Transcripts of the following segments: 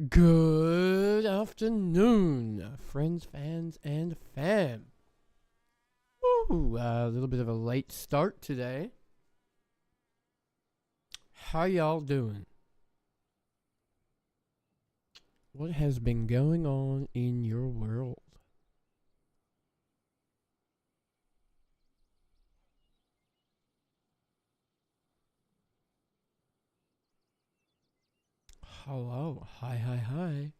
Good afternoon, friends, fans, and fam. Woo, a little bit of a late start today. How y'all doing? What has been going on in your world? Hello, hi. Howdy,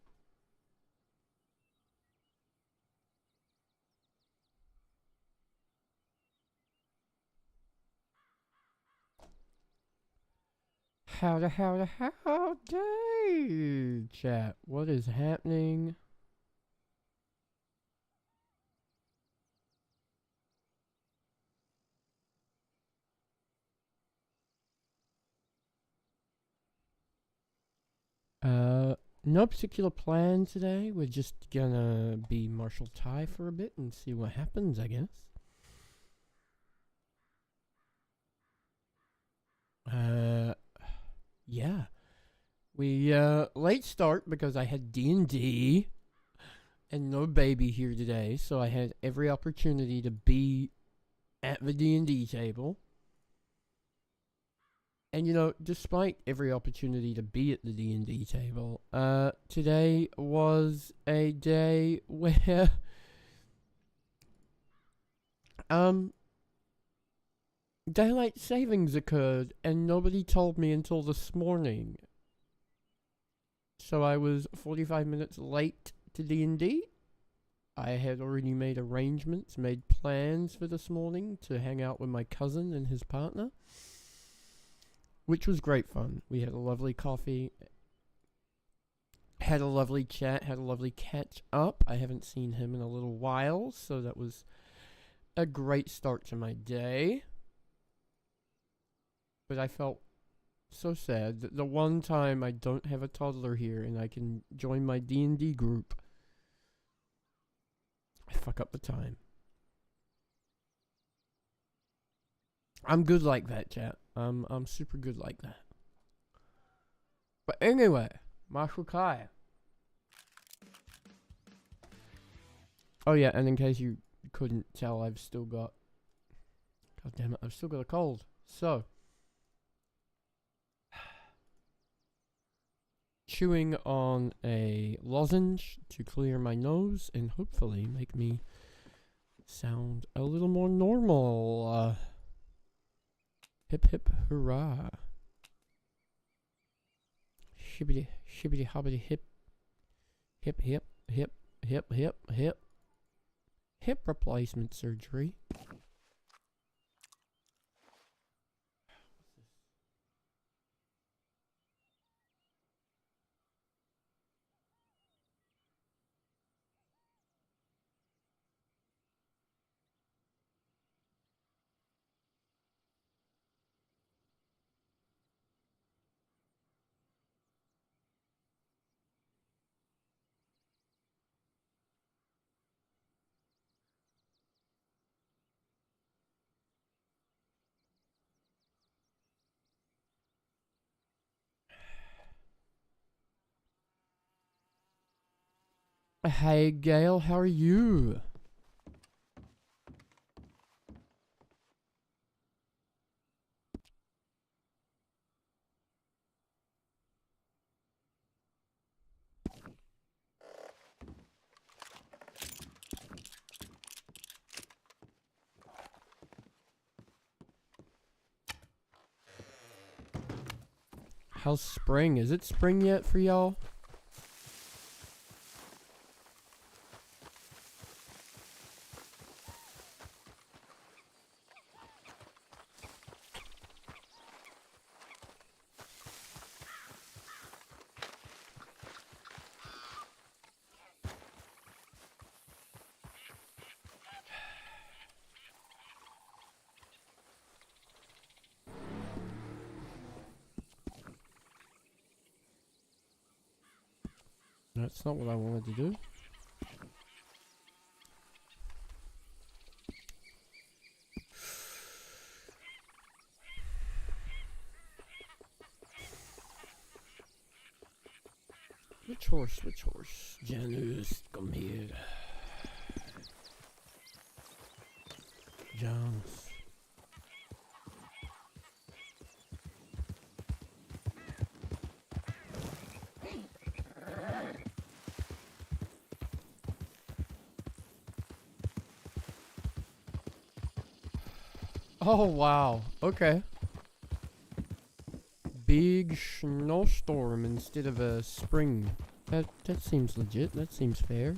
chat. What is happening? No particular plan today. We're just gonna be Marshall Ty for a bit and see what happens, I guess. Yeah. We, late start because I had D&D and no baby here today, so I had every opportunity to be at the D&D table. And you know, despite every opportunity to be at the D&D table, today was a day where daylight savings occurred and nobody told me until this morning. So I was 45 minutes late to D&D. I had already made arrangements, made plans for this morning to hang out with my cousin and his partner, which was great fun. We had a lovely coffee, had a lovely chat, had a lovely catch up. I haven't seen him in a little while, so that was a great start to my day. But I felt so sad that the one time I don't have a toddler here and I can join my D&D group, I fuck up the time. I'm good like that, chat. I'm super good like that. But anyway, Marshall Kai. Oh yeah, and in case you couldn't tell, I've still got... God damn it, I've still got a cold. So... chewing on a lozenge to clear my nose and hopefully make me sound a little more normal. Hip hip hurrah. Shibbity shibbity hobbity hip. Hip hip hip hip hip hip. Hip replacement surgery. Hey Gail, how are you? How's spring? Is it spring yet for y'all? That's not what I wanted to do. Which horse? Which horse? Janus, come here. Janus. Oh wow. Okay. Big snowstorm instead of a spring. That seems legit. That seems fair.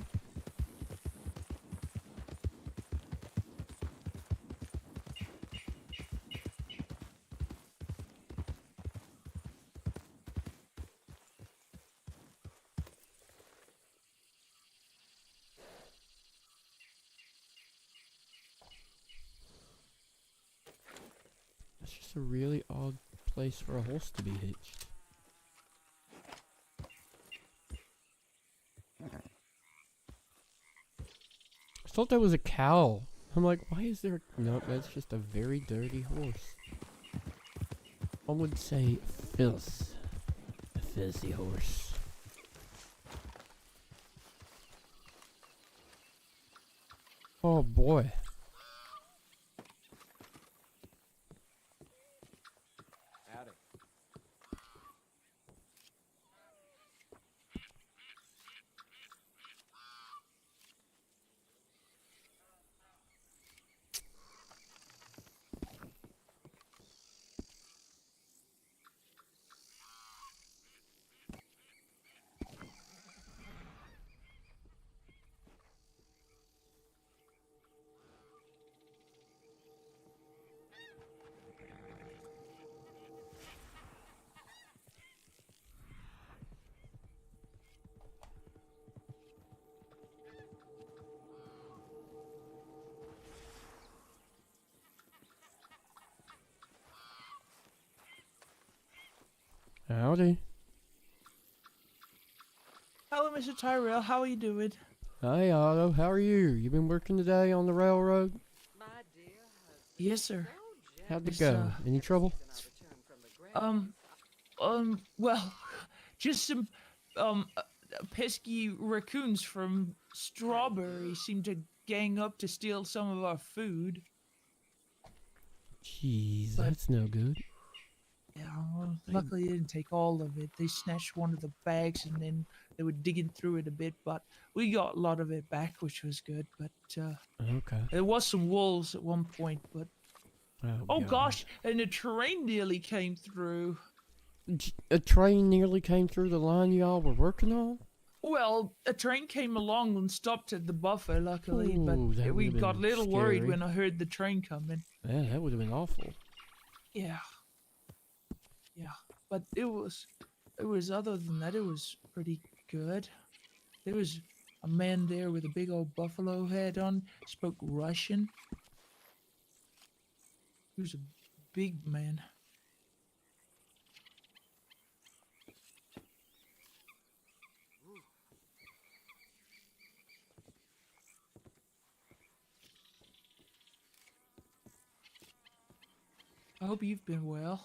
That's just a really odd place for a horse to be hitched. I thought that was a cow. I'm like, why is there... No, that's just a very dirty horse. One would say filth. A filthy horse. Oh boy. Howdy. Howdy. Hello, Mr. Tyrell. How are you doing? Hey Otto, how are you? You been working today on the railroad? Yes, sir. How'd it Yes, go? Any trouble? Well, just some, pesky raccoons from Strawberry seemed to gang up to steal some of our food. Jeez, But- that's no good. Yeah, well, luckily they didn't take all of it. They snatched one of the bags and then they were digging through it a bit, but we got a lot of it back, which was good. But, Okay. there was some wolves at one point, but, oh God. gosh, and a train nearly came through. A train nearly came through the line y'all were working on? Well, a train came along and stopped at the buffer, luckily, Ooh, but that we would've got a been little worried scary. when I heard the train coming. Yeah, that would have been awful. Yeah. Yeah. But it was other than that, it was pretty good. There was a man there with a big old buffalo head on, spoke Russian. He was a big man. I hope you've been well.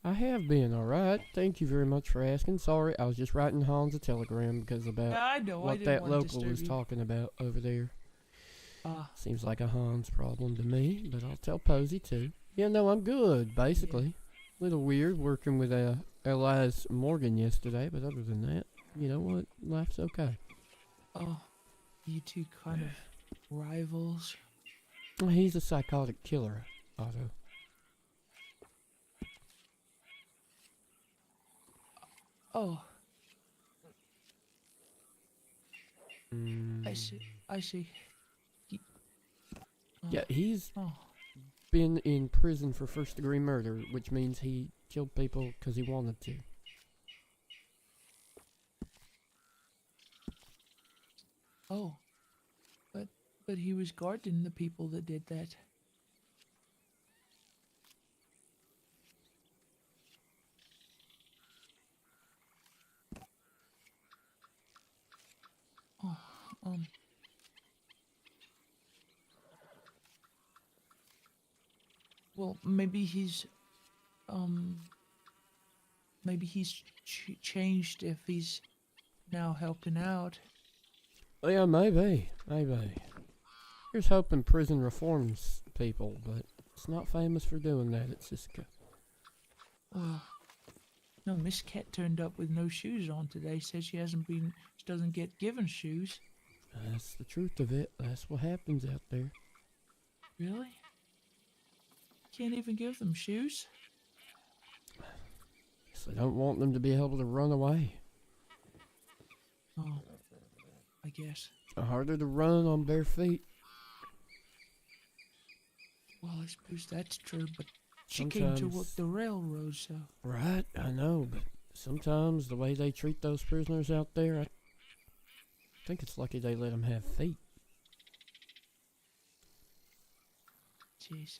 I have been alright. Thank you very much for asking. Sorry, I was just writing Hans a telegram because about Yeah, I know. I what didn't that want to local disturb was you. talking about over there. Ah, Seems like a Hans problem to me, but I'll tell Posey too. Yeah, no, I'm good, basically. Little weird working with Elias Morgan yesterday, but other than that, you know what? Life's okay. oh, you two kind of rivals. He's a psychotic killer, Otto. Oh, Mm. I see. I see. Oh, Yeah, he's Oh, been in prison for first-degree murder, which means he killed people because he wanted to. oh, but he was guarding the people that did that. Oh, um. Well, maybe he's um maybe he's changed if he's now helping out. Oh, yeah, maybe. Maybe. Here's hoping prison reforms people, but it's not famous for doing that at Siska. Well, no, Miss Cat turned up with no shoes on today. Says she doesn't get given shoes. That's the truth of it. That's what happens out there. Really? Can't even give them shoes? Guess they don't want them to be able to run away. Oh, I guess. It's harder to run on bare feet. Well, I suppose that's true, but she came to work Sometimes, the railroad, so... right, I know, but sometimes the way they treat those prisoners out there, I think it's lucky they let them have feet. Jeez.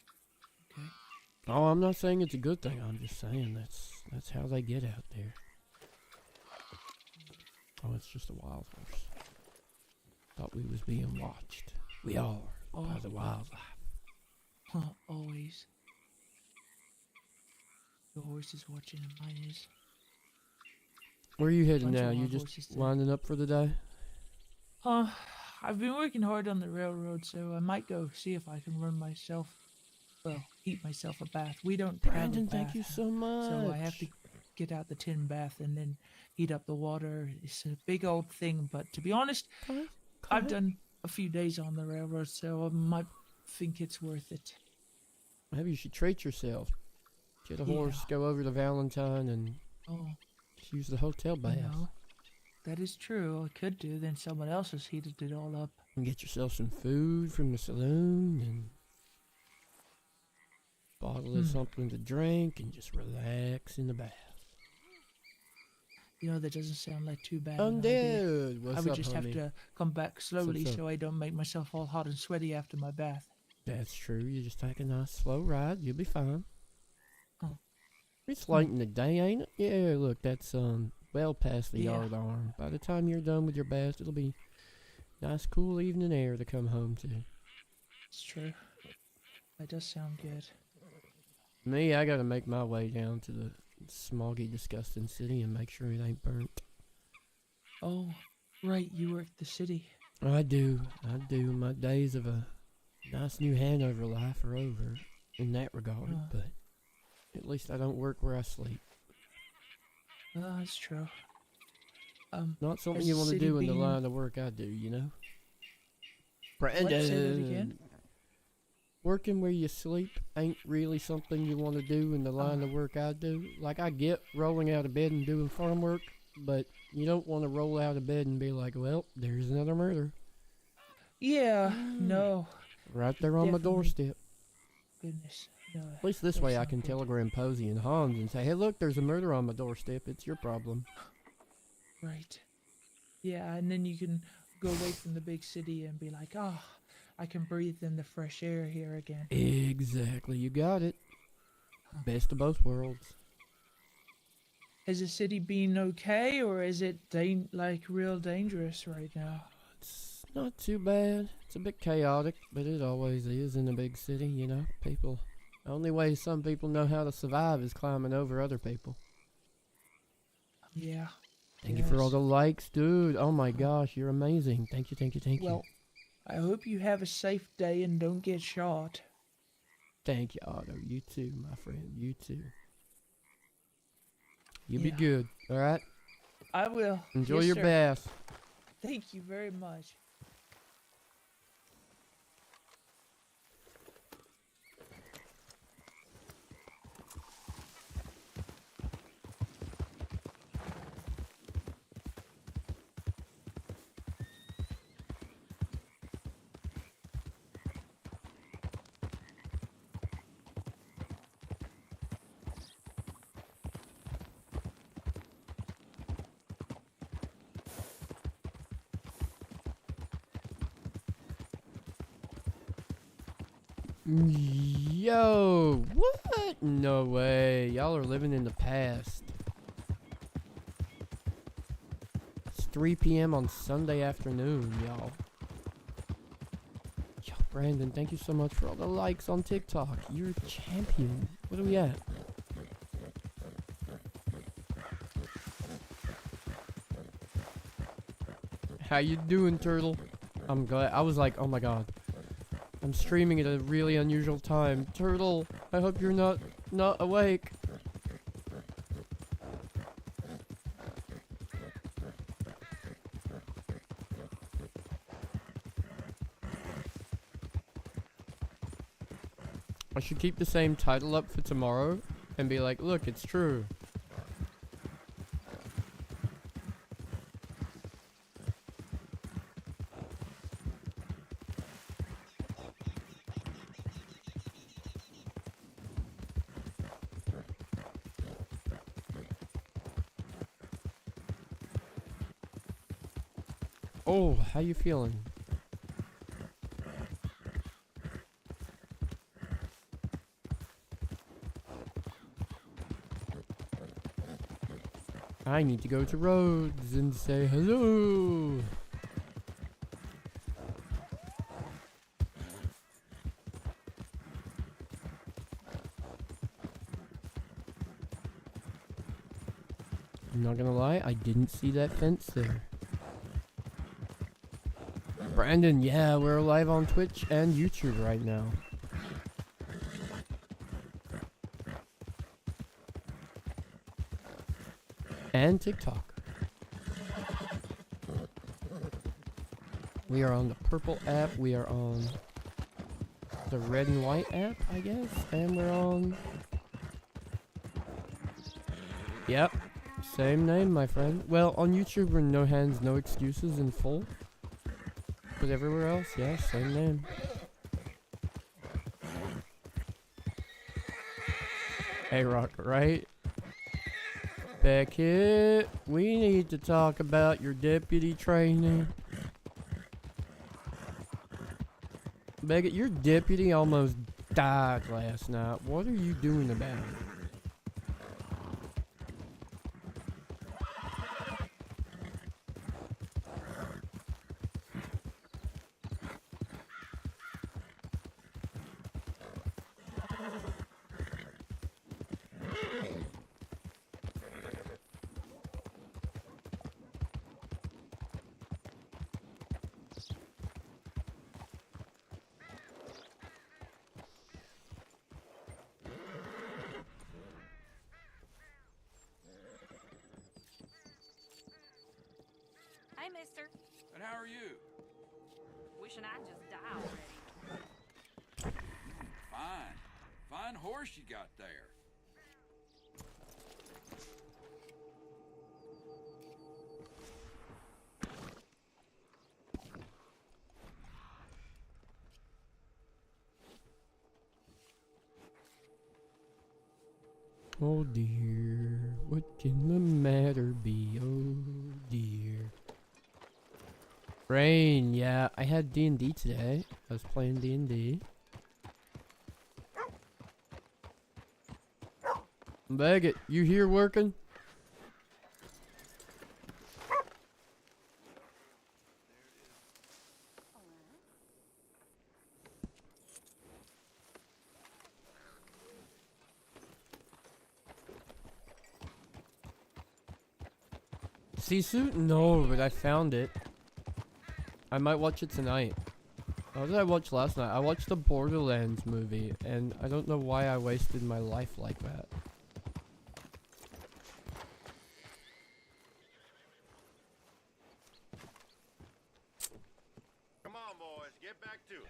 Okay. Oh, I'm not saying it's a good thing. I'm just saying that's how they get out there. Oh, it's just a wild horse. Thought we was being watched. We are by the wildlife. Huh, always. The horse is watching and mine is. Where are you headed Bunch of now? You wild just horses there. winding up for the day? I've been working hard on the railroad, so I might go see if I can run myself, heat myself a bath. We don't Brandon, have a bath, thank you so much. so I have to get out the tin bath and then heat up the water. It's a big old thing, but to be honest, I've done a few days on the railroad, so I might think it's worth it. Maybe you should treat yourself. Get a horse, Yeah. go over to Valentine, and Oh, just use the hotel bath. you know, that is true. I could do. Then someone else has heated it all up. And get yourself some food from the saloon, and bottle of something to drink, and just relax in the bath. You know, that doesn't sound like too bad. an idea. Undead, what's I would up, just honey? have to come back slowly up? so I don't make myself all hot and sweaty after my bath. That's true. You just take a nice slow ride. You'll be fine. Oh. It's late in the day, ain't it? Yeah, look, that's well past the Yeah. yard arm. By the time you're done with your bath, it'll be nice, cool evening air to come home to. It's true. That does sound good. Me, I gotta make my way down to the smoggy, disgusting city and make sure it ain't burnt. Oh, right, you work the city. I do. My days of a nice new Hanover life are over in that regard, but at least I don't work where I sleep. Oh, that's true. Not something Has you the want to city do in the been- line of work I do, you know? What? Say that again? Brandon, working where you sleep ain't really something you want to do in the line of work I do. Like, I get rolling out of bed and doing farm work, but you don't want to roll out of bed and be like, well, there's another murder. Yeah, no. Right there on my Definitely. doorstep. Goodness, no. At least this That way I sounds can good. telegram Posey and Hans and say, hey, look, there's a murder on my doorstep. It's your problem. Right. Yeah, and then you can go away from the big city and be like, I can breathe in the fresh air here again. Exactly. You got it. Best of both worlds. Has the city been okay, or is it real dangerous right now? It's not too bad. It's a bit chaotic, but it always is in a big city, you know? People. The only way some people know how to survive is climbing over other people. Yeah. Thank you for all Yes. the likes, dude. Oh my gosh, you're amazing. Thank you. Well, I hope you have a safe day and don't get shot. Thank you, Otto. You too, my friend. You too. You be Yeah. good, alright? I will. Enjoy Yes, your sir. bath. Thank you very much. Yo, what? No way. Y'all are living in the past. It's 3 p.m. on Sunday afternoon, y'all. Yo, Brandon, thank you so much for all the likes on TikTok. You're a champion. What are we at? How you doing, Turtle? I'm glad. I was like, oh my god. I'm streaming at a really unusual time. Turtle, I hope you're not awake. I should keep the same title up for tomorrow and be like, look, it's true. Oh, how you feeling? I need to go to Rhodes and say hello. I'm not gonna lie, I didn't see that fence there. Brandon, yeah, we're live on Twitch and YouTube right now. And TikTok. We are on the purple app, we are on the red and white app, I guess, and we're on... Yep, same name, my friend. Well, on YouTube we're No Hands, No Excuses in full. But everywhere else, yeah, same name. Hey, Rock, right? Beckett, we need to talk about your deputy training. Beckett, your deputy almost died last night. What are you doing about it? Hey, mister. And how are you? Wishing I'd just die already. Fine. Fine horse you got there. Oh dear, what can the matter be? Oh dear. Rain, yeah, I had D&D today. I was playing D&D. Baggett, you here working? Sisu? No, but I found it. I might watch it tonight. What did I watch last night? I watched the Borderlands movie, and I don't know why I wasted my life like that. Come on, boys, get back to it.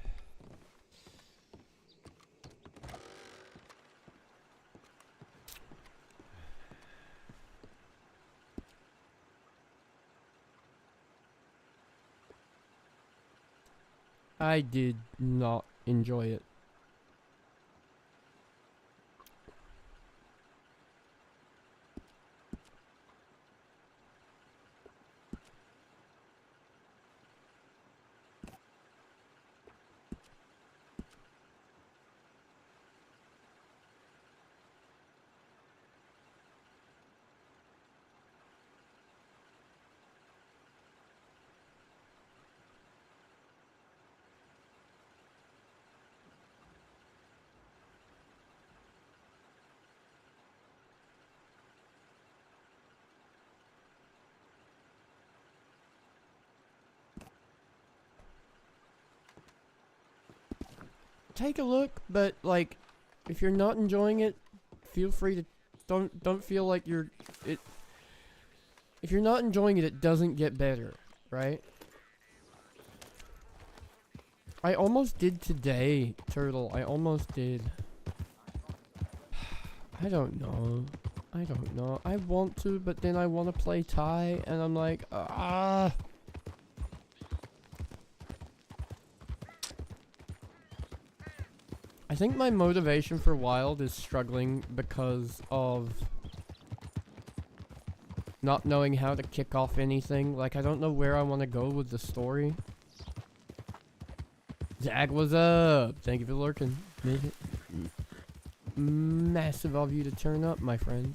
I did not enjoy it. take a look, but like, if you're not enjoying it, feel free to don't feel like you're it. If you're not enjoying it, it doesn't get better, right? I almost did today, Turtle. I almost did. I don't know. I don't know. I want to, but then I want to play Ty, and I'm like, ah. I think my motivation for Wild is struggling because of not knowing how to kick off anything. Like, I don't know where I want to go with the story. Zach, what's up? Thank you for lurking. Massive of you to turn up, my friend.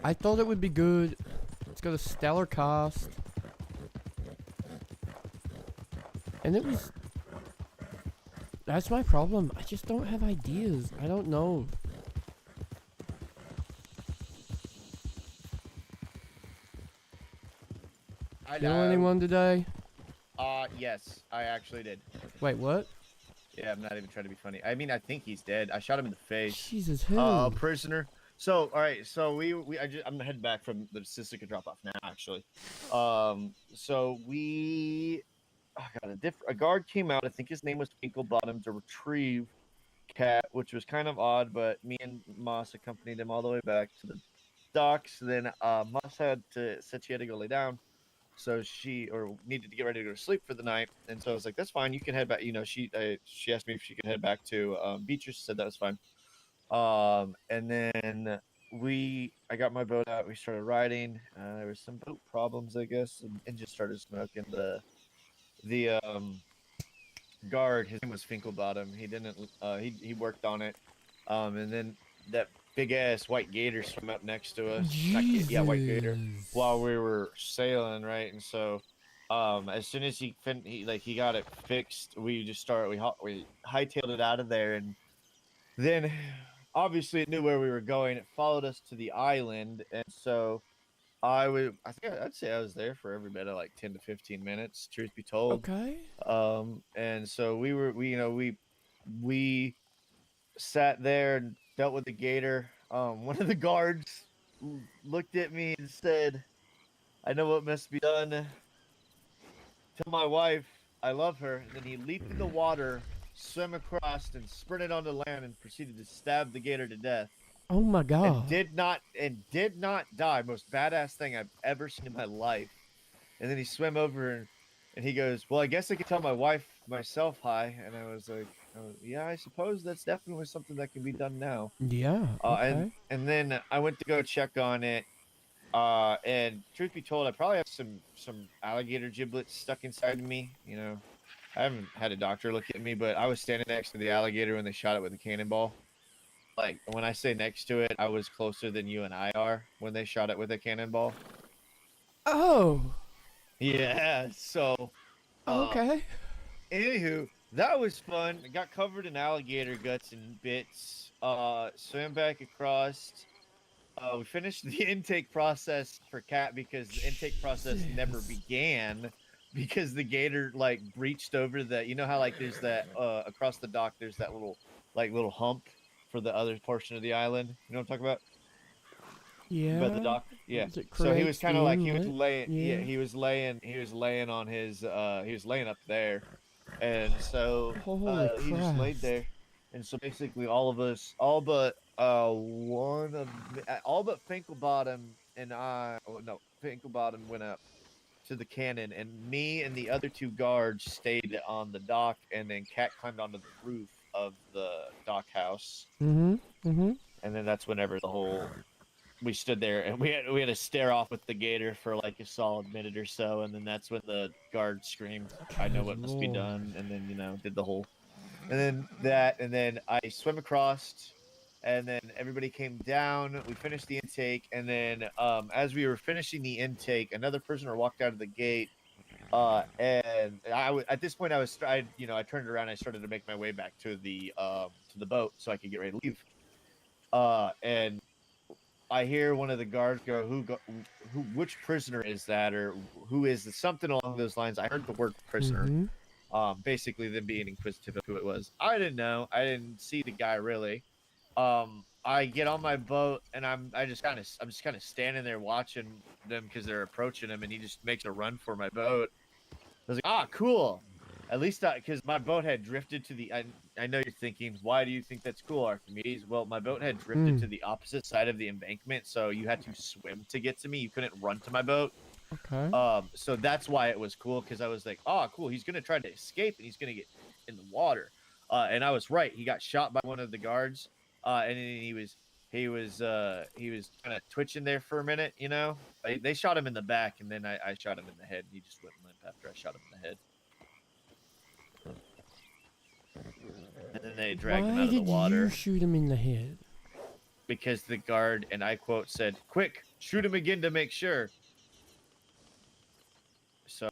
I thought it would be good. Let's go to Stellar Cost. And it was... That's my problem. I just don't have ideas. I don't know. You know anyone today? Yes, I actually did. Wait, what? Yeah, I'm not even trying to be funny. I mean, I think he's dead. I shot him in the face. Jesus, who? Prisoner. So, all right. So I'm heading back from the statistic drop off now. Actually, so I got a guard came out. I think his name was Finkelbottom to retrieve Cat, which was kind of odd. But me and Moss accompanied him all the way back to the docks. Then Moss said she had to go lay down. So she needed to get ready to go to sleep for the night, and so I was like, "That's fine. You can head back." You know, she asked me if she could head back to Beatrice. Said that was fine. And then I got my boat out. We started riding. There was some boat problems, I guess, and engine started smoking. The guard, his name was Finkelbottom. He didn't. He worked on it. And then that big ass white gator swam up next to us. Yeah, white gator. While we were sailing, right? And so, as soon as he got it fixed, we hightailed it out of there, and then obviously it knew where we were going. It followed us to the island, and so I'd say I was there for every bit of like 10 to 15 minutes. Truth be told. Okay. And so we sat there and dealt with the gator. One of the guards looked at me and said, "I know what must be done. Tell my wife I love her." And then he leaped in the water, swam across, and sprinted onto land and proceeded to stab the gator to death. Oh my god. And did not die. Most badass thing I've ever seen in my life. And then he swam over and he goes, "Well, I guess I could tell my wife myself hi." And I was like, "Oh, yeah, I suppose that's definitely something that can be done now." Yeah. Okay. And then I went to go check on it. And truth be told, I probably have some alligator giblets stuck inside of me. You know, I haven't had a doctor look at me, but I was standing next to the alligator when they shot it with a cannonball. Like, when I say next to it, I was closer than you and I are when they shot it with a cannonball. Oh. Yeah. So. Okay. Anywho, that was fun. I got covered in alligator guts and bits. Swam back across. We finished the intake process for Cat because the intake process never began because the gator like breached over you know how like there's that across the dock there's that little hump for the other portion of the island. You know what I'm talking about? Yeah. But the dock, yeah. Does it So he create was kind of like he was steam, laying, yeah. he was laying on his, he was laying up there, and so Holy he just laid Christ. there, and so basically all of us, all but Finkelbottom and Finkelbottom went up to the cannon, and me and the other two guards stayed on the dock, and then Cat climbed onto the roof of the dock house. And then that's whenever we stood there and we had to stare off with the gator for like a solid minute or so, and then that's when the guard screamed, "I know what must be done," and then did the whole, and then I swam across, and then everybody came down. We finished the intake, and then as we were finishing the intake, another prisoner walked out of the gate. And at this point I turned around. I started to make my way back to the boat so I could get ready to leave. And I hear one of the guards go, which prisoner is that, or who is this? Something along those lines. I heard the word prisoner. Basically them being inquisitive of who it was. I didn't know. I didn't see the guy really. I get on my boat and I'm just kind of standing there watching them because they're approaching him, and he just makes a run for my boat. I was like, ah, cool. At least because my boat had drifted to the. I know you're thinking, why do you think that's cool, Archimedes? Well, my boat had drifted to the opposite side of the embankment, so you had to swim to get to me. You couldn't run to my boat. Okay. So that's why it was cool, because I was like, oh, cool. He's gonna try to escape and he's gonna get in the water. And I was right. He got shot by one of the guards. And then he was kind of twitching there for a minute. You know, they shot him in the back, and then I shot him in the head. And he just went limp after I shot him in the head. And then they dragged him out of the water. Why did you shoot him in the head? Because the guard, and I quote, said, "Quick, shoot him again to make sure." So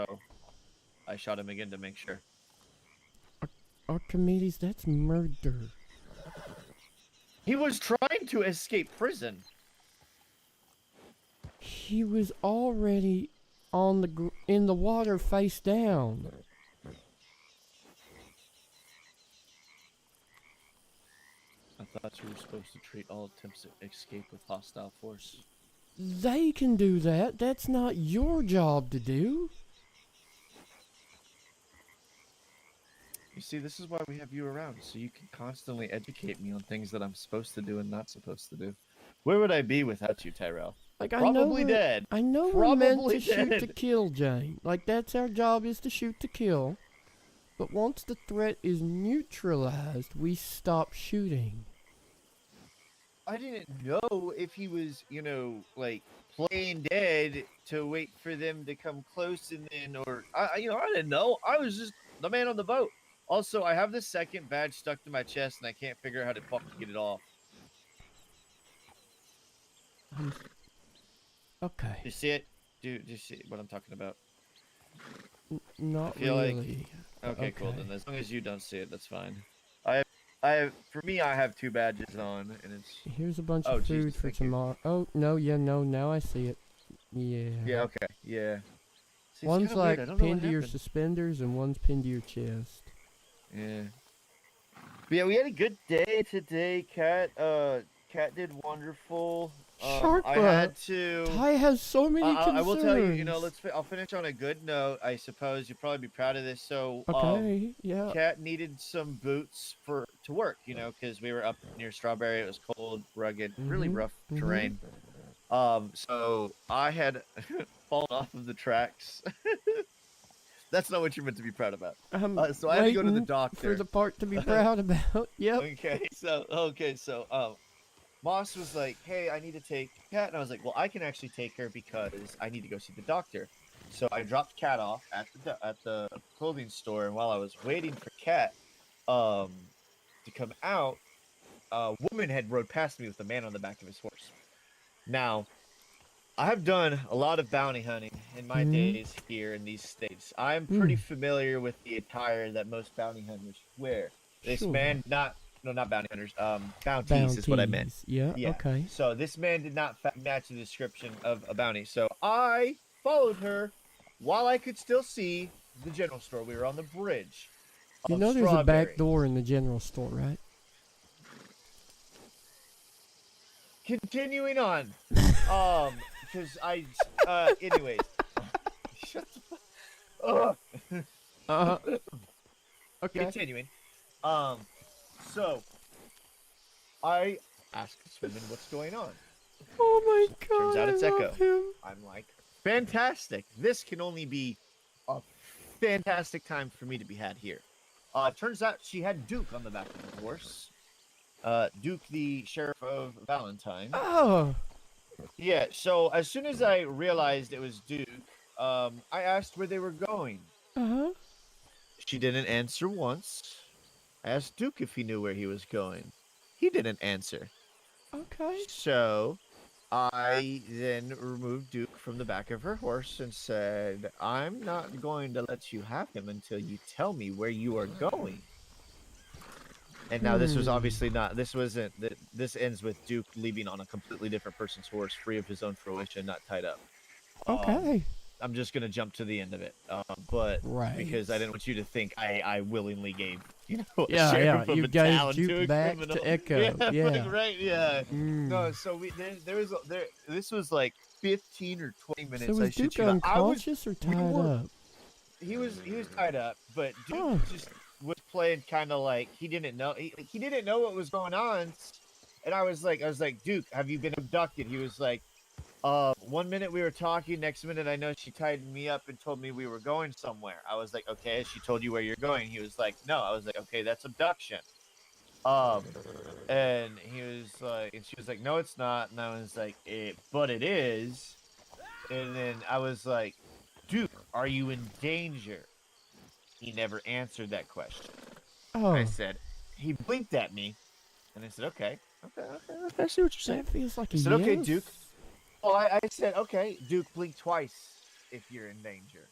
I shot him again to make sure. Archimedes, that's murder. He was trying to escape prison. He was already on in the water face down. I thought you were supposed to treat all attempts at escape with hostile force. They can do that. That's not your job to do. You see, this is why we have you around, so you can constantly educate me on things that I'm supposed to do and not supposed to do. Where would I be without you, Tyrell? Like, Probably dead. I know we're meant to Probably shoot to dead. kill, Jane. Like, that's our job, is to shoot to kill. But once the threat is neutralized, we stop shooting. I didn't know if he was, like, playing dead to wait for them to come close, and then, or I didn't know. I was just the man on the boat. Also, I have this second badge stuck to my chest, and I can't figure out how to fucking get it off. Okay. You see it? Do you see what I'm talking about? Not I feel like- really. Okay, cool. Then as long as you don't see it, that's fine. For me, I have 2 badges on, and it's. Here's a bunch Oh, of food Jesus, for thank you. tomorrow. Oh, no, now I see it. Yeah. Yeah. Okay. Yeah. See, it's One's kinda like weird, I don't know what pinned to your happened. suspenders and one's pinned to your chest. Yeah. But yeah, we had a good day today, Kat. Kat did wonderful. I had to. Ty has so many concerns. I will tell you. I'll finish on a good note. I suppose you'll probably be proud of this. So, Okay, yeah. Kat needed some boots to work. Because we were up near Strawberry. It was cold, rugged, really rough terrain. So I had fallen off of the tracks. That's not what you're meant to be proud about. So I had to go to the Waiting doctor. for the part to be proud about. Yep. Okay, so Moss was like, "Hey, I need to take Kat," and I was like, "Well, I can actually take her because I need to go see the doctor." So I dropped Kat off at the clothing store, and while I was waiting for Kat to come out, a woman had rode past me with a man on the back of his horse. Now, I have done a lot of bounty hunting in my days here in these states. I'm pretty familiar with the attire that most bounty hunters wear. This Sure. man, not bounty hunters, bounties is what I meant. Yeah, Yeah. okay. So this man did not match the description of a bounty. So I followed her while I could still see the general store. We were on the bridge. You of know there's a Strawberry. back door in the general store, right? Continuing on. Because anyways. Shut the fuck. Ugh. Okay. Continuing. So I asked this woman what's going on. Oh my god. Turns out it's I love Echo. him. I'm like, fantastic. This can only be a fantastic time for me to be had here. Turns out she had Duke on the back of the horse. Duke, the sheriff of Valentine. Oh. Yeah, so as soon as I realized it was Duke, I asked where they were going. Uh-huh. She didn't answer once. I asked Duke if he knew where he was going. He didn't answer. Okay. So I then removed Duke from the back of her horse and said, "I'm not going to let you have him until you tell me where you are going." And now this was obviously not. This wasn't. This ends with Duke leaving on a completely different person's horse, free of his own fruition, not tied up. Okay. I'm just gonna jump to the end of it, but Right. because I didn't want you to think I willingly gave a Yeah, sheriff yeah. of You a guys town to a juke back criminal. to Echo. Yeah. right, yeah. Mm. No, so there was there. This was like 15 or 20 minutes. So I was shit Duke you not. unconscious or we tied were- up? He was tied up, but Duke Oh. just was playing kind of like he didn't know. He didn't know what was going on, and I was like, Duke, have you been abducted? He was like. 1 minute we were talking, next minute I know she tied me up and told me we were going somewhere. I was like, okay, she told you where you're going. He was like, no. I was like, okay, that's abduction. And he was like, and she was like, no, it's not. And I was like, but it is. And then I was like, Duke, are you in danger? He never answered that question. Oh. I said, he blinked at me, and I said, okay, I see what you're saying. That feels like I a said, okay, yes. Duke. Oh, I said, okay, Duke, blink twice if you're in danger.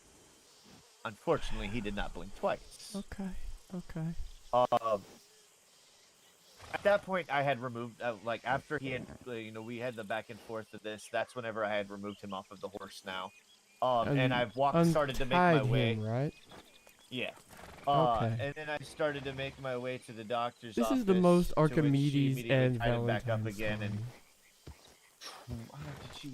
Unfortunately, he did not blink twice. Okay. Okay. At that point, I had removed, like, after he had, we had the back and forth of this, that's whenever I had removed him off of the horse now. And I've started to make my untied way. him, right? Yeah. Okay. And then I started to make my way to the doctor's This office. is the most to which she Archimedes immediately and tied him back up Valentine's again, and story.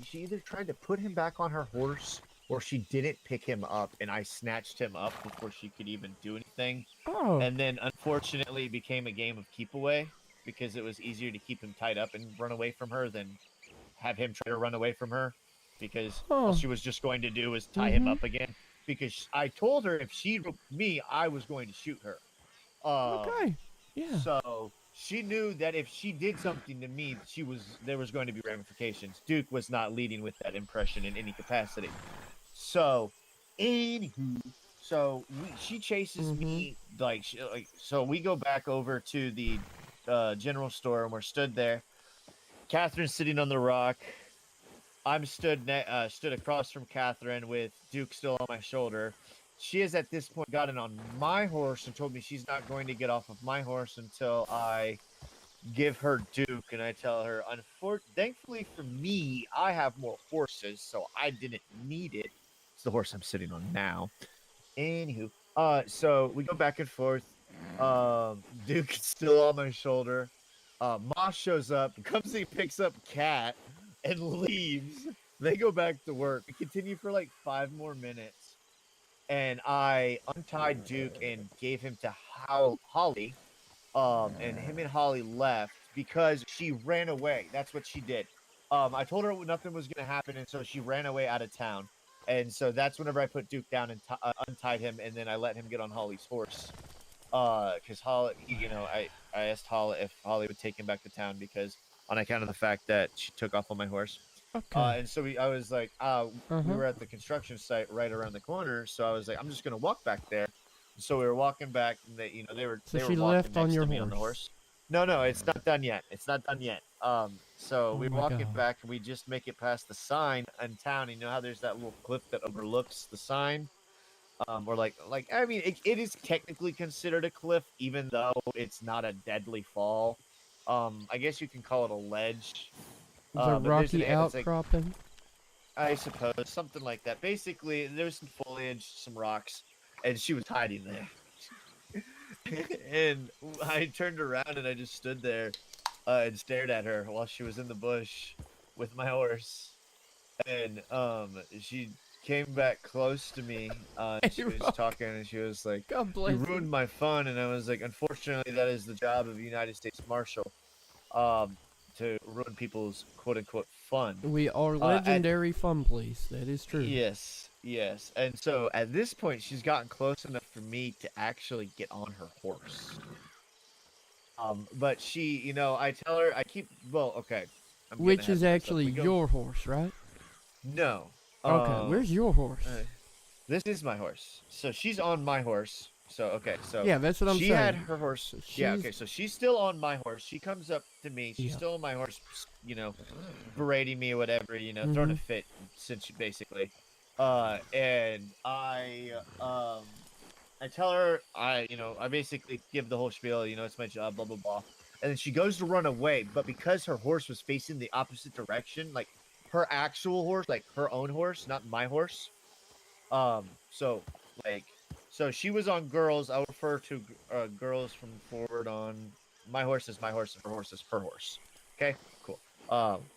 she either tried to put him back on her horse or she didn't pick him up, and I snatched him up before she could even do anything. Oh. And then unfortunately it became a game of keep away because it was easier to keep him tied up and run away from her than have him try to run away from her, because all she was just going to do was tie him up again, because I told her if she roped me, I was going to shoot her. Okay. Yeah. So she knew that if she did something to me, there was going to be ramifications. Duke was not leading with that impression in any capacity. So, anywho, she chases me so we go back over to the general store, and we're stood there. Catherine's sitting on the rock. I'm stood across from Catherine with Duke still on my shoulder. She has at this point gotten on my horse and told me she's not going to get off of my horse until I give her Duke. And I tell her, thankfully for me, I have more horses, so I didn't need it. It's the horse I'm sitting on now. Anywho, so we go back and forth. Duke is still on my shoulder. Moss shows up, comes and picks up Cat, and leaves. They go back to work. We continue for like 5 more minutes. And I untied Duke and gave him to Holly. And him and Holly left because she ran away. That's what she did. I told her nothing was going to happen, and so she ran away out of town. And so that's whenever I put Duke down and untied him, and then I let him get on Holly's horse. Because Holly, I asked Holly if Holly would take him back to town, because on account of the fact that she took off on my horse. Okay. And so I was like, we were at the construction site right around the corner, so I was like, I'm just gonna walk back there. So we were walking back, and they were So they she were walking left on next your to me on the horse. No, it's not done yet. It's not done yet. So we're my walking God. back, and we just make it past the sign in town. You know how there's that little cliff that overlooks the sign? Or I mean, it is technically considered a cliff, even though it's not a deadly fall. I guess you can call it a ledge. The but there's rocky it's like- outcropping. I suppose something like that. Basically, there was some foliage, some rocks, and she was hiding there. And I turned around and I just stood there and stared at her while she was in the bush with my horse. And she came back close to me. And she was talking, and she was like, God bless "You you. ruined my fun." And I was like, "Unfortunately, that is the job of a United States Marshal, to ruin people's quote-unquote fun." We are legendary fun police. That is true. Yes. And so at this point, she's gotten close enough for me to actually get on her horse. But she, I tell her, okay. I'm getting Which ahead is of myself. actually We go- your horse, right? No. Okay, where's your horse? This is my horse. So she's on my horse. So, okay, so Yeah, that's what I'm she saying. had her horse. Yeah, she's- okay, so she's still on my horse. She comes up to me. She's Yeah. still on my horse, berating me or whatever, throwing a fit, basically. And I tell her, I basically give the whole spiel, it's my job, blah, blah, blah. And then she goes to run away, but because her horse was facing the opposite direction, like her actual horse, like her own horse, not my horse. So like, so she was on girls. I refer to girls from forward on. My horse is my horse, and her horse is her horse. Okay, cool.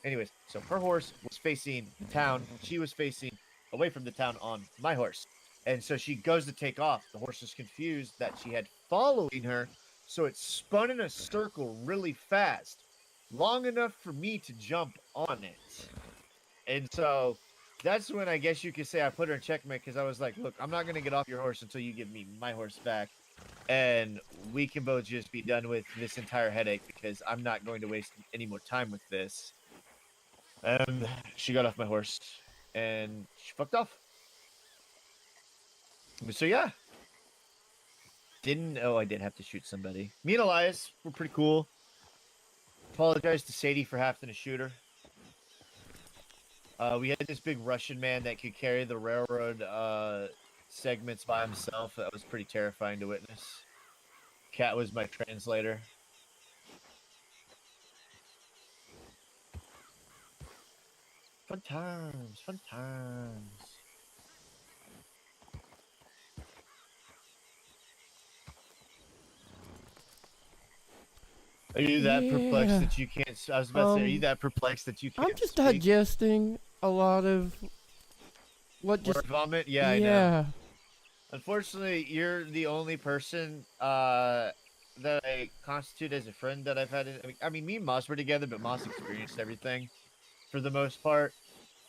Anyways, so her horse was facing the town. She was facing away from the town on my horse. And so she goes to take off. The horse is confused that she had following her, so it spun in a circle really fast, long enough for me to jump on it. And so that's when I guess you could say I put her in checkmate because I was like, look, I'm not going to get off your horse until you give me my horse back. And we can both just be done with this entire headache because I'm not going to waste any more time with this. And she got off my horse and she fucked off. So yeah. I did have to shoot somebody. Me and Elias were pretty cool. Apologize to Sadie for having to shoot her. We had this big Russian man that could carry the railroad segments by himself. That was pretty terrifying to witness. Cat was my translator. Fun times, fun times. Are you that perplexed that you can't? I was about to say, are you that perplexed that you can't? I'm just speak? digesting a lot of what just Word vomit. Yeah, I know. Unfortunately, you're the only person that I constitute as a friend that I've had. I mean, me and Moss were together, but Moss experienced everything for the most part.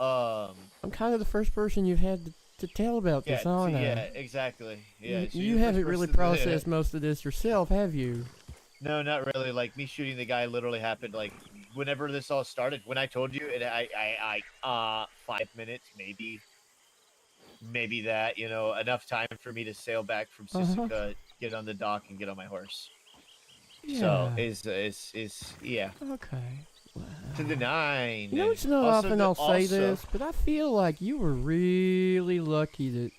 I'm kind of the first person you've had to tell about this, aren't I? Yeah, exactly. Yeah, so you haven't really processed most of this yourself, have you? No, not really. Like me shooting the guy literally happened like whenever this all started. When I told you, 5 minutes, maybe that, enough time for me to sail back from Sisika, get on the dock, and get on my horse. Yeah. So is yeah. Okay. Wow. To the 9. You know, it's not often I'll say this, but I feel like you were really lucky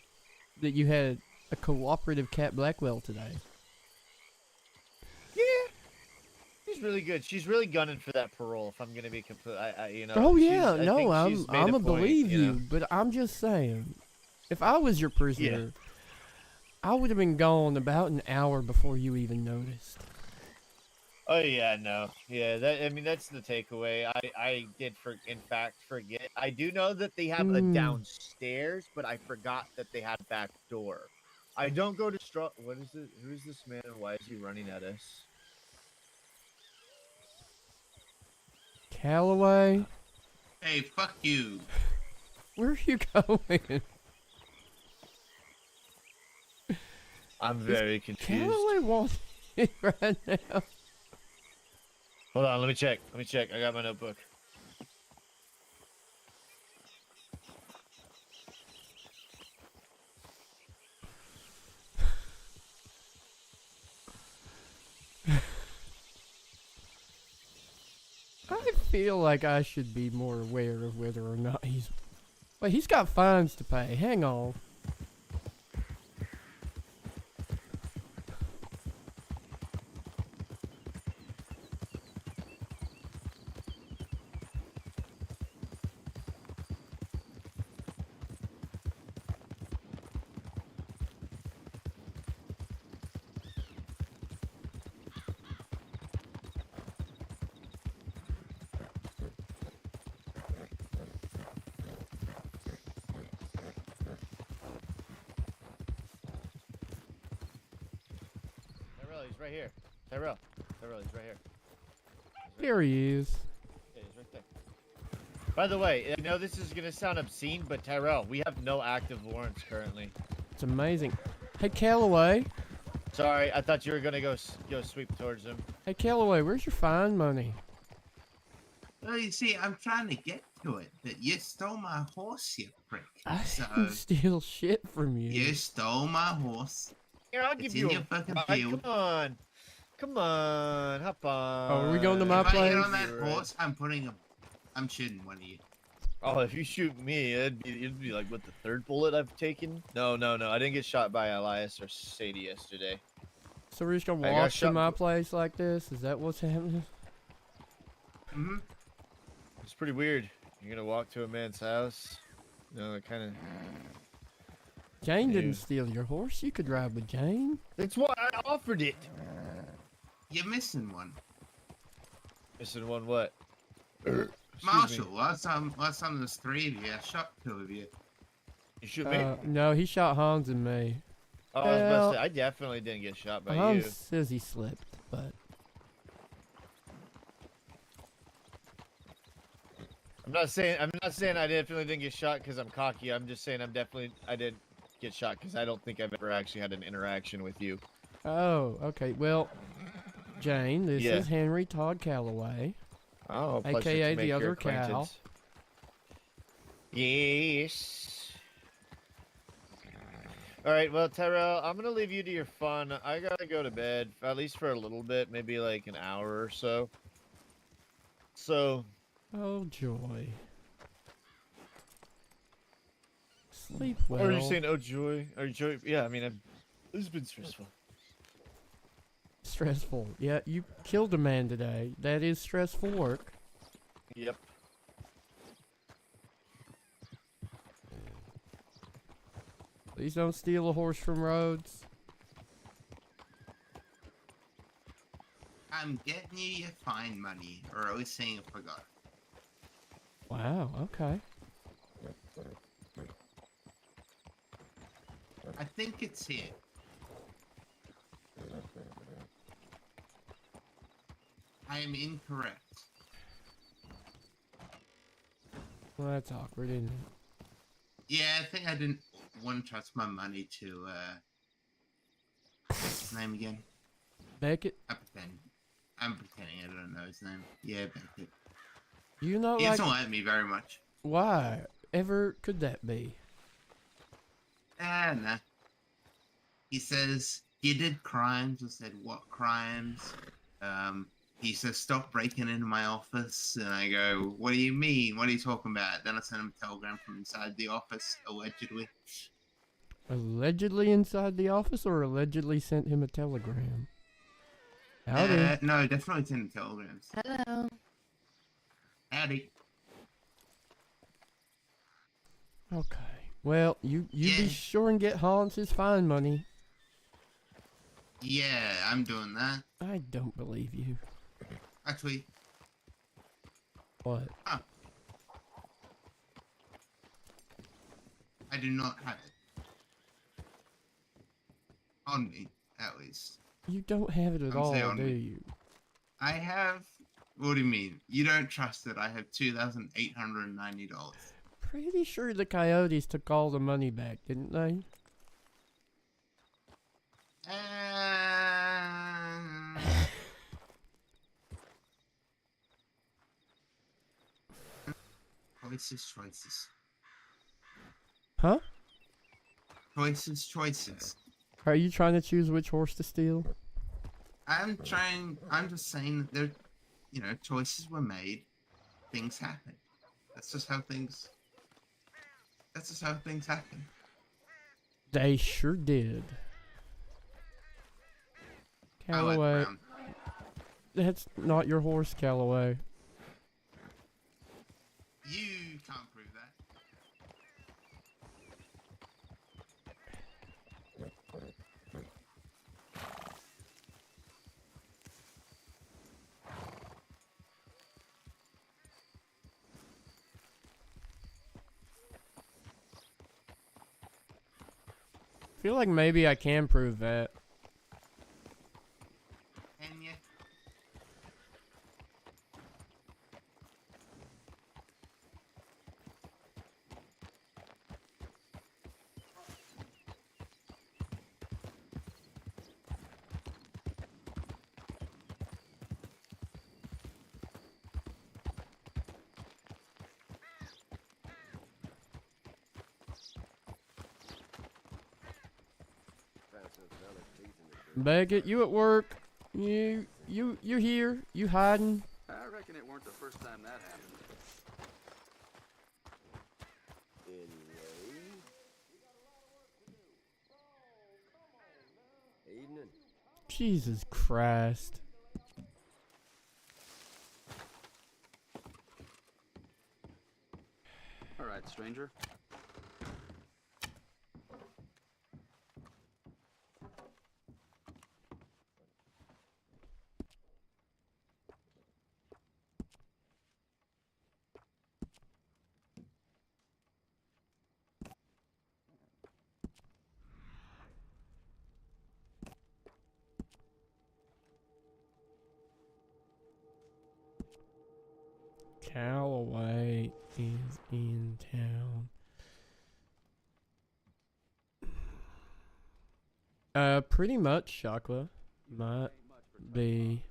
that you had a cooperative Cat Blackwell today. Yeah. She's really good. She's really gunning for that parole. If I'm gonna be complete, Oh yeah, no, I'm gonna believe you, but I'm just saying, if I was your prisoner, I would have been gone about an hour before you even noticed. Oh yeah, no, yeah. That's the takeaway. I did in fact forget. I do know that they have a downstairs, but I forgot that they had back door. I don't go to What is it? Who is this man? And why is he running at us? Callaway? Hey, fuck you. Where are you going? I'm very confused. Callaway wants it right now. Hold on, let me check. I got my notebook. I feel like I should be more aware of whether or not he's... Wait, he's got fines to pay. Hang on. He's right here. Tyrell, he's right here. Here he is. Yeah, he's right there. By the way, I know this is gonna sound obscene, but Tyrell, we have no active warrants currently. It's amazing. Hey, Callaway. Sorry, I thought you were gonna go sweep towards him. Hey, Callaway, where's your fine money? Well, you see, I'm trying to get to it, but you stole my horse, you prick. I So, didn't steal shit from you. you stole my horse. Here, I'll It's give in you your a fucking ride. field. Come on, hop on. Oh, are we going to my If I get place? on that horse, I'm shooting one of you. Oh, if you shoot me, it'd be like what, the third bullet I've taken? No. I didn't get shot by Elias or Sadie yesterday. So we're just gonna I got walk to shot my place like this? Is that what's happening? Mm-hmm. It's pretty weird. You're gonna walk to a man's house. No, it kind of. Jane Ew. didn't steal your horse. You could ride with Jane. That's why I offered it. You're missing one. Missing one what? Excuse Marshall, me. last time there's 3 of you, I shot 2 of you. You shoot me? No, he shot Hans and me. Oh, I was about to well, say, I definitely didn't get shot by Hans you. says he slipped, but I'm not saying I definitely didn't get shot because I'm cocky. I'm just saying I didn't get shot because I don't think I've ever actually had an interaction with you. oh, okay. Well, Jane, this Yeah. is Henry Todd Calloway. Oh, pleasure to AKA make the your other cow. acquaintance. Yes. All right, well, Tyrell, I'm gonna leave you to your fun. I gotta go to bed, at least for a little bit, maybe like an hour or so. So, Oh, joy. Sleep well. or are you saying, oh joy? Are you joy? Yeah, I mean, this has been stressful. Stressful. Yeah, you killed a man today. That is stressful work. Yep. Please don't steal a horse from Rhodes. I'm getting you your fine money, or I was saying I forgot. Wow, okay. I think it's here. I am incorrect. Well, that's awkward, isn't it? Yeah, I think I didn't want to trust my money to, what's his name again? Beckett, I'm pretending I don't know his name. Yeah, Beckett. you not He like... doesn't like me very much. Why ever could that be? Nah. He says, you did crimes. I said, what crimes? He says, stop breaking into my office. And I go, what do you mean? What are you talking about? Then I sent him a telegram from inside the office, allegedly. Allegedly inside the office, or allegedly sent him a telegram? Howdy. No, definitely sent him telegrams. Hello. Howdy. Okay. Well, you Yeah. be sure and get Hans his fine money. Yeah, I'm doing that. I don't believe you. Actually, What? I do not have it. On me, at least. You don't have it at I'm all, saying on do me. you? I have... What do you mean? You don't trust that I have $2,890. Pretty sure the Coyotes took all the money back, didn't they? Choices. Huh? Choices. Are you trying to choose which horse to steal? I'm just saying that there, choices were made. Things happen. That's just how things happen. They sure did. I like Calloway. brown. That's not your horse, Calloway. You can't prove that. I feel like maybe I can prove that. Can you? Beckett, you at work? You here? You hiding? I reckon it weren't the first time that happened. Evening. Jesus Christ. All right, stranger. Callaway is in town. Pretty much, Chakla. Might be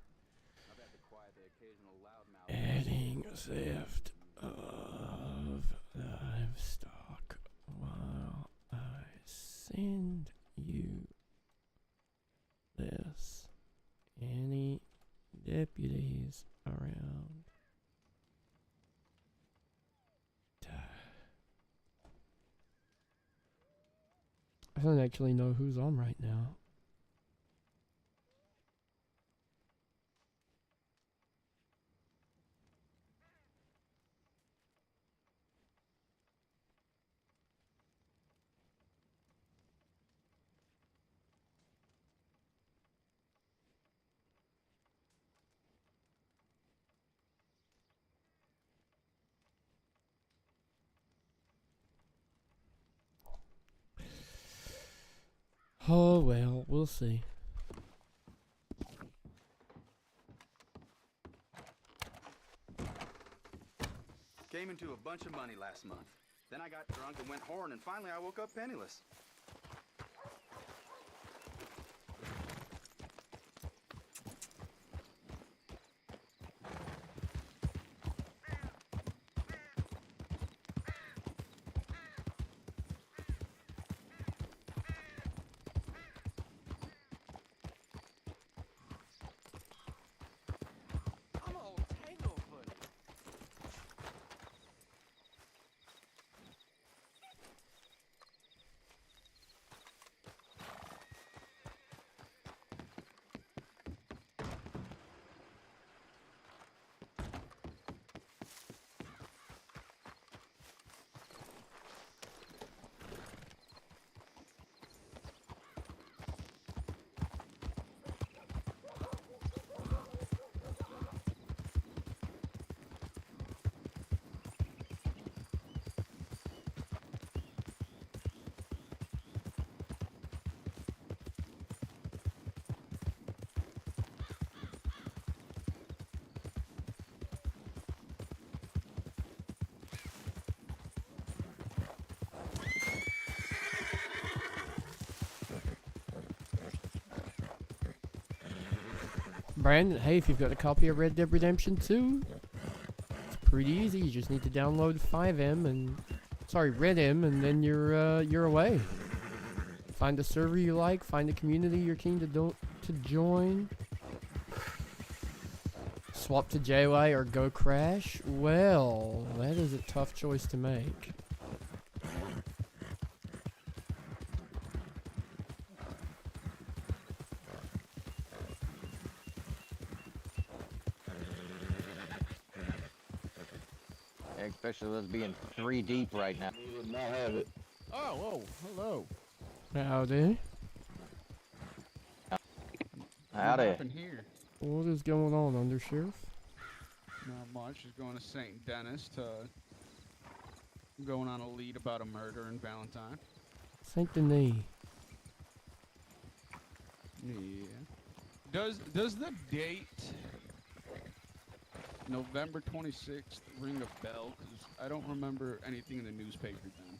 adding theft of livestock while I send you this. Any deputies around? I don't actually know who's on right now. Oh well, we'll see. Came into a bunch of money last month. Then I got drunk and went whoring, and finally I woke up penniless. I'm all tangled, buddy. Brandon, hey, if you've got a copy of Red Dead Redemption 2, it's pretty easy. You just need to download 5M and, sorry, Red-M, and then you're away. Find a server you like, find a community you're keen to join. Swap to JY or go crash? Well, that is a tough choice to make. Especially with us being 3 deep right now. We would not have it. Oh, whoa, hello. Howdy. What Howdy. happened here? What is going on, Undersheriff? Not much. Just going to St. Denis to going on a lead about a murder in Valentine. Saint Denis. Yeah. Does the date November 26th ring a bell? Because I don't remember anything in the newspaper then.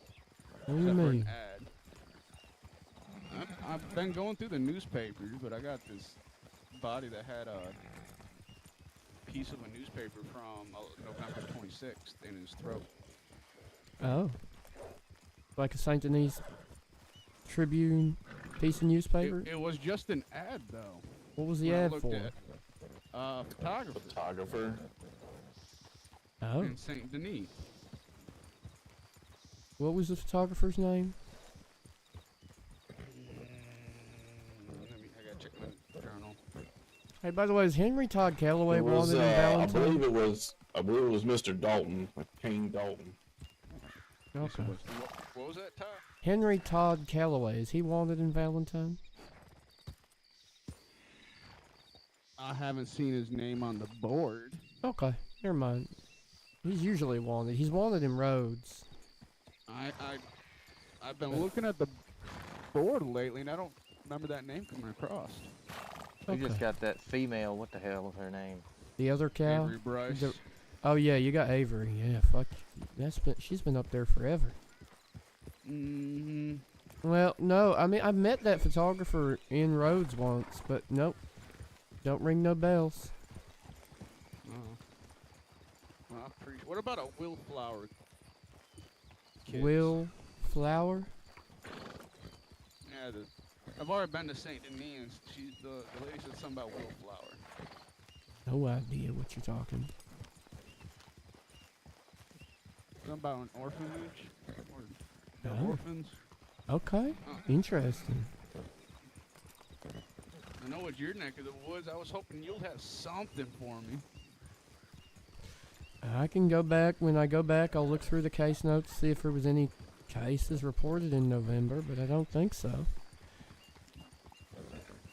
What do you Except for mean? an ad. I've been going through the newspapers, but I got this body that had a piece of a newspaper from November 26th in his throat. Oh. Like a Saint Denis Tribune piece of newspaper? It was just an ad, though. What was the when I ad looked for? at, photographer Photographer. Oh. in Saint Denis. What was the photographer's name? I gotta check my journal. Hey, by the way, is Henry Todd Calloway It was, wanted in I Valentine? believe it was Mr. Dalton, like Kane Dalton. Okay. What was that, Ty? Henry Todd Calloway, is he wanted in Valentine? I haven't seen his name on the board. Okay, never mind. He's usually wanted. He's wanted in Rhodes. I've been looking at the board lately, and I don't remember that name coming across. We just got that female. What the hell was her name? The other cow? Avery Bryce. Oh yeah, you got Avery. Yeah, fuck. She's been up there forever. Mm-hmm. Well, no, I mean I met that photographer in Rhodes once, but nope. Don't ring no bells. Oh. Well, what about a Will Flower? Kids? Will Flower? Yeah, I've already been to St. Denis, and the lady said something about Will Flower. No idea what you're talking. Something about an orphanage? Or Oh. orphans? Okay, interesting. I know it's your neck of the woods. I was hoping you'd have something for me. I can go back. When I go back, I'll look through the case notes, see if there was any cases reported in November, but I don't think so.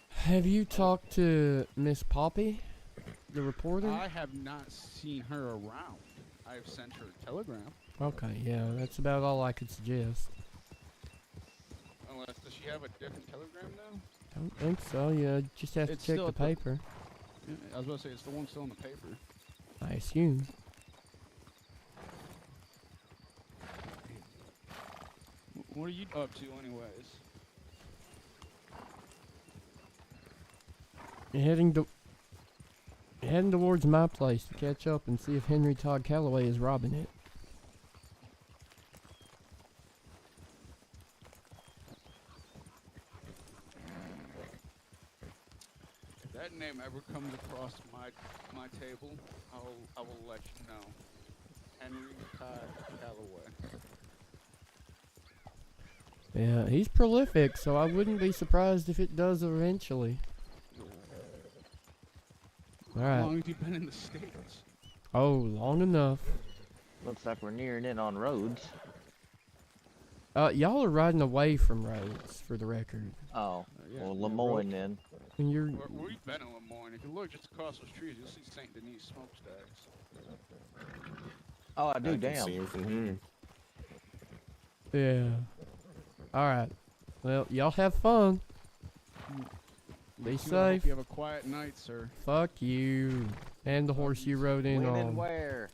Have you talked to Miss Poppy, the reporter? I have not seen her around. I've sent her a telegram. Okay, yeah, that's about all I could suggest. Unless, does she have a different telegram now? I don't think so. Yeah, just have It's to check still the at the- paper. Yeah, I was about to say, it's the one still in the paper. I assume. What are you up to anyways? Heading towards my place to catch up and see if Henry Todd Calloway is robbing it. If that name ever comes across my table, I will let you know. Henry Todd Calloway. Yeah, he's prolific, so I wouldn't be surprised if it does eventually. How Alright. long have you been in the States? Oh, long enough. Looks like we're nearing in on roads. Y'all are riding away from Rhodes, for the record. Oh, Yeah, well, yeah, Lemoyne then. And you're... Where you been in Lemoyne? If you look just across those trees, you'll see St. Denis smokestacks. Oh, I do. I can see Damn. him from here. Yeah. Alright. Well, y'all have fun. Be You too, I safe. hope you have a quiet night, sir. Fuck you. And the horse you rode in When and on. where?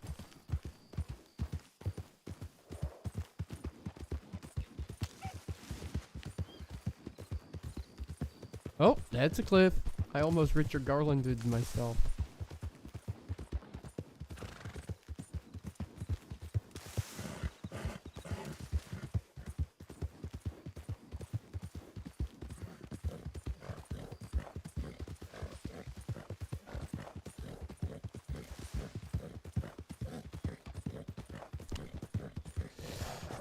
Oh, that's a cliff. I almost Richard Garlanded myself.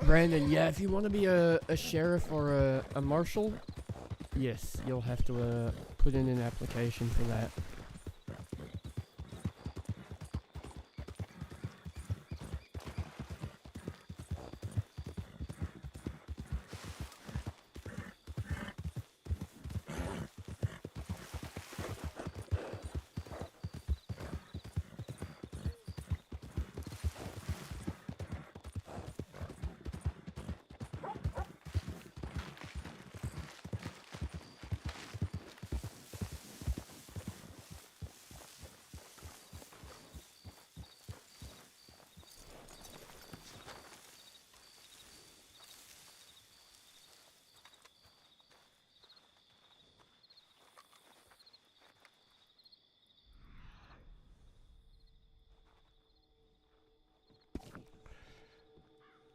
Brandon, yeah, if you want to be a sheriff or a marshal, yes, you'll have to put in an application for that.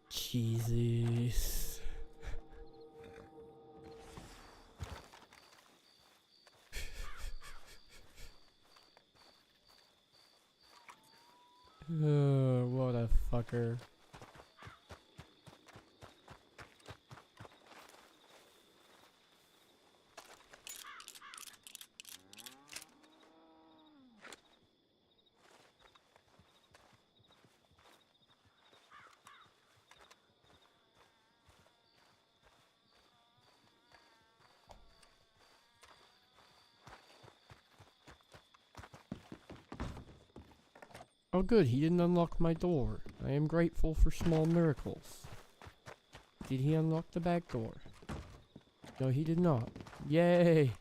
Jesus. Oh, what a fucker. Oh good, he didn't unlock my door. I am grateful for small miracles. Did he unlock the back door? No, he did not. Yay!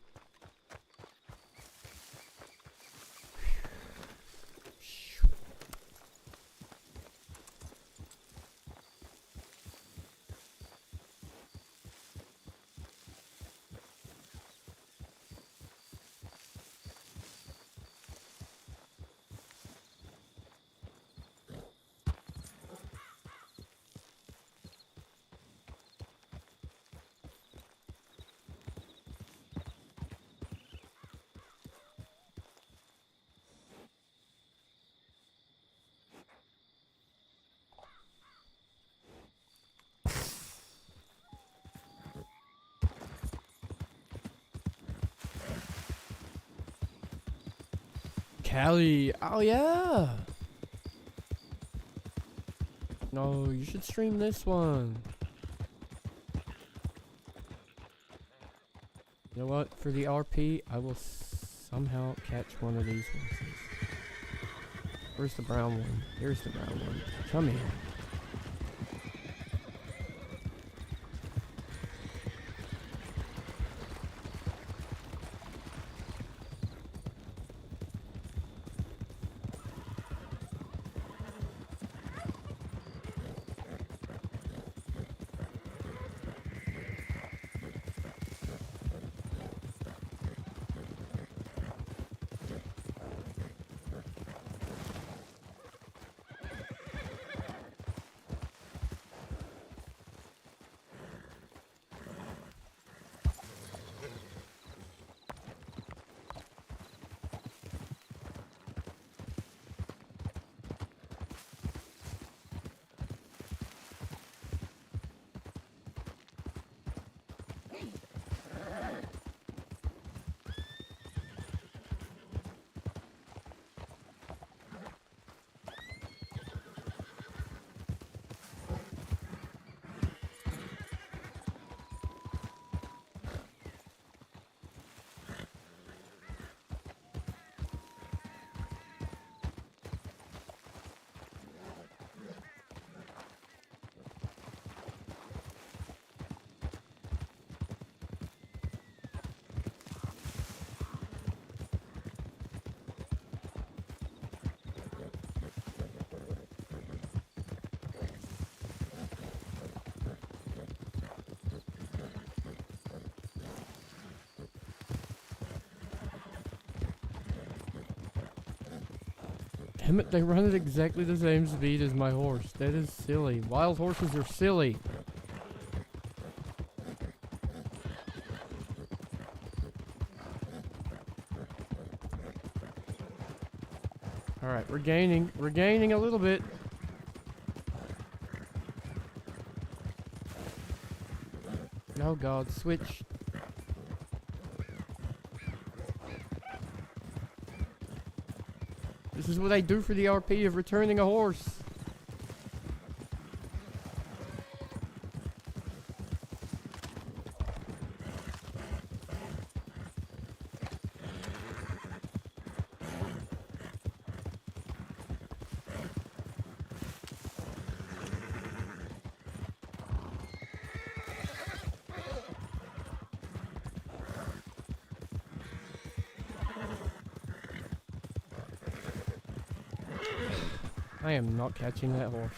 Callie, oh yeah! No, you should stream this one. You know what? For the RP, I will somehow catch one of these horses. Where's the brown one? Here's the brown one. Come here. Damn it, they run at exactly the same speed as my horse. That is silly. Wild horses are silly. Alright, we're gaining. We're gaining a little bit. Oh god, switch. This is what I do for the RP of returning a horse. I am not catching that horse.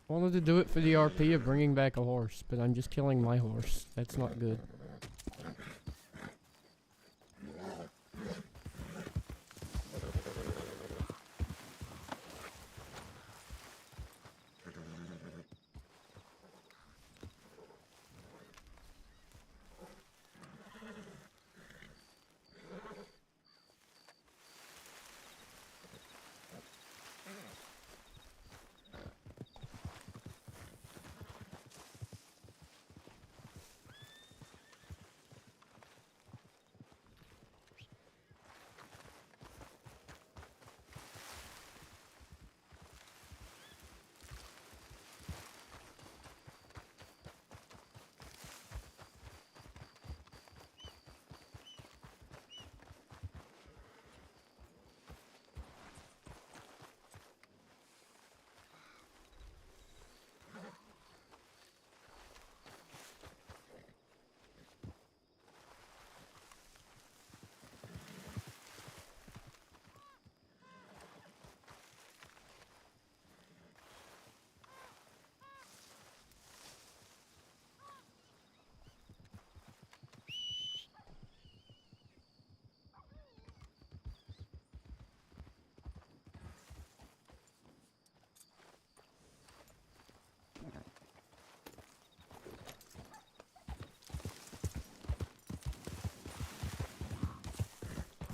Wanted to do it for the RP of bringing back a horse, but I'm just killing my horse. That's not good.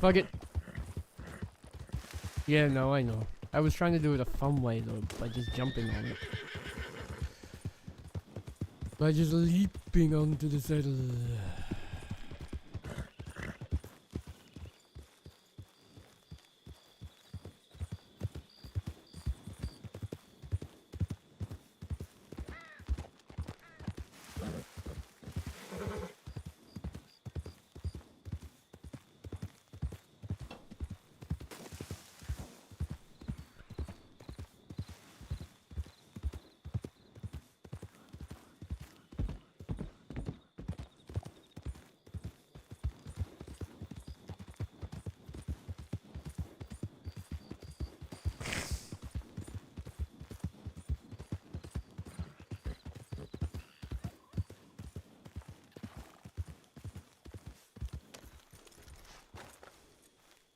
Fuck it. Yeah, no, I know. I was trying to do it a fun way though, by just jumping on it. By just leaping onto the saddle.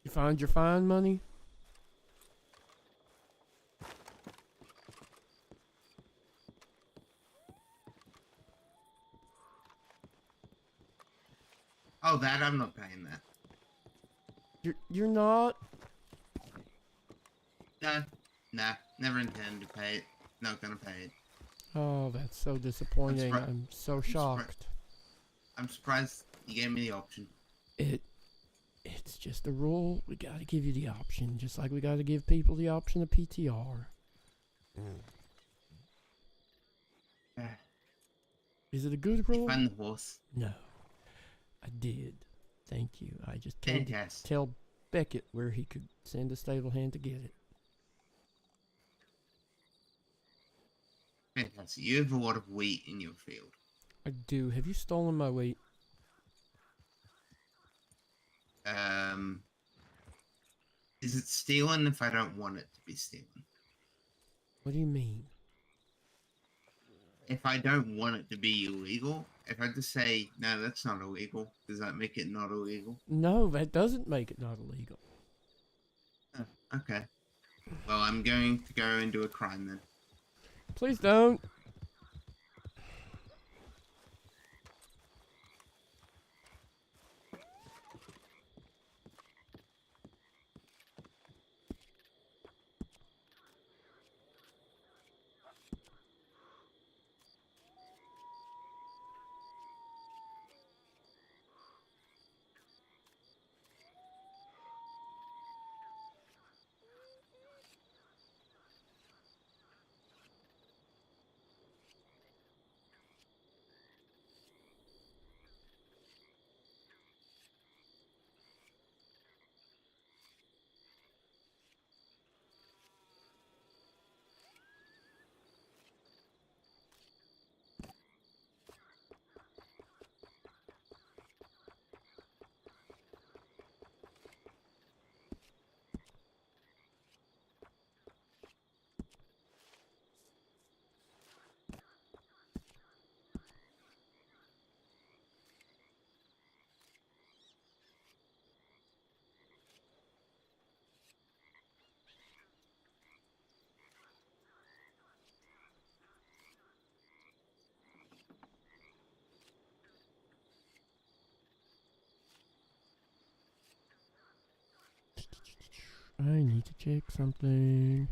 You found your fine money? Oh, that I'm not paying that. You're not? No, nah, never intend to pay it. Not gonna pay it. Oh, that's so disappointing. I'm so shocked. I'm surprised you gave me the option. It's just a rule. We gotta give you the option, just like we gotta give people the option of PTR. Is it a good rule? Find the horse. No. I did. Thank you. I just told Fantastic. tell Beckett where he could send a stable hand to get it. Fantastic. You have a lot of wheat in your field. I do. Have you stolen my wheat? Is it stealing if I don't want it to be stealing? What do you mean? If I don't want it to be illegal, if I just say, no, that's not illegal, does that make it not illegal? No, that doesn't make it not illegal. Oh, okay. Well, I'm going to go and do a crime then. Please don't. I need to check something.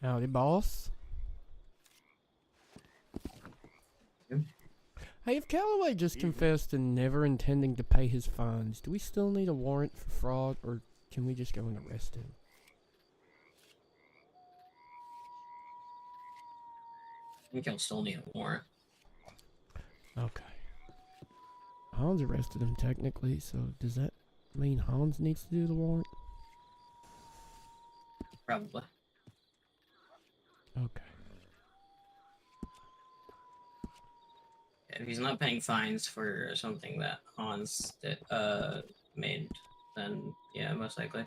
Howdy, boss. Hey, if Calloway just confessed to never intending to pay his fines, do we still need a warrant for fraud, or can we just go and arrest him? I think he'll still need a warrant. Okay. Hans arrested him technically, so does that mean Hans needs to do the warrant? Probably. Okay. If he's not paying fines for something that Hans made, then yeah, most likely.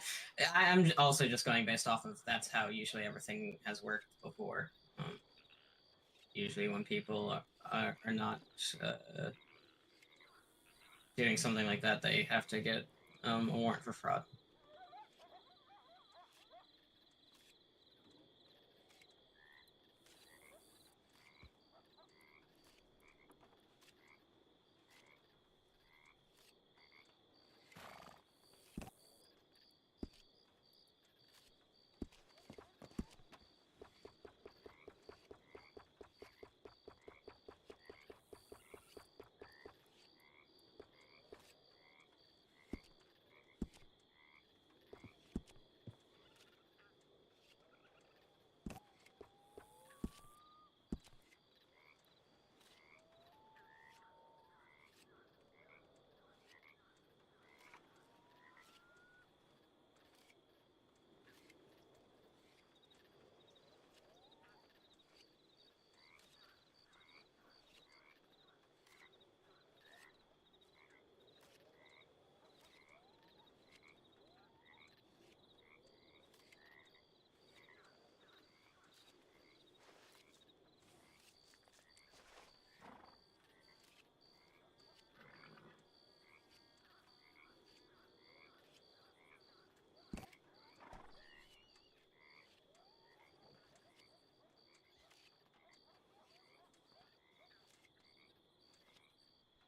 I'm also just going based off of that's how usually everything has worked before. Usually when people are not doing something like that, they have to get a warrant for fraud.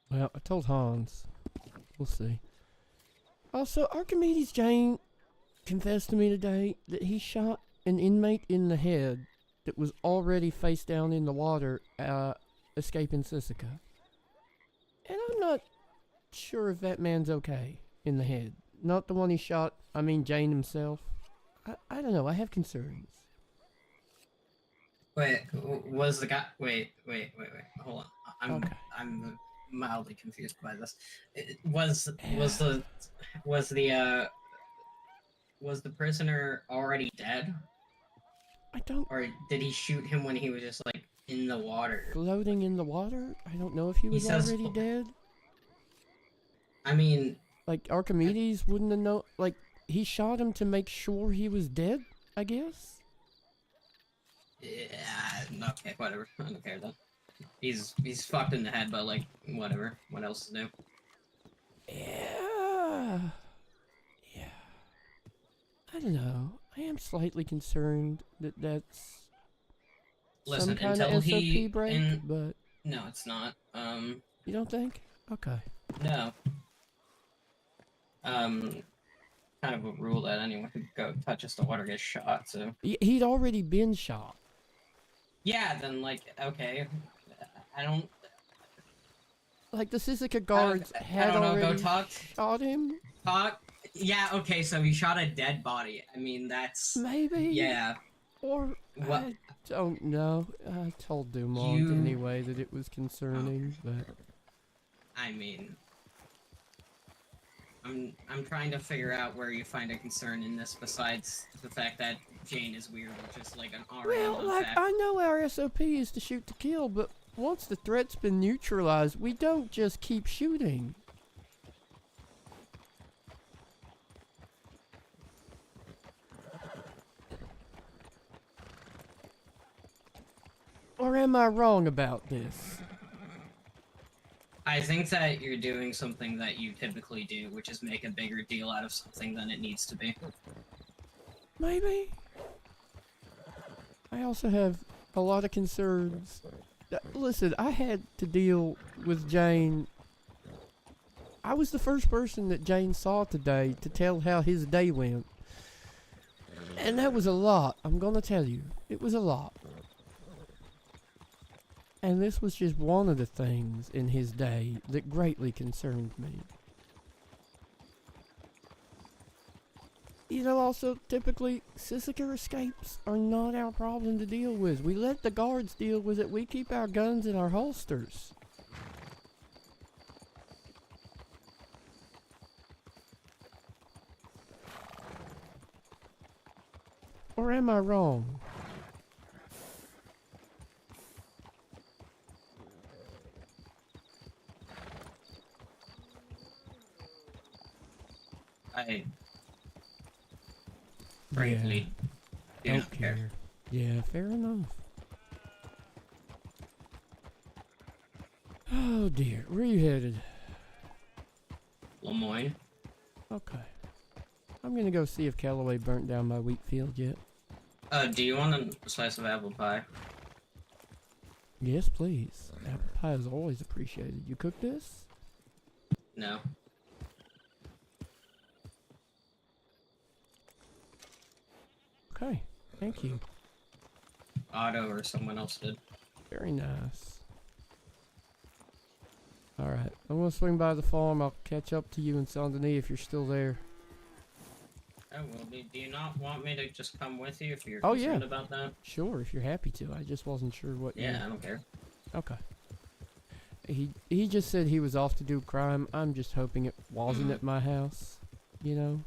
Well, I told Hans. We'll see. Also, Archimedes Jane confessed to me today that he shot an inmate in the head that was already face down in the water, escaping Sisika. And I'm not sure if that man's okay in the head. Not the one he shot, I mean Jane himself. I don't know, I have concerns. Wait, was the guy? Wait. Hold on. Okay. I'm mildly confused by this. Was the prisoner already dead? I don't. Or did he shoot him when he was just like in the water? Floating in the water? I don't know if he was already dead. I mean, like Archimedes wouldn't have known. Like he shot him to make sure he was dead, I guess. Yeah, okay, whatever. I don't care then. He's fucked in the head, but like, whatever. What else to do? Yeah. I don't know. I am slightly concerned that that's Listen, some kind until of SOP he break, but no, it's not. you don't think? Okay. No. Kind of a rule that anyone who touches the water gets shot. So. He'd already been shot. Yeah, then like okay, I don't. Like the Sisika guards had already shot him. Talk. Yeah. Okay. So he shot a dead body. I mean, that's maybe. Yeah. Or what? I don't know. I told Dumont anyway that it was concerning, but I mean, I'm trying to figure out where you find a concern in this besides the fact that Jane is weird, which is like an RM. well, like fact. I know our SOP is to shoot to kill, but once the threat's been neutralized, we don't just keep shooting. Or am I wrong about this? I think that you're doing something that you typically do, which is make a bigger deal out of something than it needs to be. Maybe. I also have a lot of concerns. Listen, I had to deal with Jane. I was the first person that Jane saw today to tell how his day went. And that was a lot, I'm gonna tell you. It was a lot. And this was just one of the things in his day that greatly concerned me. You know, also, typically, Sisika escapes are not our problem to deal with. We let the guards deal with it. We keep our guns in our holsters. Or am I wrong? I frankly don't care. Yeah, fair enough. Oh dear, where are you headed? Lemoyne. Okay. I'm gonna go see if Callaway burnt down my wheat field yet. Do you want a slice of apple pie? Yes, please. Apple pie is always appreciated. You cook this? No. Okay, thank you. Otto or someone else did. Very nice. Alright, I'm gonna swing by the farm. I'll catch up to you in Saint Denis if you're still there. I will be. Do you not want me to just come with you if you're Oh, concerned yeah. about that? Sure, if you're happy to. I just wasn't sure what Yeah, I don't care. Okay. He just said he was off to do crime. I'm just hoping it wasn't at my house. You know?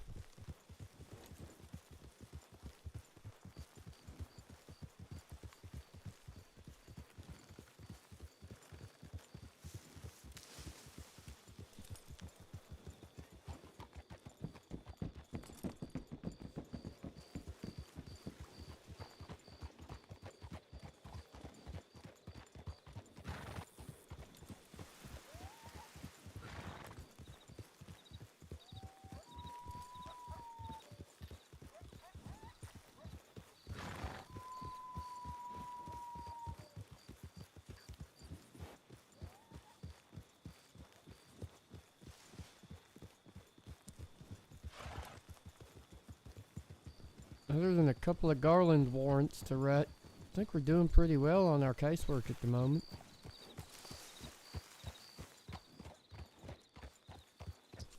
Other than a couple of Garland warrants to write, I think we're doing pretty well on our casework at the moment.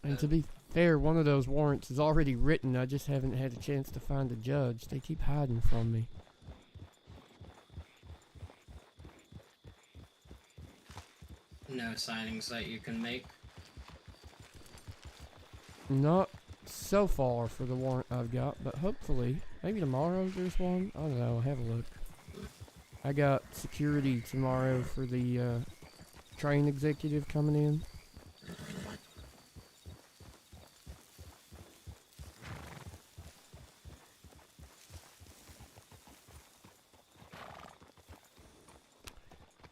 And to be fair, one of those warrants is already written. I just haven't had a chance to find a judge. They keep hiding from me. No signings that you can make. Not so far for the warrant I've got, but hopefully, maybe tomorrow there's one. I don't know, have a look. I got security tomorrow for the train executive coming in.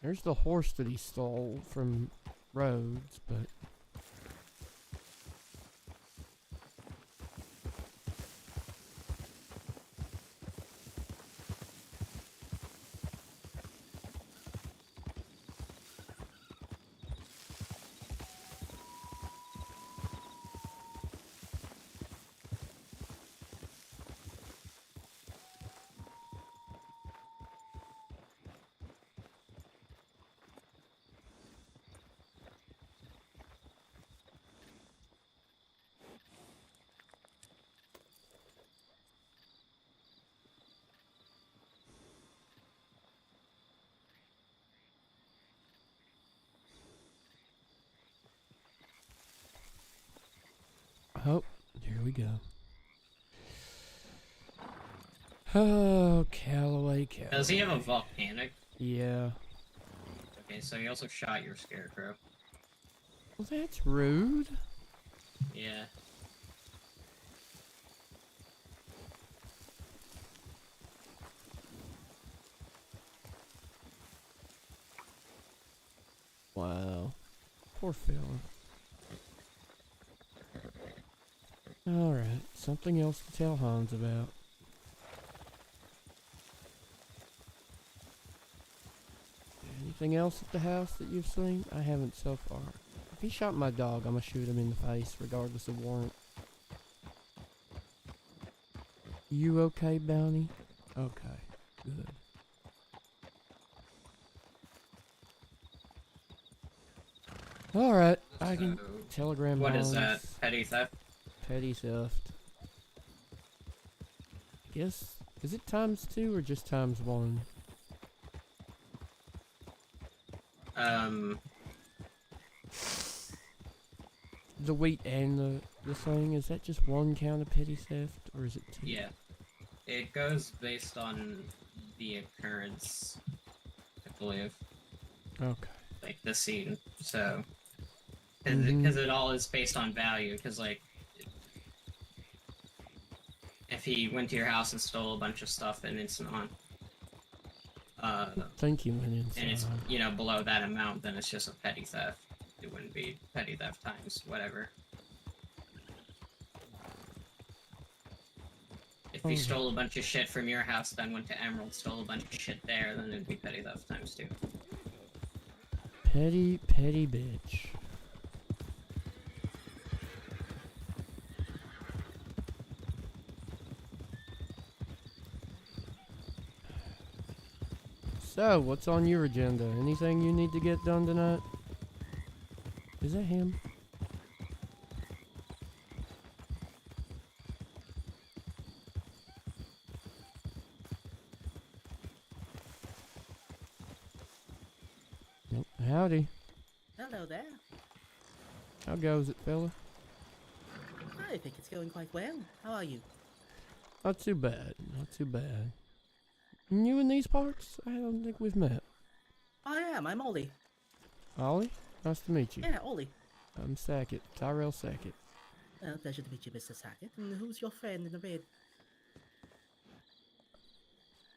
There's the horse that he stole from Rhodes, but Oh, here we go. Oh, Callaway. Does he have a volcanic? Yeah. Okay, so he also shot your scarecrow. Well, that's rude. Yeah. Wow. Poor fella. Alright, something else to tell Hans about. Anything else at the house that you've seen? I haven't so far. If he shot my dog, I'm gonna shoot him in the face, regardless of warrant. You okay, Bounty? Okay, good. Alright, I can telegram What is that? Hans. Petty theft? Petty theft. Guess, is it ×2 or just ×1? The wheat and the thing, is that just one count of petty theft, or is it 2? Yeah. It goes based on the occurrence, I believe. Okay. Like the scene, so... Because it all is based on value, because, like... If he went to your house and stole a bunch of stuff and it's not... Think he went inside. and it's, you know, below that amount, then it's just a petty theft. It wouldn't be petty theft times whatever. If he stole a bunch of shit from your house, then went to Emerald, stole a bunch of shit there, then it'd be petty theft ×2. Petty, petty bitch. So, what's on your agenda? Anything you need to get done tonight? Is that him? Nope. Howdy. Hello there. How goes it, fella? I think it's going quite well. How are you? Not too bad. Not too bad. You in these parts? I don't think we've met. I am. I'm Ollie. Ollie? Nice to meet you. Yeah, Ollie. I'm Sackett. Tyrell Sackett. Pleasure to meet you, Mr. Sackett. And who's your friend in the bed?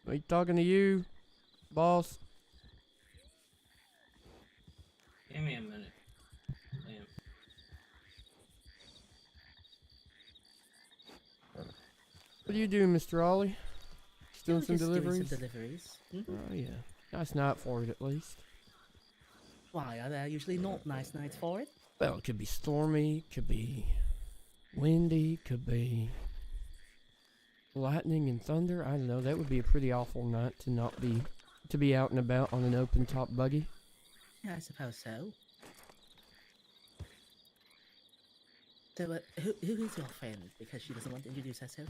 Are you talking to you, boss? Give me a minute. Damn. What do you do, Mr. Ollie? Just doing some Just deliveries? Doing some deliveries. Oh, yeah. Nice night for it, at least. Why, are there usually not nice nights for it? Well, it could be stormy, could be windy, could be lightning and thunder. I don't know. That would be a pretty awful night to be out and about on an open top buggy. Yeah, I suppose so. So, who is your friend? Because she doesn't want to introduce herself.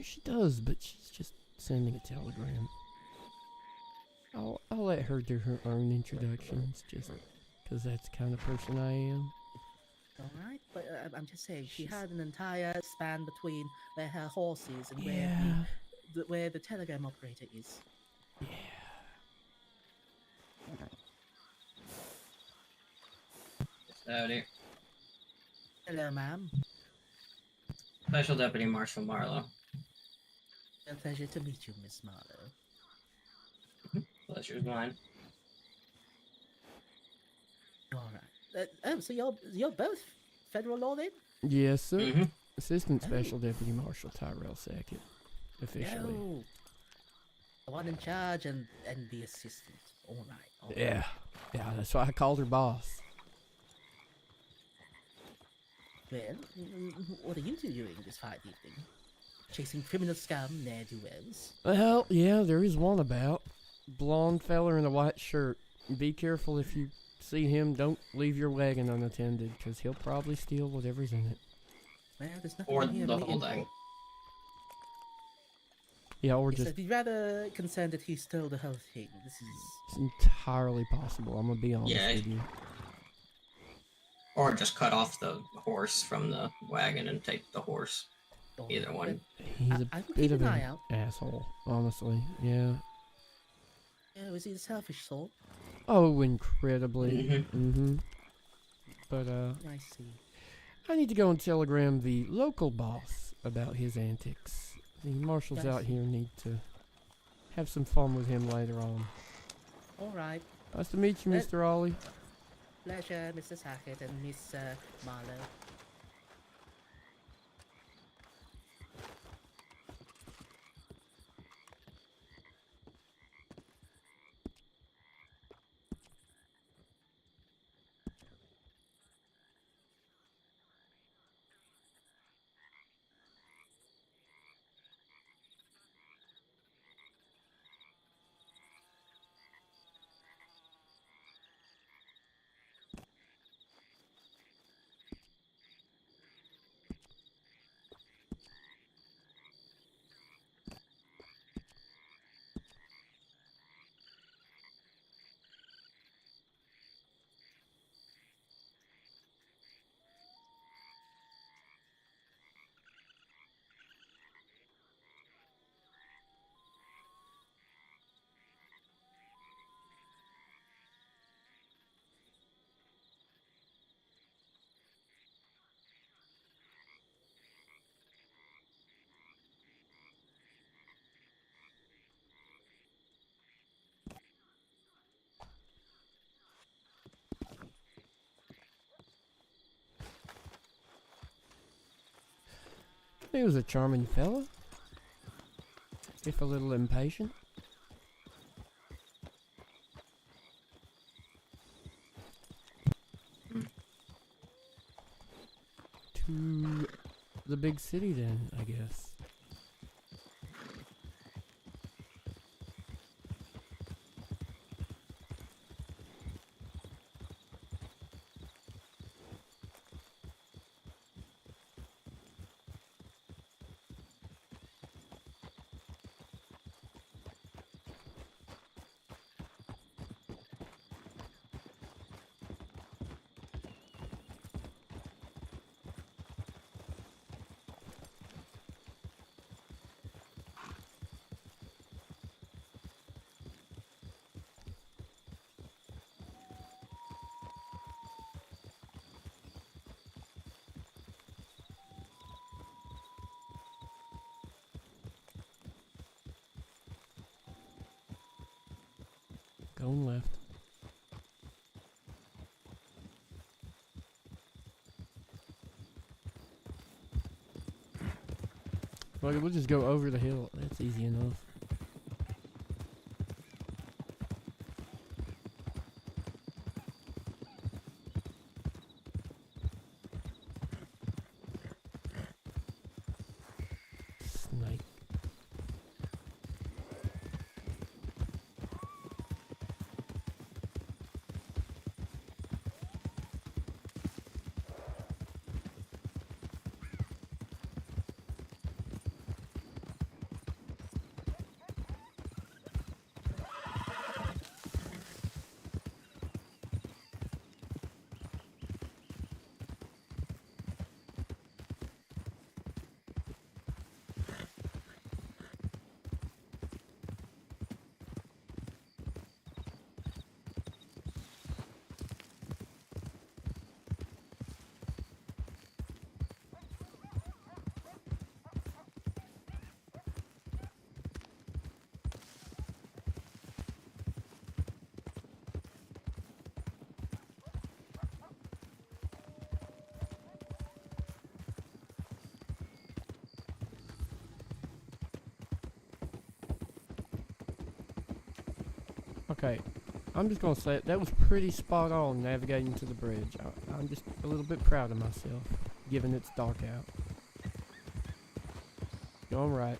She does, but she's just sending a telegram. I'll let her do her own introductions, just because that's the kind of person I am. Alright, but I'm just saying, she had an entire span between where her horse is and Yeah. where the telegram operator is. Yeah. Howdy. Hello, ma'am. Special Deputy Marshal Marlowe. A pleasure to meet you, Miss Marlowe. Pleasure's mine. Alright. So you're both federal law then? Yes, sir. Assistant Special Deputy Marshal Tyrell Sackett, officially. Oh. The one in charge and the assistant. Alright. Yeah, that's why I called her boss. Well, what are you two doing this fine evening? Chasing criminal scum, ne'er-do-wells? Well, yeah, there is one about. Blonde feller in a white shirt. Be careful if you see him. Don't leave your wagon unattended, because he'll probably steal whatever's in it. Well, there's nothing Or in here the of any whole import. thing. Yeah, or Yes, just... I'd be rather concerned that he stole the whole thing. This is... It's entirely possible, I'm gonna be honest Yeah. with you. Or just cut off the horse from the wagon and take the horse. Either one. He's a I will bit keep of an an eye out. asshole, honestly. Yeah. Oh, is he a selfish soul? Oh, incredibly. Mhm. But, I see. I need to go and telegram the local boss about his antics. The marshals I out see. here need to have some fun with him later on. Alright. Nice to meet you, Mr. Ollie. Pleasure, Mr. Sackett and Miss Marlowe. He was a charming fella, if a little impatient. To the big city then, I guess. Going left. Well, we'll just go over the hill. That's easy enough. Snake. Okay, I'm just gonna say it, that was pretty spot on navigating to the bridge. I'm just a little bit proud of myself, given it's dark out. Going right.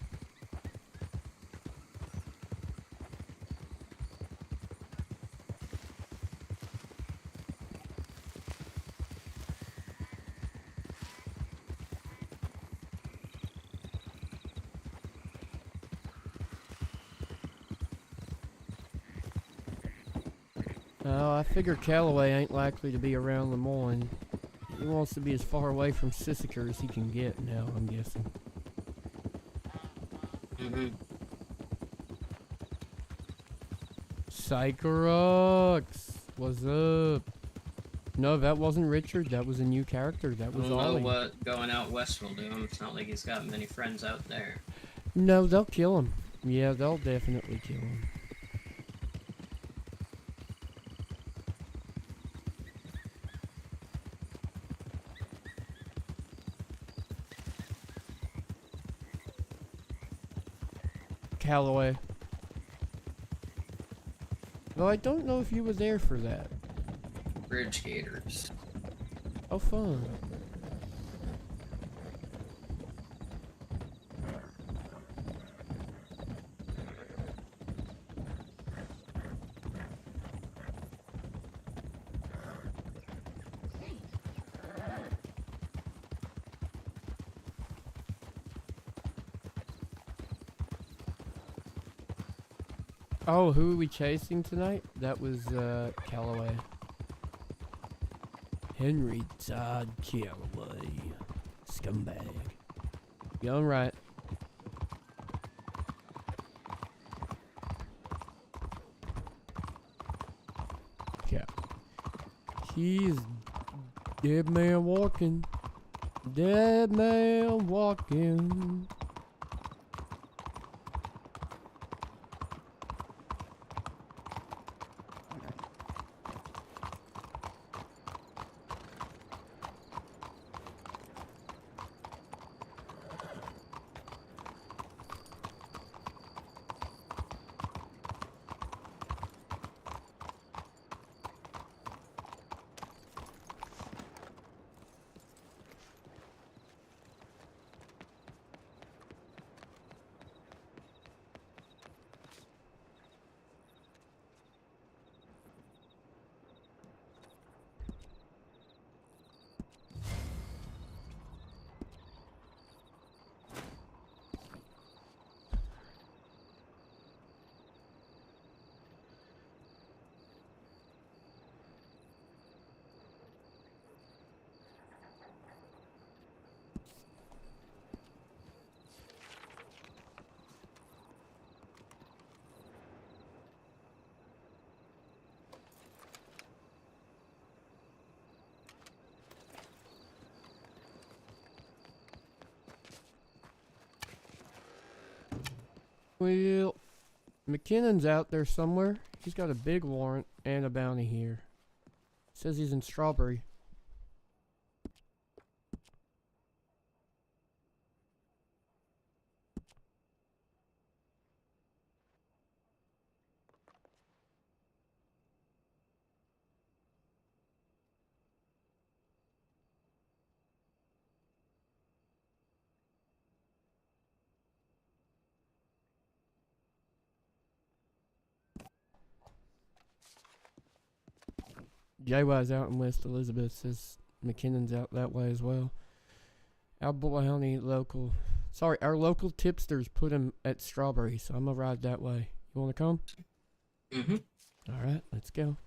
Oh, I figure Callaway ain't likely to be around in the morning. He wants to be as far away from Sissiker as he can get now, I'm guessing. Mm-hmm. Psychorox! What's up? No, that wasn't Richard. That was a new character. That I was don't know Ollie. what going out west will do him. It's not like he's got many friends out there. No, they'll kill him. Yeah, they'll definitely kill him. Callaway. Though I don't know if you were there for that. Bridge Gators. Oh, fun. Oh, who are we chasing tonight? That was, Callaway. Henry Todd Callaway. Scumbag. Going right. Yeah. He's dead man walking. Dead man walking. Well, McKinnon's out there somewhere. He's got a big warrant and a bounty here. Says he's in Strawberry. JY's out in West Elizabeth. Says McKinnon's out that way as well. Our bounty local. Sorry, our local tipsters put him at Strawberry, so I'm gonna ride that way. You wanna come? Mm-hmm. Alright, let's go.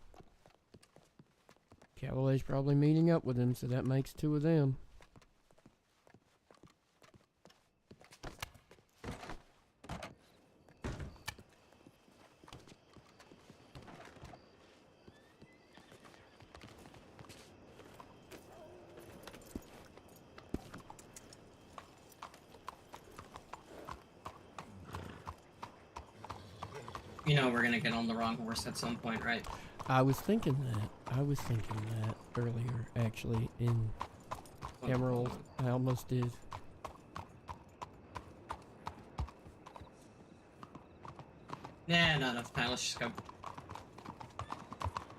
Callaway's probably meeting up with him, so that makes two of them. You know we're gonna get on the wrong horse at some point, right? I was thinking that earlier, actually, in Emerald. I almost did. Nah, not enough time. Let's just go.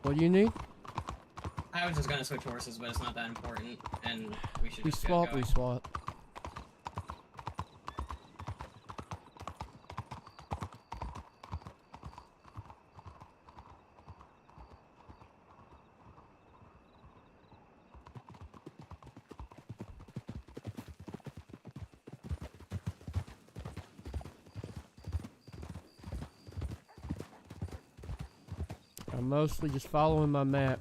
What do you need? I was just gonna switch horses, but it's not that important, and we should We just swap, get we going. swap. I'm mostly just following my map,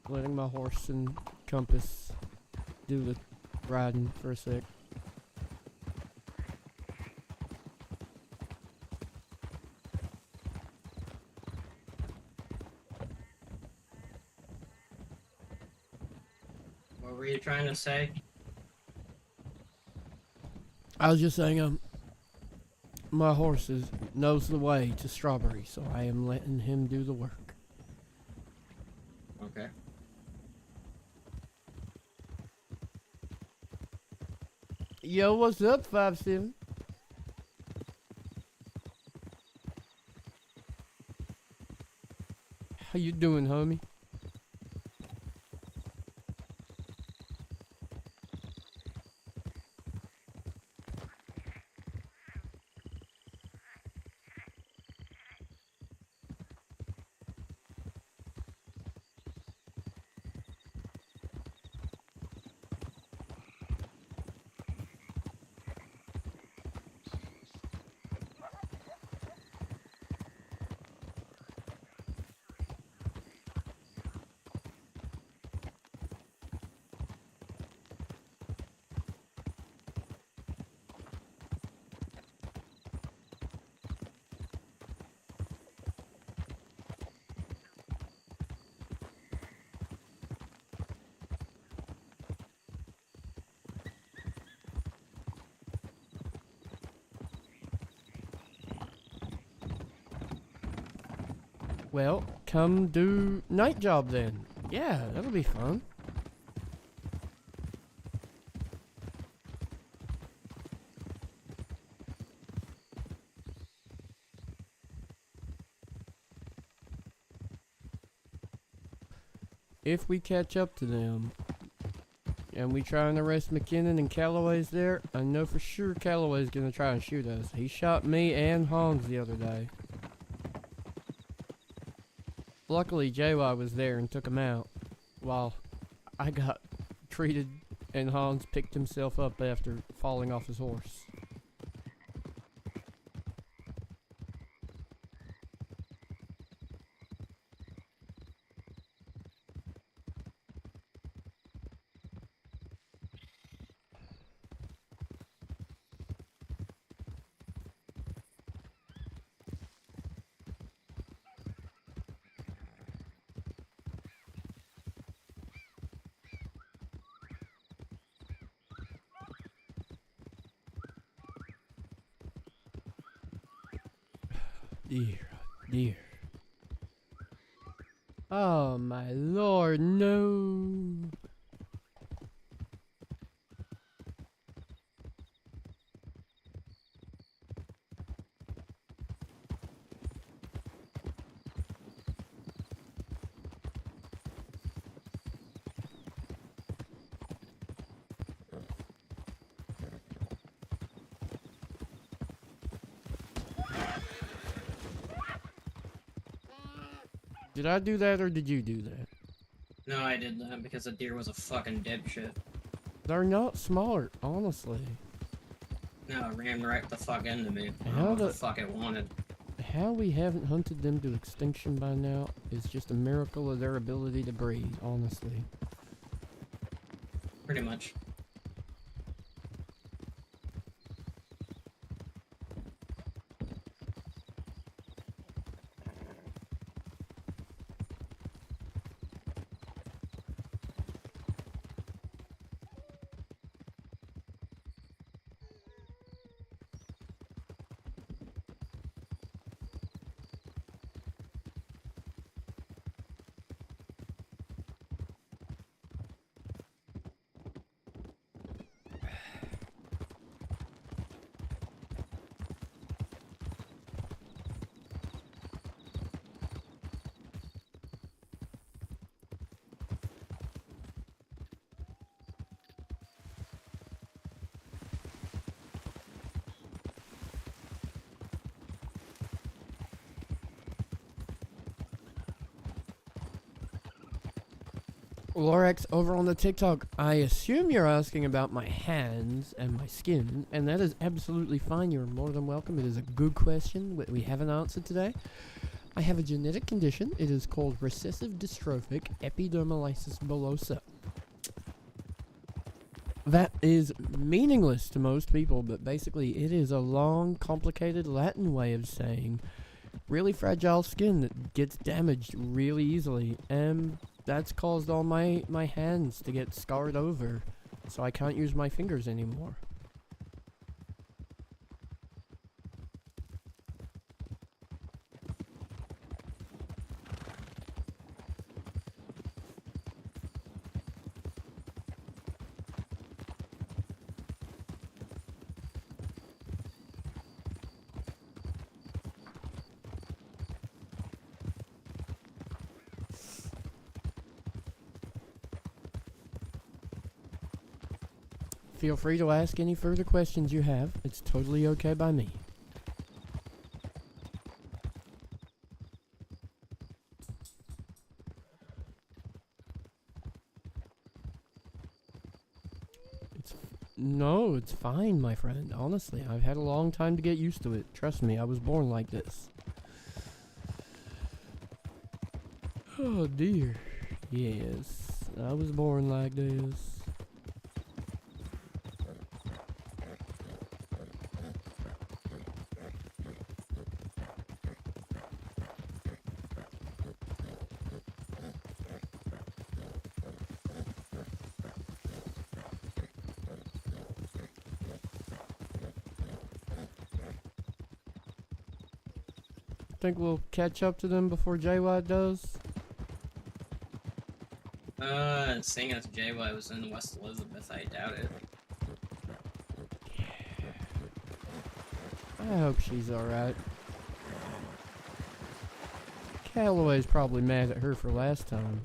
letting my horse and compass do the riding for a sec. What were you trying to say? I was just saying, my horse knows the way to Strawberry, so I am letting him do the work. Okay. Yo, what's up, 5-7? How you doing, homie? Well, come do night job then. Yeah, that'll be fun. If we catch up to them, and we try and arrest McKinnon and Calloway's there, I know for sure Calloway's gonna try and shoot us. He shot me and Hans the other day. Luckily, JY was there and took him out, while I got treated and Hans picked himself up after falling off his horse. Dear, dear. Oh my lord, no. Did I do that or did you do that? No, I did that because the deer was a fucking dipshit. They're not smart, honestly. No, it ran right the fuck into me. I don't How know what the the fuck it wanted. How we haven't hunted them to extinction by now is just a miracle of their ability to breed, honestly. Pretty much. Lorax, over on the TikTok, I assume you're asking about my hands and my skin, and that is absolutely fine. You're more than welcome. It is a good question we haven't answered today. I have a genetic condition. It is called recessive dystrophic epidermolysis bullosa. That is meaningless to most people, but basically it is a long, complicated Latin way of saying really fragile skin that gets damaged really easily, and that's caused all my hands to get scarred over, so I can't use my fingers anymore. Feel free to ask any further questions you have. It's totally okay by me. No, it's fine, my friend. Honestly, I've had a long time to get used to it. Trust me, I was born like this. Oh dear. Yes, I was born like this. Think we'll catch up to them before JY does? Seeing as JY was in West Elizabeth, I doubt it. I hope she's alright. Calloway's probably mad at her for last time.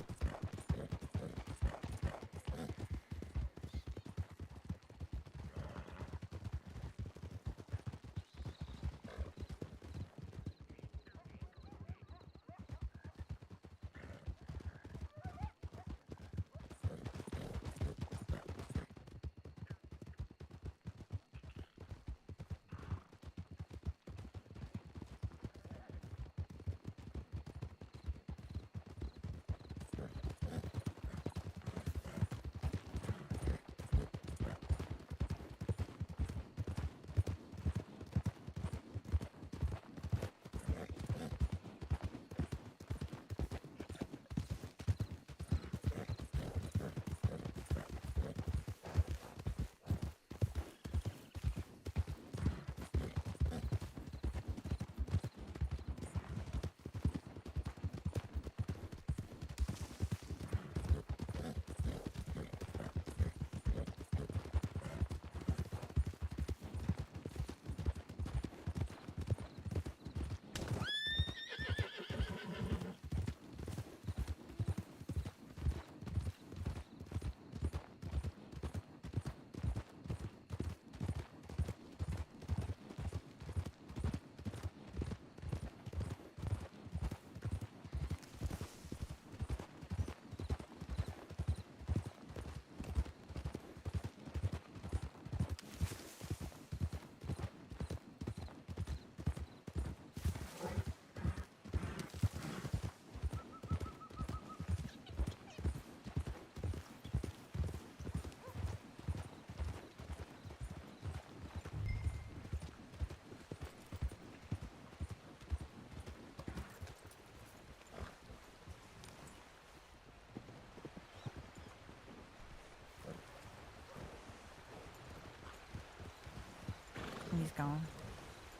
He's gone.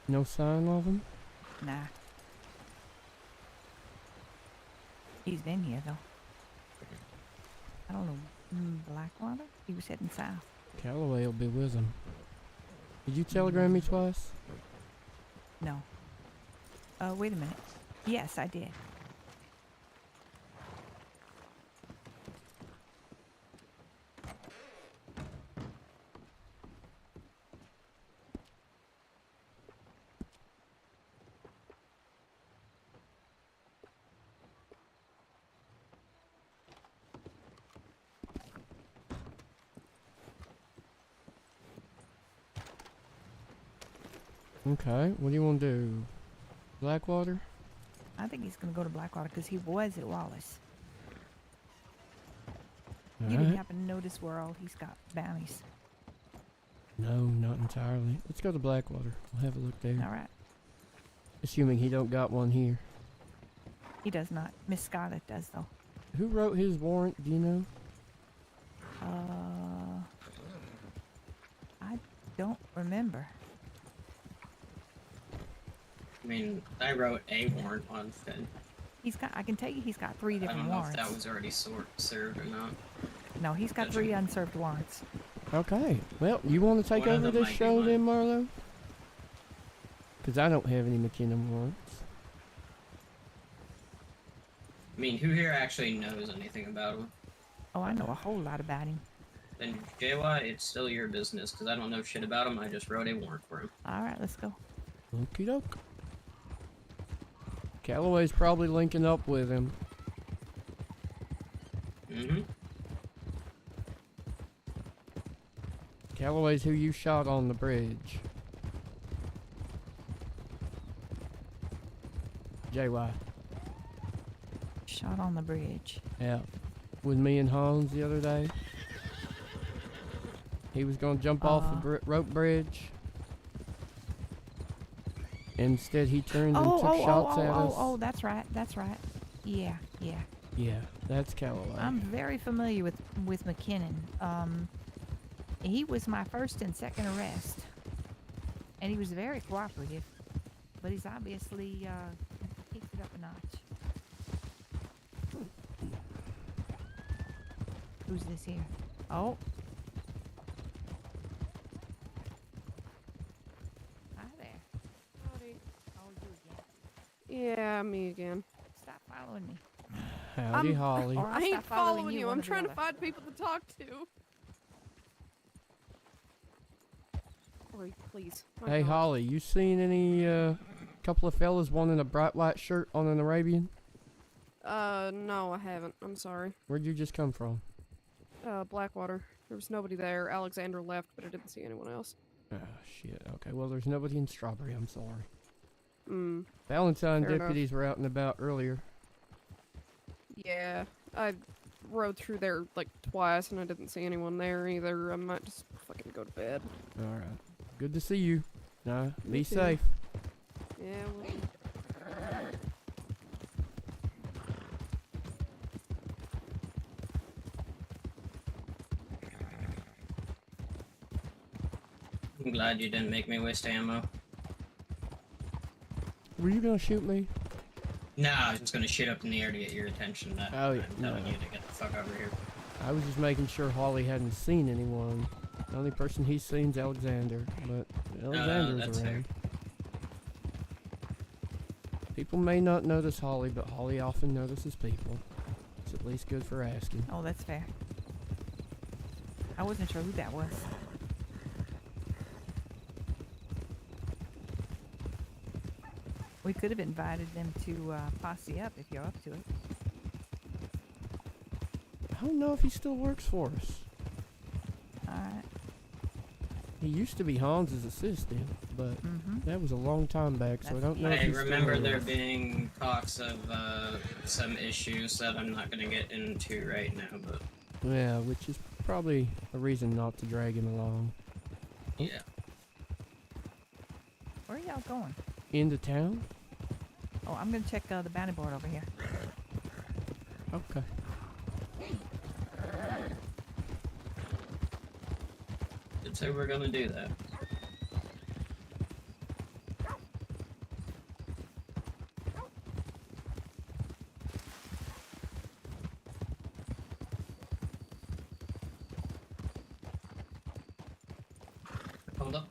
No sign of him? Nah. He's been here, though. I don't know. Blackwater? He was heading south. Calloway will be with him. Did you telegram me twice? No. Wait a minute. Yes, I did. Okay, what do you want to do? Blackwater? I think he's gonna go to Blackwater because he was at Wallace. You Alright. didn't happen to notice where all he's got bounties. No, not entirely. Let's go to Blackwater. We'll have a look there. All right. Assuming he don't got one here. He does not. Miss Scarlet does, though. Who wrote his warrant? Do you know? I don't remember. I mean, I wrote a warrant once, and He's got. I can tell you, he's got 3 I different don't know warrants. if that was already served or not. No, he's got 3 unserved warrants. Okay. Well, you want to take One of over them this might be show mine. then, Marlo? Because I don't have any McKinnon warrants. I mean, who here actually knows anything about him? Oh, I know a whole lot about him. Then, JY, it's still your business, because I don't know shit about him. I just wrote a warrant for him. All right, let's go. Okie doke. Calloway's probably linking up with him. Mm-hmm. Calloway's who you shot on the bridge. JY. Shot on the bridge. Yeah. With me and Hans the other day. He was gonna jump off the rope bridge. Instead, he turned and took shots at us. Oh, that's right. That's right. Yeah, yeah. Yeah, that's Calloway. I'm very familiar with McKinnon. He was my first and second arrest, and he was very cooperative. But he's obviously kicked it up a notch. Who's this here? Oh. Hi there. Howdy. Oh, you again. Yeah, me again. Stop following me. Howdy, Holly. Or I'll I ain't stop following following you. one I'm or the trying to other. find people to talk to. Ori, please. My Hey, God. Holly, you seen any couple of fellas wanting a bright white shirt on an Arabian? No, I haven't. I'm sorry. Where'd you just come from? Blackwater. There was nobody there. Alexander left, but I didn't see anyone else. Ah, shit. Okay, well, there's nobody in Strawberry. I'm sorry. Fair Valentine enough. deputies were out and about earlier. Yeah, I rode through there like twice, and I didn't see anyone there either. I might just fucking go to bed. All right. Good to see you. Nah, be You too. safe. Yeah, well. I'm glad you didn't make me waste ammo. Were you gonna shoot me? No, I was just gonna shoot up in the air to get your attention. That Oh, yeah, I'm telling no. you to get the fuck over here. I was just making sure Holly hadn't seen anyone. The only person he's seen's Alexander, but Alexander's that's fair. around. People may not notice Holly, but Holly often notices people. It's at least good for asking. Oh, that's fair. I wasn't sure who that was. We could have invited them to posse up if you're up to it. I don't know if he still works for us. Alright. He used to be Hans's assistant, but Mhm. that was a long time back, so I don't know if I he's still remember with there us. being talks of some issues that I'm not gonna get into right now, but Yeah, which is probably a reason not to drag him along. yeah. Where are y'all going? Into town? Oh, I'm gonna check the bounty board over here. Okay. Did say we're gonna do that. Hold up.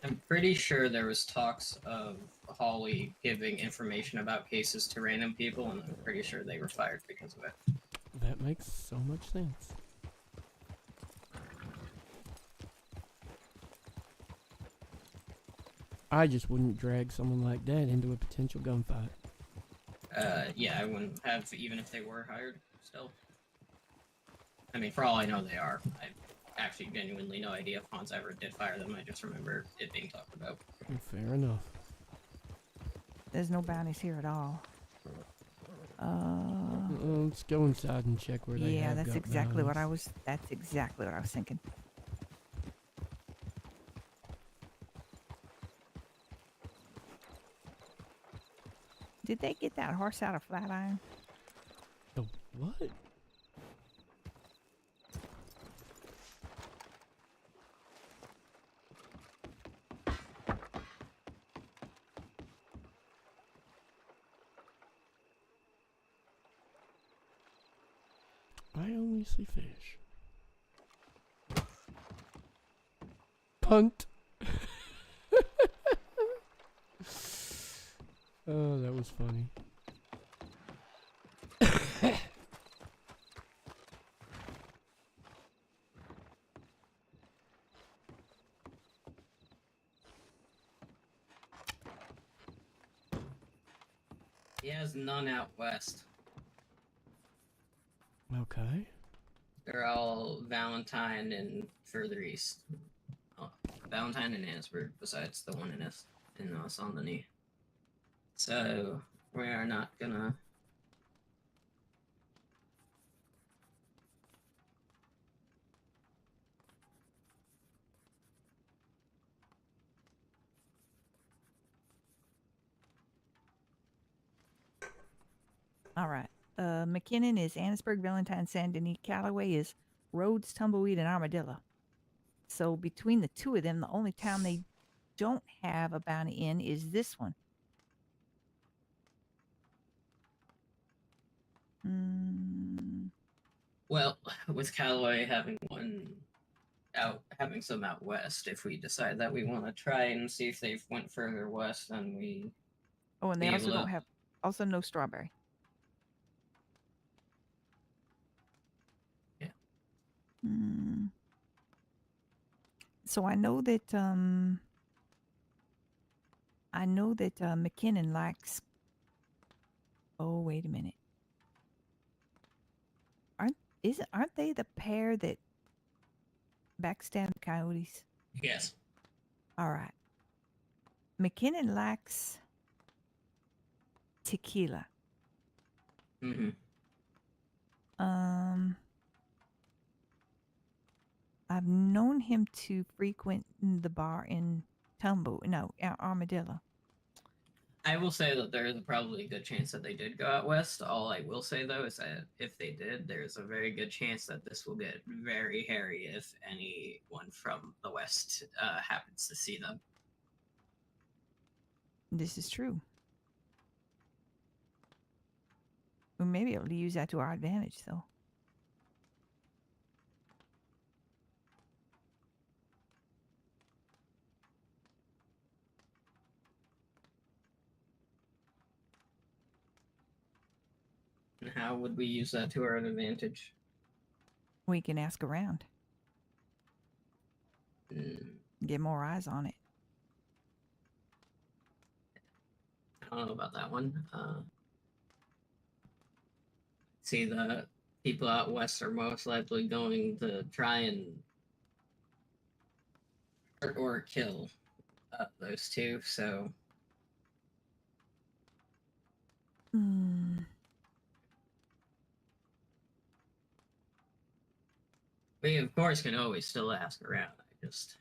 I'm pretty sure there was talks of Holly giving information about cases to random people, and I'm pretty sure they were fired because of it. That makes so much sense. I just wouldn't drag someone like that into a potential gunfight. Yeah, I wouldn't have, even if they were hired, still. I mean, for all I know, they are. I actually genuinely no idea if Hans ever did fire them. I just remember it being talked about. Fair enough. There's no bounties here at all. Let's go inside and check where they Yeah, have that's got exactly what I bounties. was. That's exactly what I was thinking. Did they get that horse out of Flatiron? The what? I only see fish. Punt. Oh, that was funny. He has none out west. Okay. They're all Valentine and further east. Oh, Valentine and Annisburg, besides the one in Saint Denis. So we are not gonna. All right. McKinnon is Annisburg, Valentine, San Denis. Callaway is Rhodes, Tumbleweed, and Armadillo. So between the two of them, the only town they don't have a bounty in is this one. Well, with Callaway having having some out west, if we decide that we want to try and see if they've went further west, then we. Oh, and they be also able don't to- have, also no strawberry. Yeah. So I know that McKinnon likes. Oh, wait a minute. Aren't they the pair that backstab the coyotes? Yes. All right. McKinnon likes tequila. Mm-hmm. I've known him to frequent the bar in Armadillo. I will say that there is probably a good chance that they did go out west. All I will say, though, is that if they did, there's a very good chance that this will get very hairy if anyone from the west happens to see them. This is true. We may be able to use that to our advantage, though. And how would we use that to our advantage? We can ask around. Get more eyes on it. I don't know about that one. See, the people out west are most likely going to try and hurt or kill those two, so. We, of course, can always still ask around. I just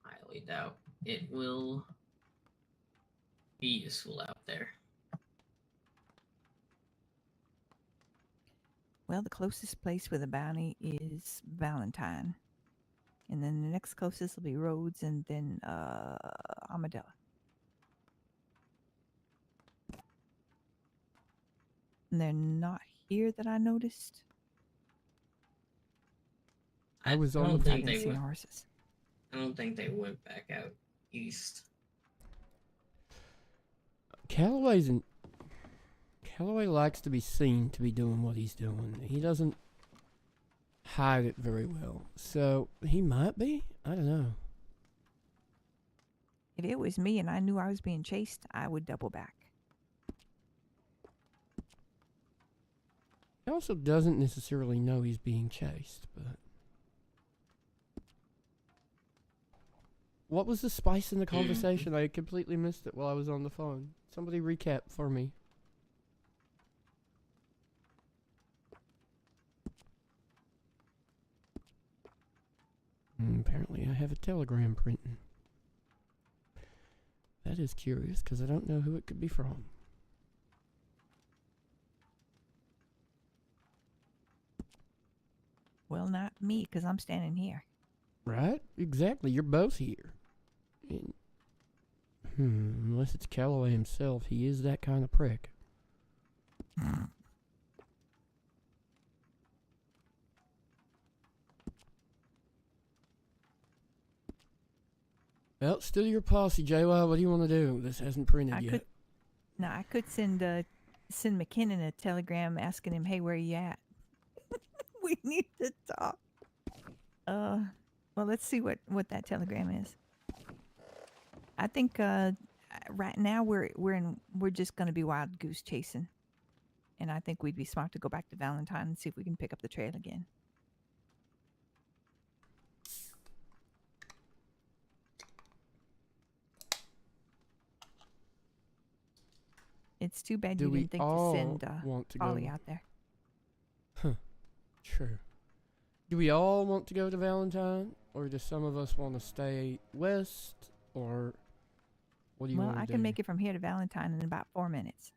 highly doubt it will be useful out there. Well, the closest place with a bounty is Valentine. And then the next closest will be Rhodes and then Armadillo. And they're not here that I noticed. I was on don't the think phone. they went. Horses. I don't think they went back out east. Callaway likes to be seen to be doing what he's doing. He doesn't hide it very well. So he might be. I don't know. If it was me and I knew I was being chased, I would double back. He also doesn't necessarily know he's being chased, but... What was the spice in the conversation? I completely missed it while I was on the phone. Somebody recap for me. Apparently I have a telegram printing. That is curious, because I don't know who it could be from. Well, not me, because I'm standing here. Right? Exactly. You're both here. And, unless it's Calloway himself, he is that kind of prick. Well, still your posse, JY. What do you want to do? This hasn't printed yet. I could send McKinnon a telegram asking him, "Hey, where you at?" We need to talk. Well, let's see what that telegram is. I think right now we're just gonna be wild goose chasing, and I think we'd be smart to go back to Valentine and see if we can pick up the trail again. It's too bad you didn't think to send Holly out there. Huh. Sure. Do we all want to go to Valentine? Or do some of us want to stay west? Or what do you want to do? Well, I can make it from here to Valentine in about 4 minutes.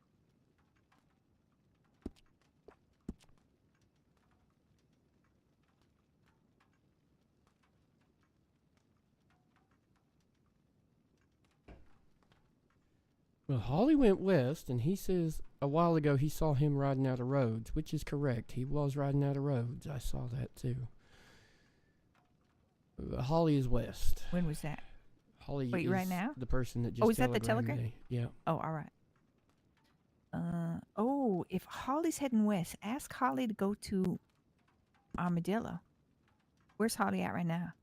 Well, Holly went west, and he says a while ago he saw him riding out of Rhodes, which is correct. He was riding out of Rhodes. I saw that too. Holly is west. When was that? Holly Wait, is right now? the person that just Oh, is that the telegrammed telegram? me. Yeah. Oh, all right. If Holly's heading west, ask Holly to go to Armadillo. Where's Holly at right now?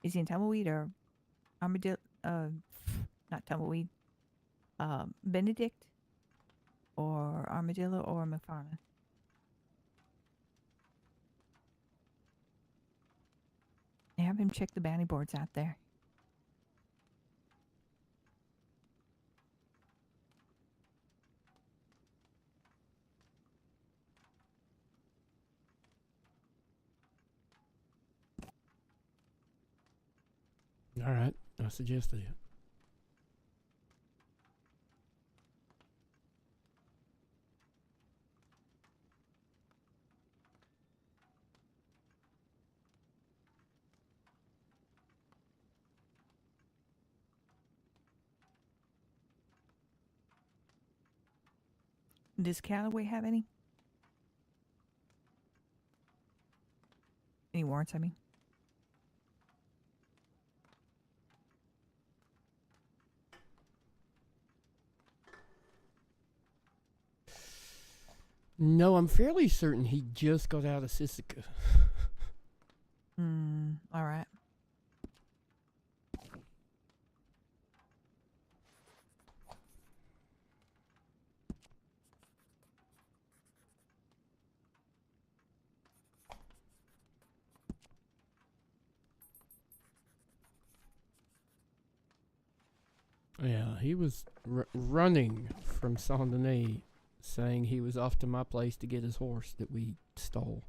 Is he in Tumbleweed or Armadillo? Not Tumbleweed. Benedict or Armadillo or McFarland. Have him check the bounty boards out there. All right. I suggested it. Does Calloway have any? Any warrants, I mean? No, I'm fairly certain he just got out of Sisika. All right. Yeah, he was running from Saint Denis, saying he was off to my place to get his horse that we stole.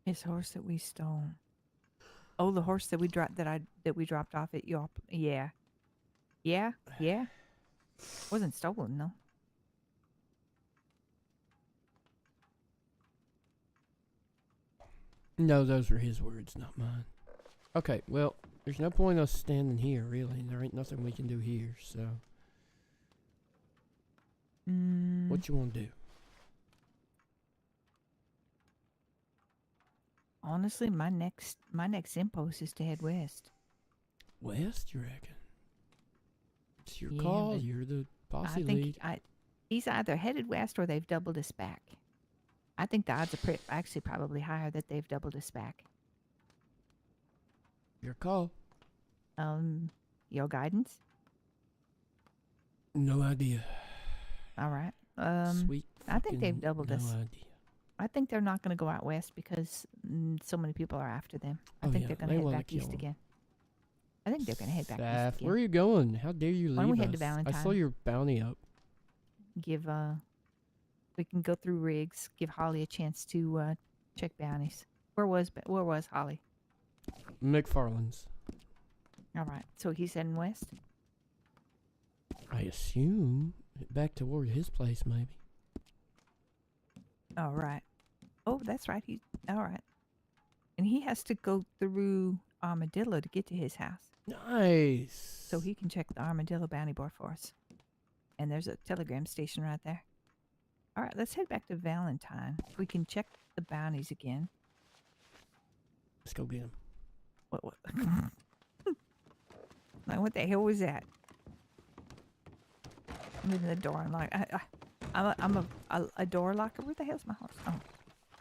His horse that we stole. Oh, the horse that we dropped that we dropped off at your yeah. Wasn't stolen though. No, those were his words, not mine. Okay, well, there's no point us standing here, really. There ain't nothing we can do here, so. What you want to do? Honestly, my next impulse is to head west. West, you reckon? It's your Yeah, call. but You're the I posse think lead. he's either headed west or they've doubled us back. I think the odds are actually probably higher that they've doubled us back. Your call. Your guidance? No idea. All right. Sweet. I think they've doubled no us. idea. I think they're not going to go out west because so many people are after them. I Oh, think yeah, they're going they to head wanna back kill east 'em. again. I think they're going to head back Saf, east again. where are you going? How dare you leave Why don't we us? head to I saw Valentine? your bounty up. Give We can go through rigs, give Holly a chance to check bounties. Where was Holly? McFarland's. All right, so he's heading west. I assume back toward his place, maybe. All right. Oh, that's right. All right. And he has to go through Armadillo to get to his house. Nice. So he can check the Armadillo bounty board for us. And there's a telegram station right there. All right, let's head back to Valentine. We can check the bounties again. Let's go get him. What? Like, what the hell was that? I'm leaving the door unlocked. I'm a door locker. Where the hell's my horse? Oh.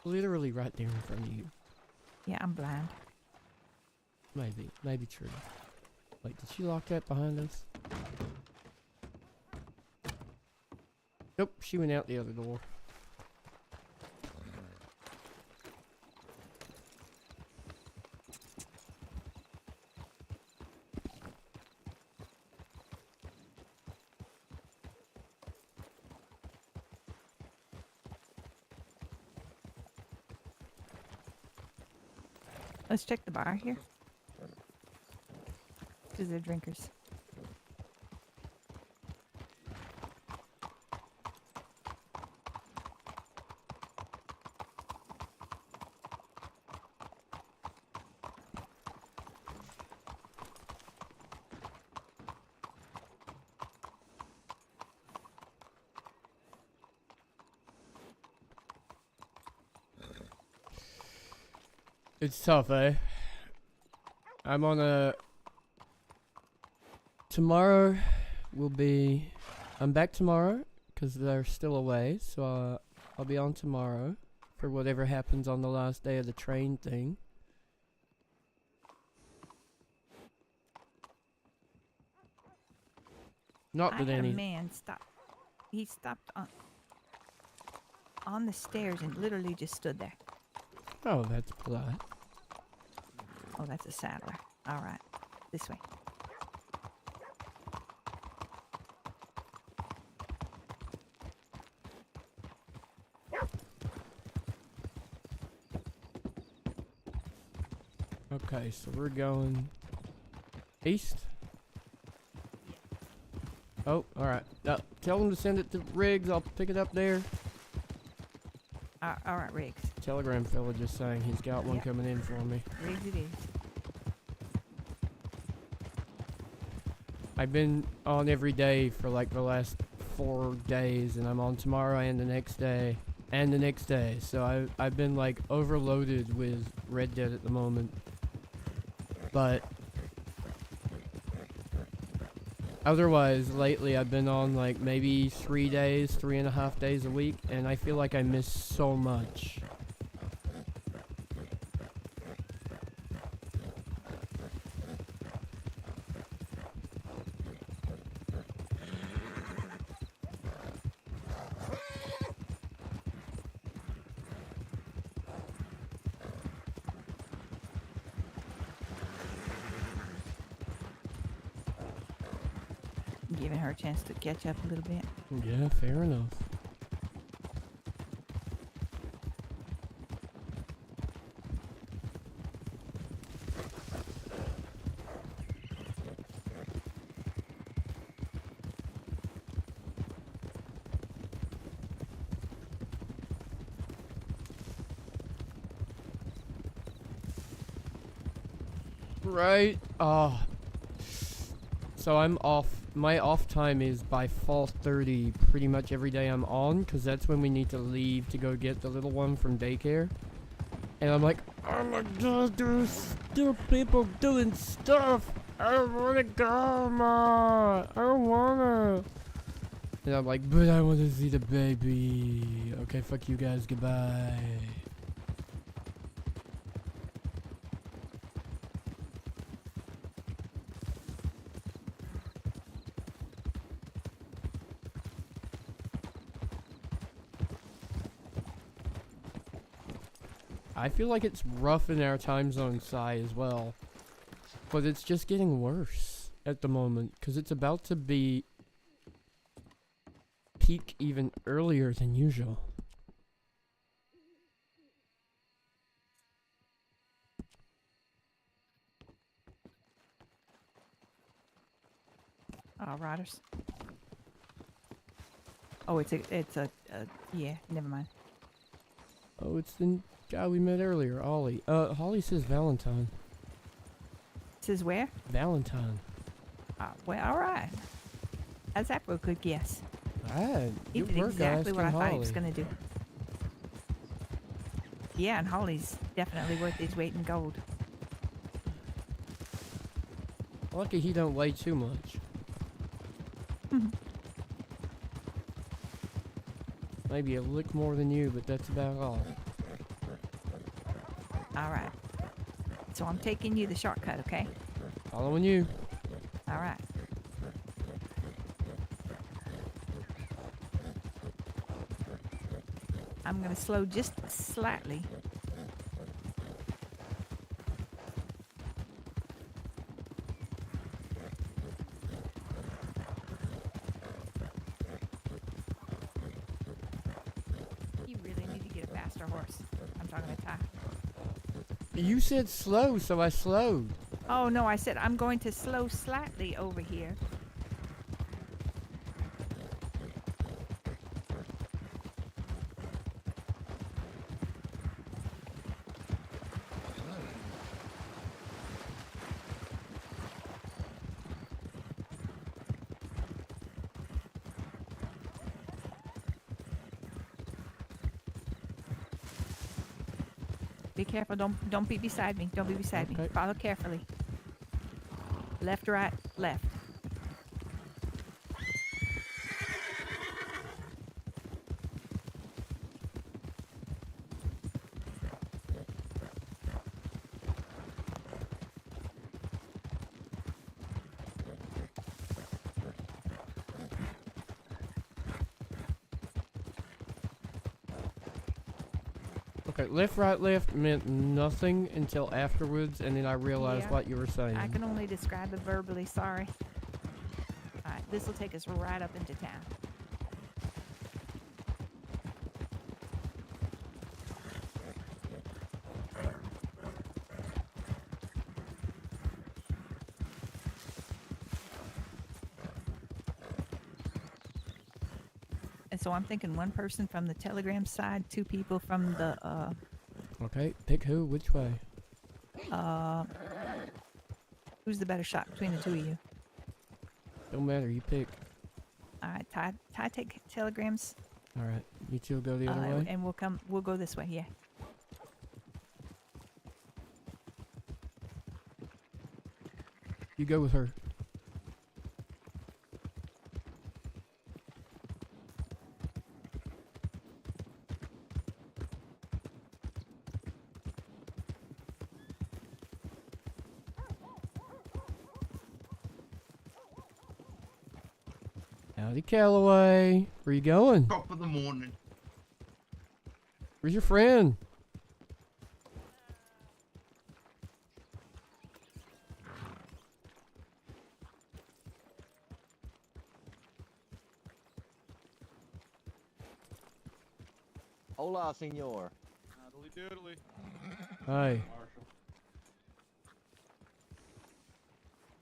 Literally right there in front of you. Yeah, I'm blind. Maybe true. Wait, did she lock that behind us? Nope, she went out the other door. Let's check the bar here. Because they're drinkers. It's tough, eh? I'm on a... Tomorrow will be... I'm back tomorrow, because they're still away, so I'll be on tomorrow for whatever happens on the last day of the train thing. Not I that had any... a man stop. He stopped on the stairs and literally just stood there. Oh, that's polite. Oh, that's a saddler. All right. This way. Okay, so we're going east. Oh, alright. Tell them to send it to Riggs. I'll pick it up there. All right, Riggs. Telegram fella just saying he's got one coming in for me. Riggs it is. I've been on every day for like the last 4 days, and I'm on tomorrow and the next day and the next day. So I've been like overloaded with Red Dead at the moment. But otherwise, lately I've been on like maybe 3 days, 3.5 days a week, and I feel like I miss so much. Giving her a chance to catch up a little bit. Yeah, fair enough. Right. So I'm off. My off time is by 4:30 pretty much every day I'm on, because that's when we need to leave to go get the little one from daycare. And I'm like, oh my god, there's still people doing stuff. I don't want to go, Ma. I don't want to. And I'm like, but I want to see the baby. Okay, fuck you guys, goodbye. I feel like it's rough in our time zone side as well. But it's just getting worse at the moment, because it's about to be peak even earlier than usual. Riders. Oh, it's a yeah. Never mind. Oh, it's the guy we met earlier, Ollie. Holly says Valentine. Says where? Valentine. Well, all right. How's that for a good guess? Alright, He good did work, exactly what I asking thought he was Holly. gonna do. Yeah, and Holly's definitely worth his weight in gold. Lucky he don't weigh too much. Maybe a lick more than you, but that's about all. All right. So I'm taking you the shortcut, okay? Following you. All right. I'm gonna slow just slightly. You really need to get a faster horse. I'm talking to Ty. You said slow, so I slowed. Oh no, I said I'm going to slow slightly over here. Be careful, don't be beside me. Don't be beside me. Follow carefully. Left, right, left. Okay, left, right, left meant nothing until afterwards, and then I realized Yeah. what you were saying. I can only describe it verbally, sorry. Alright, this will take us right up into town. And so I'm thinking one person from the Telegram side, two people from the, Okay, pick who, which way? who's the better shot between the two of you? Don't matter, you pick. Alright, Ty take Telegrams. Alright, you two go the other way? And we'll go this way, yeah. You go with her. Howdy, Callaway. Where you going? Top of the morning. Where's your friend? Hola, senor. Doodly doodly. Hi.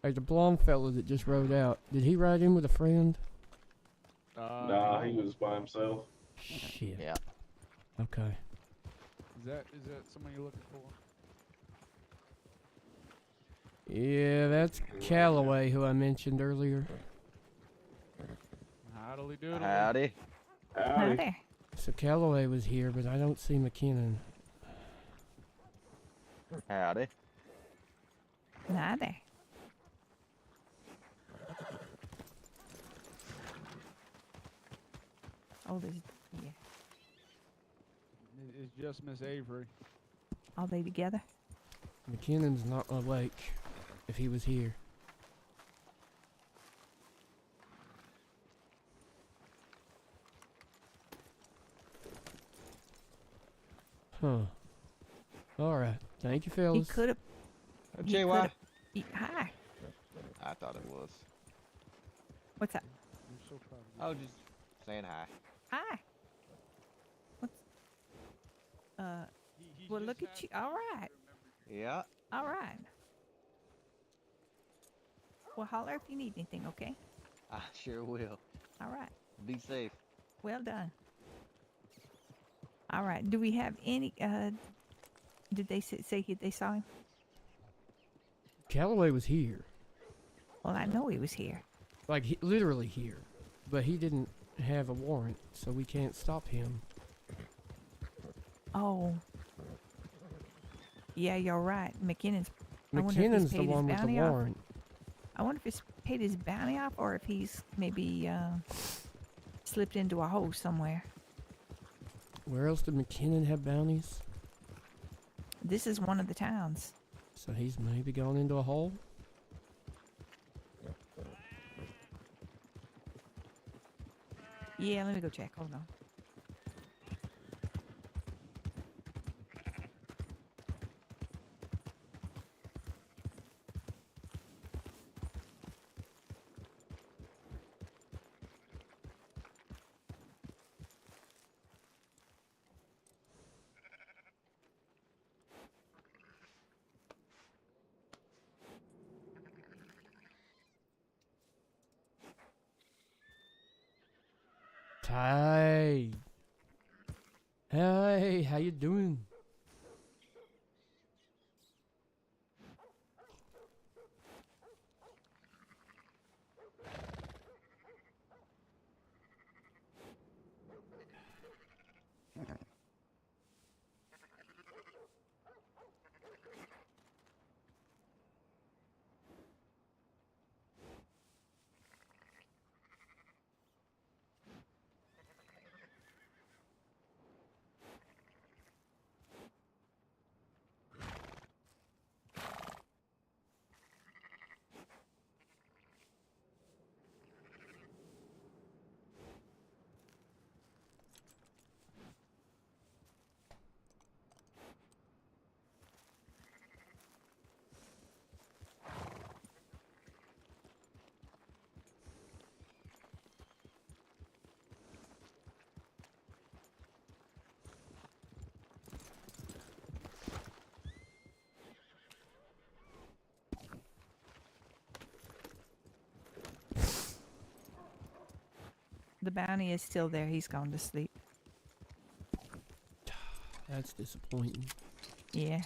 Hey, the blonde fella that just rode out, did he ride in with a friend? Nah, he was by himself. Shit. Yeah. Okay. Is that somebody you're looking for? Yeah, that's Callaway, who I mentioned earlier. Howdy doodly. Howdy. Howdy. So Callaway was here, but I don't see McKinnon. Howdy. Howdy. Oh, there's, yeah. It's just Miss Avery. Are they together? McKinnon's not awake, if he was here. Huh. Alright. Thank you, He fellas. could have. JY. Hi. I thought it was. What's that? I was just saying hi. Hi. What's well, look at you. All right. Yeah. All right. Well, holler if you need anything, okay? I sure will. All right. Be safe. Well done. All right. Do we have any, did they say they saw him? Calloway was here. Well, I know he was here. Like, literally here. But he didn't have a warrant, so we can't stop him. Oh. Yeah, you're right. McKinnon's McKinnon's the one with the warrant. I wonder if he's paid his bounty off or if he's maybe slipped into a hole somewhere. Where else did McKinnon have bounties? This is one of the towns. So he's maybe gone into a hole? Yeah, let me go check. Hold on. Hey. Hey, how you doing? The bounty is still there. He's gone to sleep. That's disappointing. Yeah.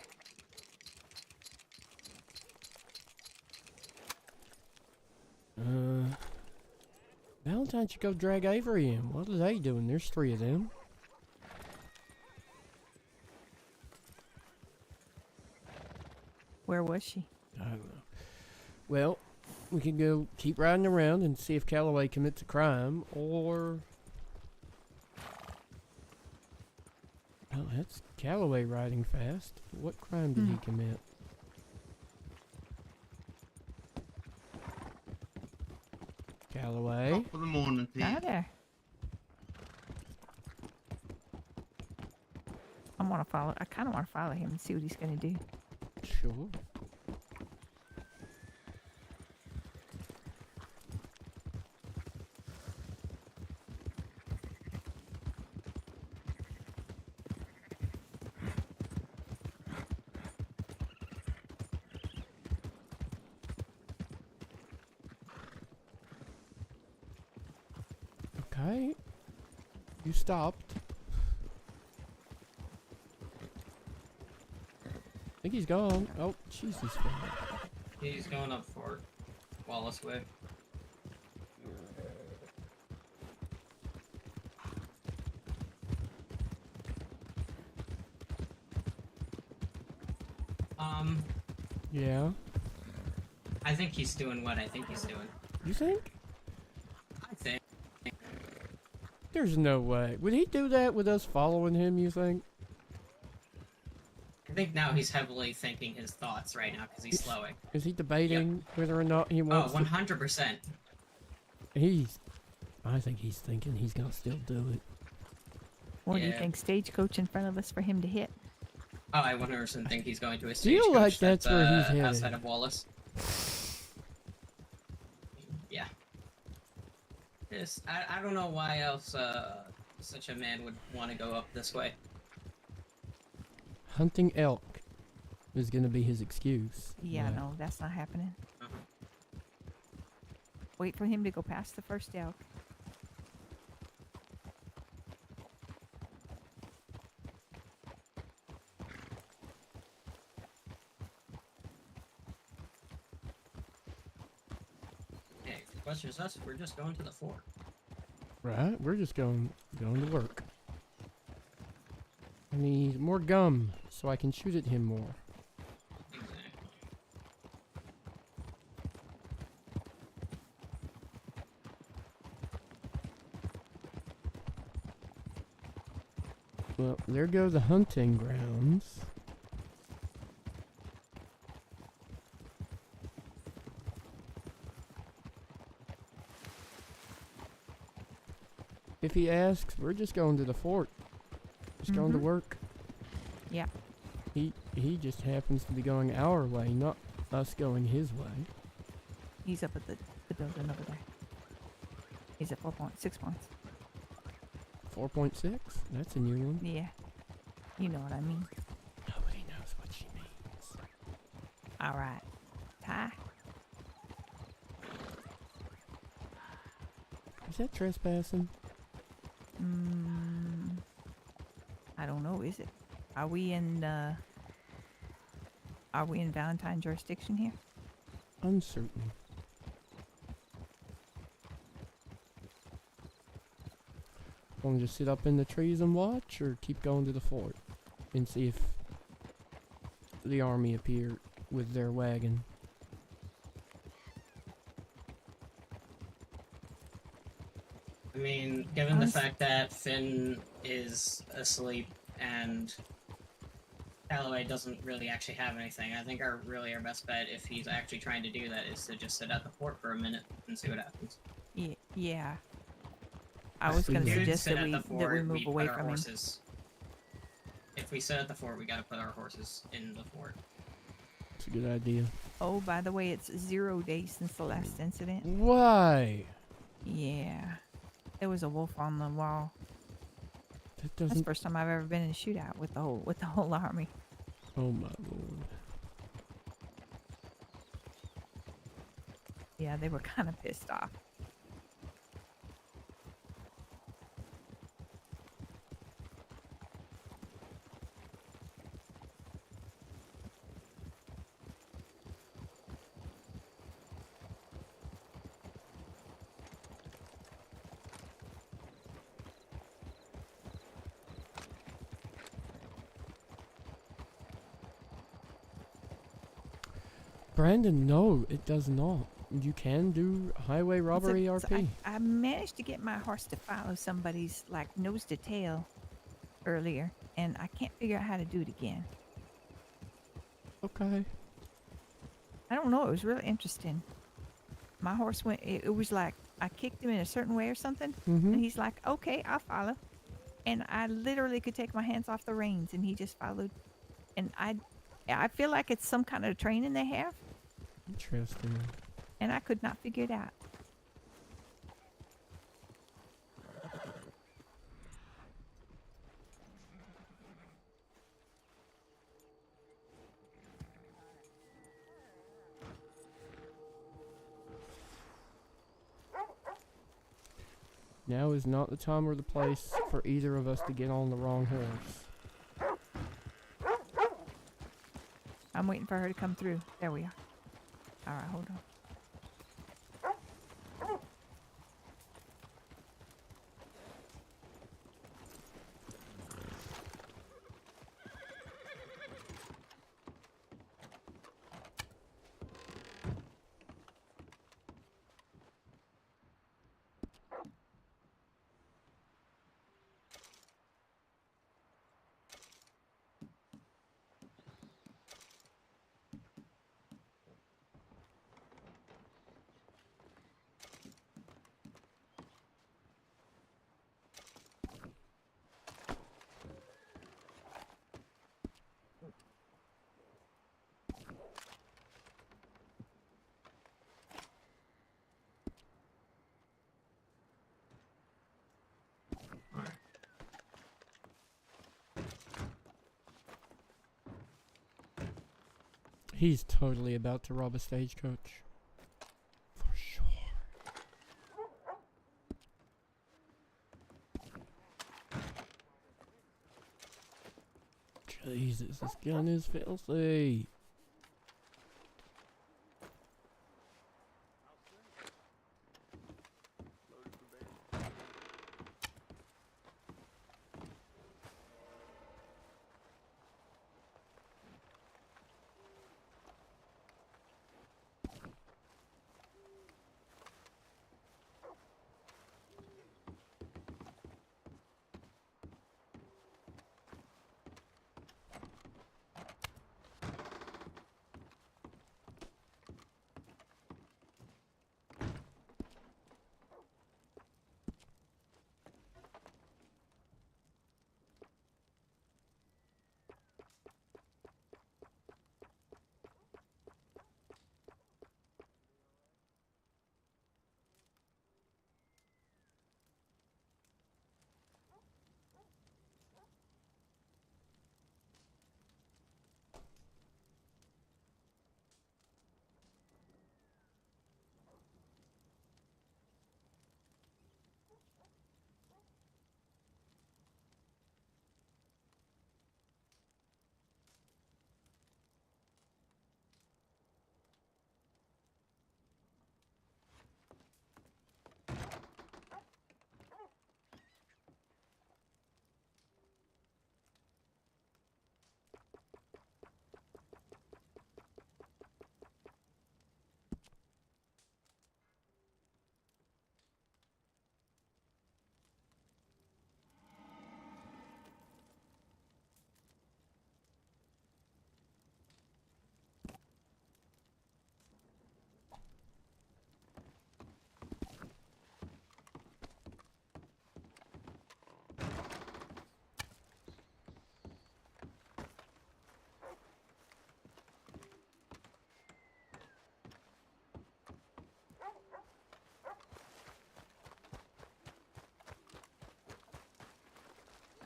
Valentine should go drag Avery in. What are they doing? There's 3 of them. Where was she? I don't know. Well, we can go keep riding around and see if Calloway commits a crime, or... Oh, that's Calloway riding fast. What crime did he commit? Calloway? Top of the morning to you. Hi there. I kind of want to follow him and see what he's going to do. Sure. Okay. You stopped. I think he's gone. Oh, Jesus. He's going up for Wallace Way. Yeah. I think he's doing what I think he's doing. You think? I think. There's no way. Would he do that with us following him, you think? I think now he's heavily thinking his thoughts right now because he's slowing. Is he debating whether or not he wants Oh, 100%. I think he's thinking he's gonna still do it. What do you think? Stagecoach in front of us for him to hit? Oh, I 100% think he's going to a Feel stagecoach like that's where he's headed. outside of Wallace. Yeah. I don't know why else such a man would want to go up this way. Hunting elk is gonna be his excuse. Yeah, but- no, that's not happening. Wait for him to go past the first elk. Hey, if the question is us, we're just going to the fort. Right, we're just going to work. I need more gum so I can shoot at him more. Well, there go the hunting grounds. If he asks, we're just going to the fort. Just going to work. Yeah. He just happens to be going our way, not us going his way. He's up at the building over there. He's at 4.6 points. 4.6? That's a new one. Yeah. You know what I mean. Nobody knows what she means. Alright. Ty? Is that trespassing? I don't know, is it? Are we in Valentine jurisdiction here? Uncertain. Want to just sit up in the trees and watch, or keep going to the fort and see if the army appear with their wagon? I mean, given the fact that Finn is asleep and Calloway doesn't really actually have anything, I think our best bet, if he's actually trying to do that, is to just sit at the fort for a minute and see what happens. Yeah. I was going to suggest sit that at we, the fort, move we away put our from him. horses. If we sit at the fort, we gotta put our horses in the fort. It's a good idea. Oh, by the way, it's 0 days since the last incident. Why? Yeah. There was a wolf on the wall. That That's doesn't. the first time I've ever been in a shootout with the whole army. Oh my lord. Yeah, they were kind of pissed off. Brandon, no, it does not. You can do highway robbery RP. I managed to get my horse to follow somebody's, like, nose to tail earlier, and I can't figure out how to do it again. Okay. I don't know. It was really interesting. My horse went, it was like I kicked him in a certain way or something, and he's like, okay, I'll follow. And I literally could take my hands off the reins, and he just followed. And I feel like it's some kind of training they have, Interesting. and I could not figure it out. Now is not the time or the place for either of us to get on the wrong horse. I'm waiting for her to come through. There we are. All right, hold on. He's totally about to rob a stagecoach. For sure. Jesus, this gun is filthy.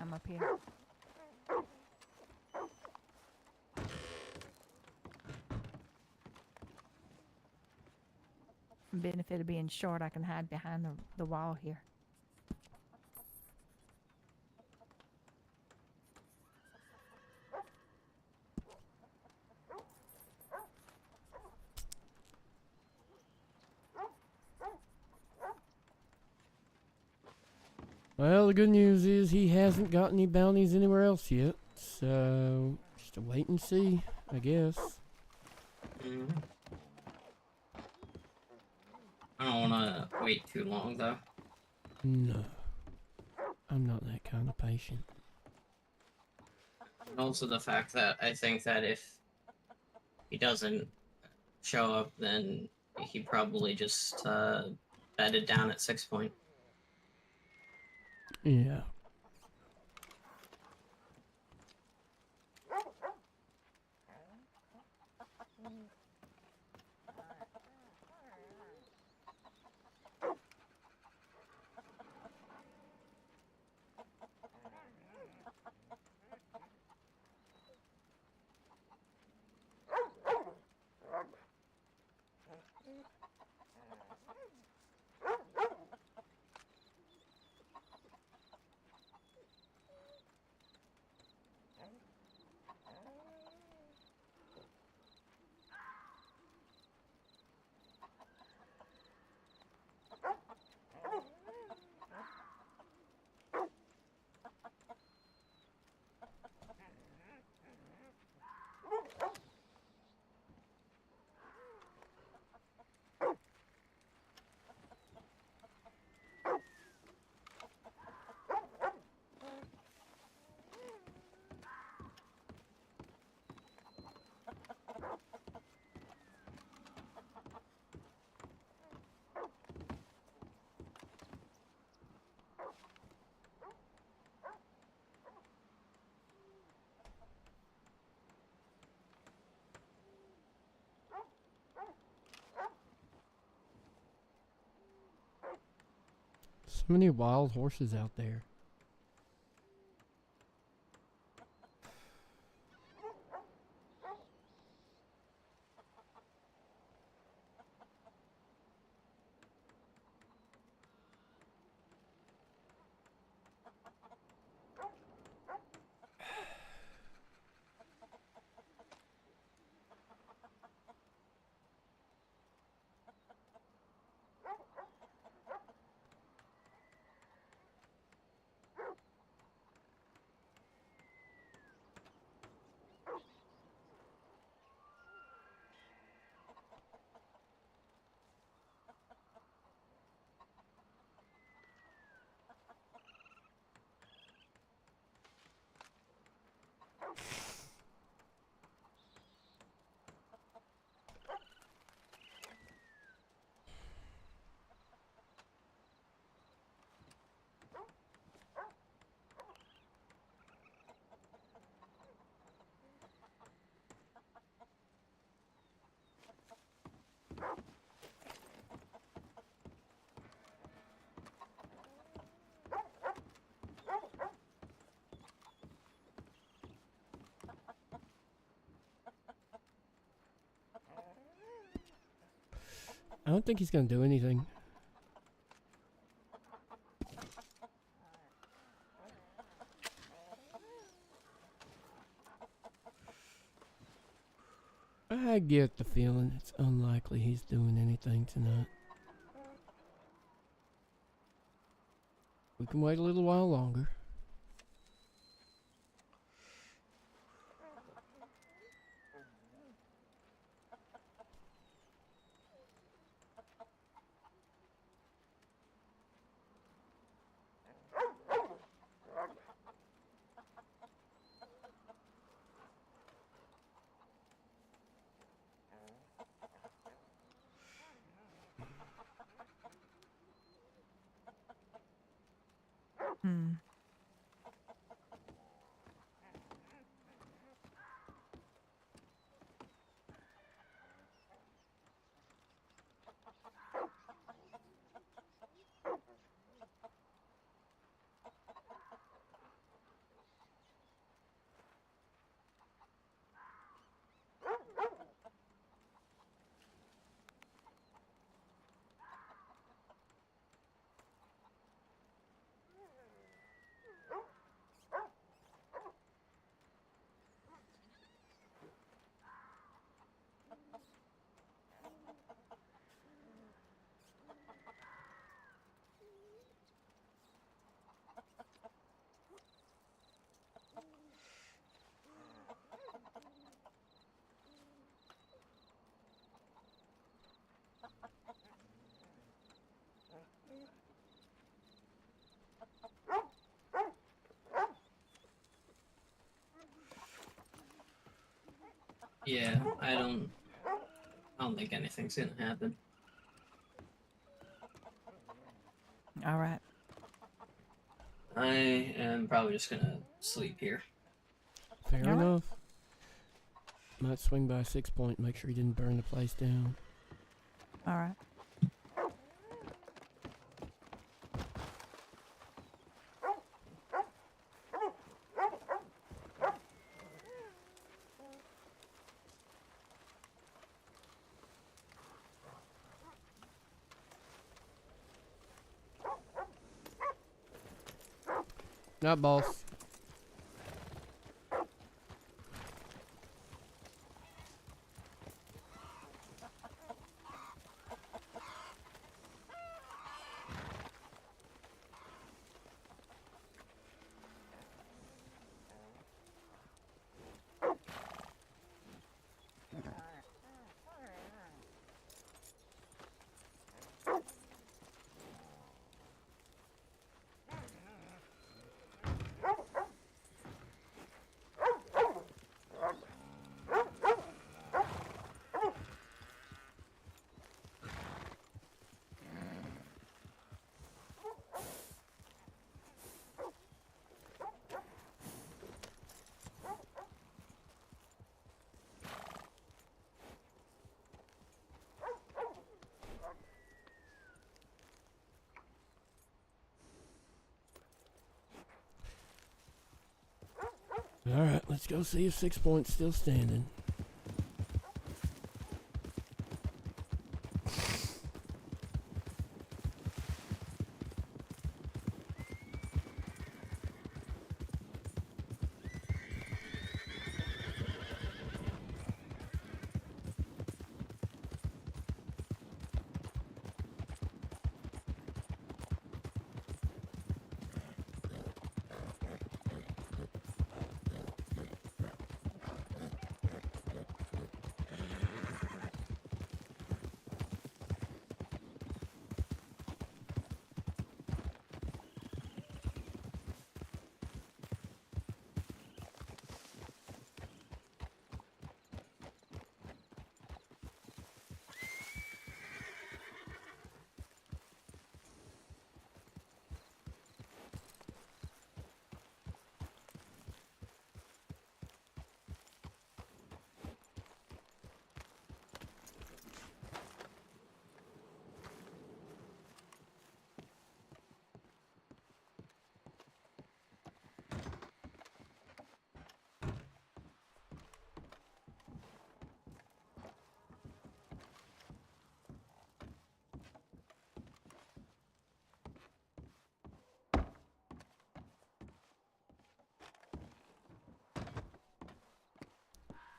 I'm up here. Benefit of being short, I can hide behind the wall here. Well, the good news is he hasn't got any bounties anywhere else yet, so just to wait and see, I guess. I don't want to wait too long, though. No. I'm not that kind of patient. And also the fact that I think that if he doesn't show up, then he probably just bedded down at 6 point. Yeah. So many wild horses out there. I don't think he's gonna do anything. I get the feeling it's unlikely he's doing anything tonight. We can wait a little while longer. Hmm. Yeah, I don't think anything's gonna happen. All right. I am probably just gonna sleep here. Fair All right. enough. Might swing by 6 Point, make sure he didn't burn the place down. All right. Not boss. Alright, let's go see if 6 Point's still standing.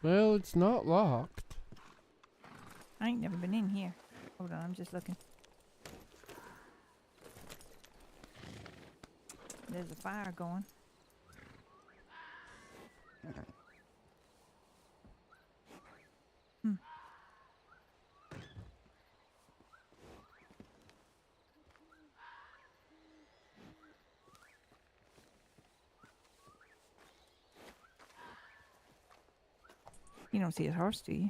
Well, it's not locked. I ain't never been in here. Hold on, I'm just looking. There's a fire going. Hmm. You don't see his horse, do you?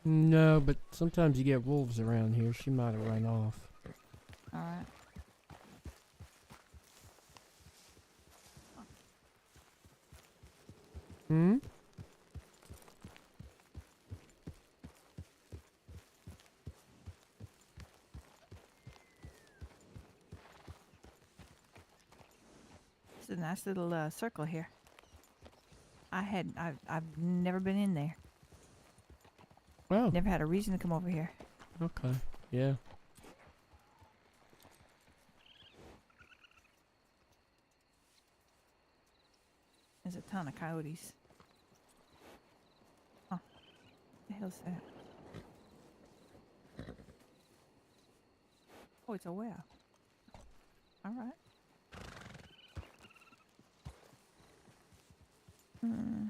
No, but sometimes you get wolves around here. She might have run off. Alright. Hmm? It's a nice little circle here. I've never been in there. Oh. Never had a reason to come over here. Okay. Yeah. There's a ton of coyotes. Huh. What the hell's that? Oh, it's a well. Alright. Hmm.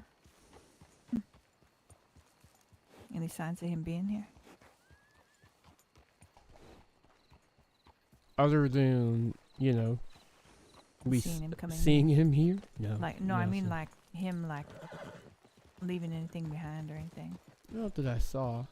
Any signs of him being here? Other than, you know, Seeing him coming seeing him here? No. Like, no, I mean nothing. like him, like, leaving anything behind or anything. Not that I saw.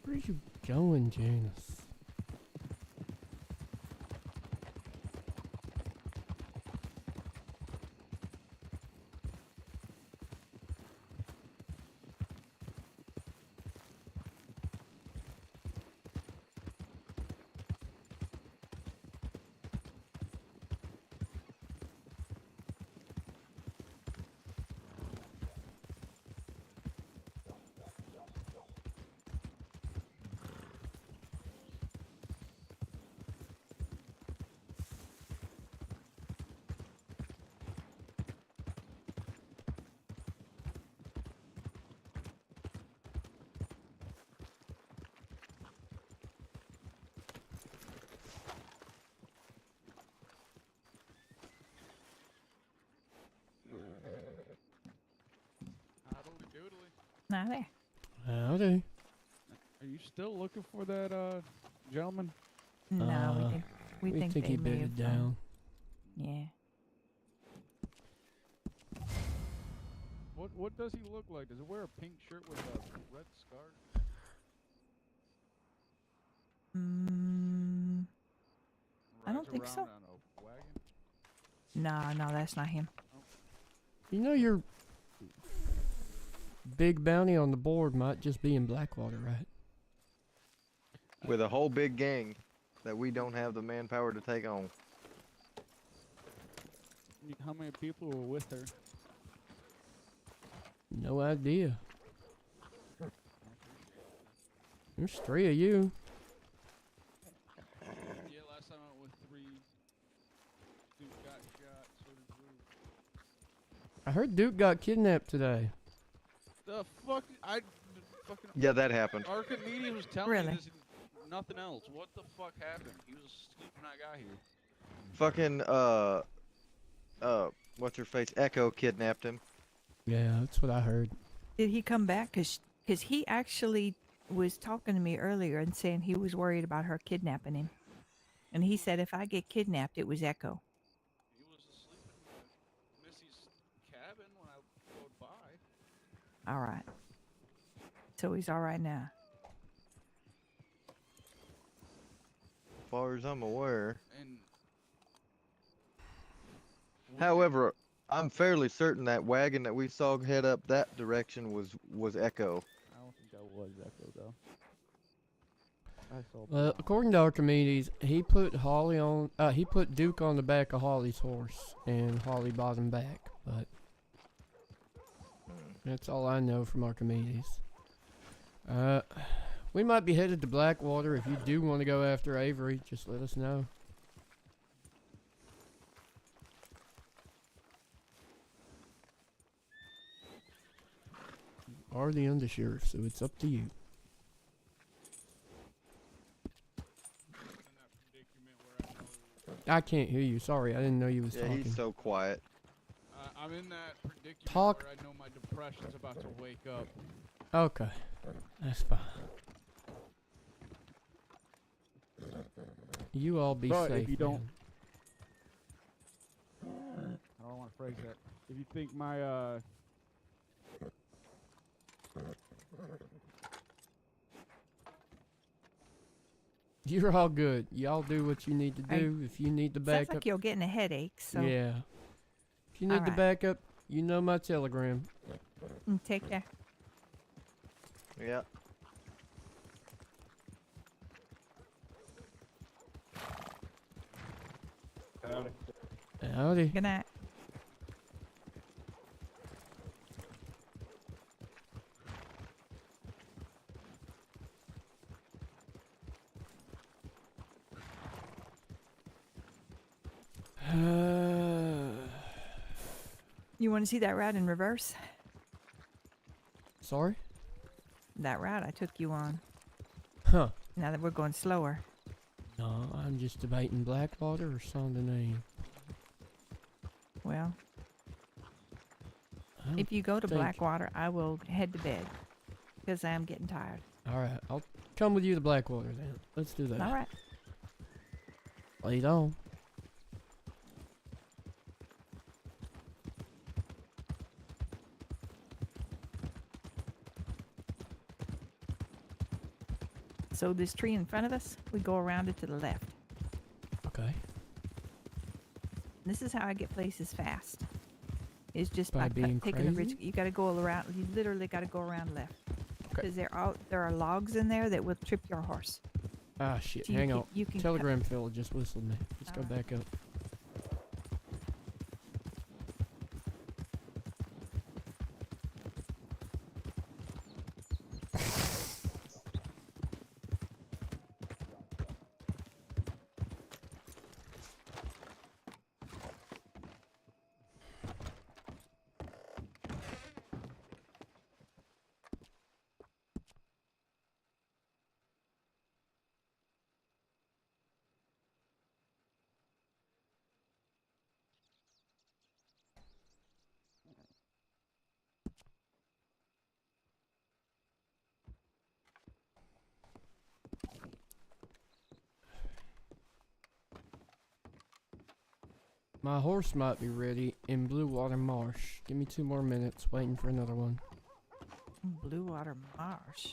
Where are you going, Janice? Not there. Howdy. Are you still looking for that gentleman? No, we think they he may bedded have, down. Yeah. What does he look like? Does he wear a pink shirt with a red scarf? I don't think so. Rides around on a wagon? No, that's not him. You know your big bounty on the board might just be in Blackwater, right? With a whole big gang that we don't have the manpower to take on. How many people were with her? No idea. There's 3 of you. Yeah, last time I went with 3. Dude got shot, so did Drew. I heard Duke got kidnapped today. The fuck? Fucking. Yeah, that happened. Archimedes was telling Really? me this and nothing else. What the fuck happened? He was asleep when I got here. Fucking, what's her face? Echo kidnapped him. Yeah, that's what I heard. Did he come back? Cause he actually was talking to me earlier and saying he was worried about her kidnapping him. And he said if I get kidnapped, it was Echo. He was asleep in Missy's cabin when I rode by. All right. So he's all right now. As far as I'm aware. And However, I'm fairly certain that wagon that we saw head up that direction was Echo. I don't think that was Echo though. I saw. According to Archimedes, he put Holly on. He put Duke on the back of Holly's horse, and Holly bought him back. But that's all I know from Archimedes. We might be headed to Blackwater. If you do want to go after Avery, just let us know. You are the undersheriff, so it's up to you. I can't hear you. Sorry, I didn't know you was talking. Yeah, he's so quiet. I'm in that predicament Talk. where I know my depression's about to wake up. Okay, that's fine. You all be But safe. if you don't, man. I don't want to phrase that. If you think my You're all good. Y'all do what you need to do. If you need the Sounds backup, like you're getting a headache. So yeah. If you need the Alright. backup, you know my telegram. Take care. Yeah. Howdy. Good night. You want to see that route in reverse? Sorry? That route I took you on. Huh. Now that we're going slower. No, I'm just debating Blackwater or Sonda Name. Well, I if you go to think- Blackwater, I will head to bed because I am getting tired. Alright, I'll come with you to Blackwater then. Let's do that. All right. Lead on. So this tree in front of us, we go around it to the left. Okay. This is how I get places fast. It's just By by being taking the crazy? risk. You got to go around. You literally got to go around left. Okay. Because there are logs in there that will trip your horse. Ah, shit. So you Hang can- on. you can cut- Telegram fella just whistled me. Let's go back up. My horse might be ready in Blue Water Marsh. Give me 2 more minutes, waiting for another one. Blue Water Marsh.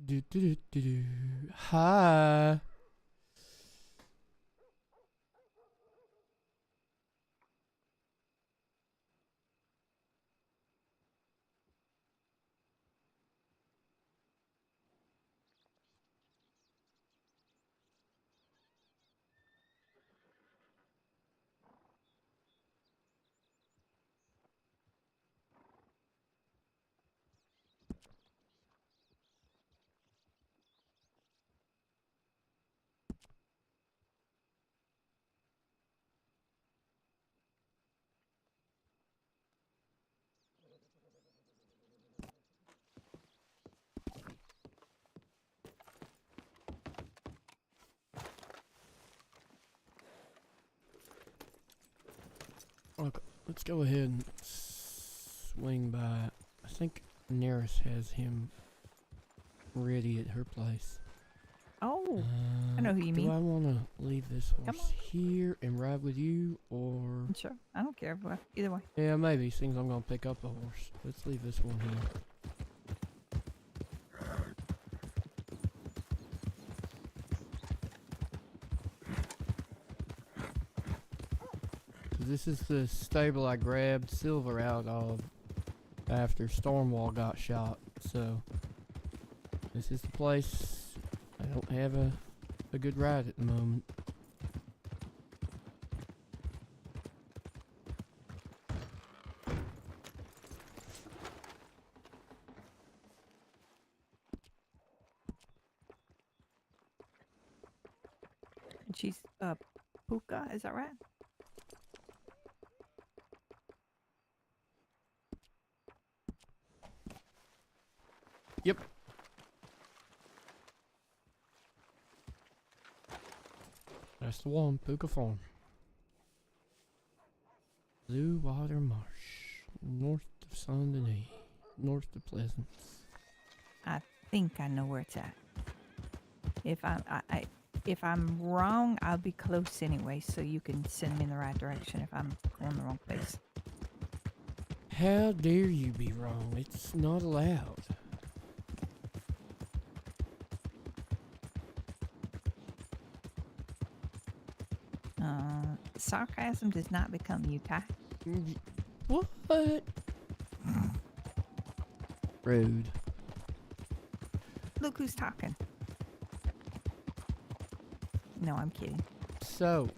Do do do do do. Hi. let's go ahead and swing by. I think Neris has him ready at her place. Oh, I know who you mean. Do I want to leave this horse here and ride with you, or? Sure, I don't care. But either way. Yeah, maybe. Seems I'm gonna pick up a horse. Let's leave this one here. This is the stable I grabbed Silver out of after Stormwall got shot. So this is the place. I don't have a good ride at the moment. And she's Puka, is that right? Yep. That's the one, Puka Farm. Blue Water Marsh, north of Saint Denis, north of Pleasance. I think I know where it's at. If I'm wrong, I'll be close anyway, so you can send me in the right direction if I'm going the wrong place. How dare you be wrong? It's not allowed. Sarcasm does not become you, Ty. What? Rude. Look who's talking. No, I'm kidding. So,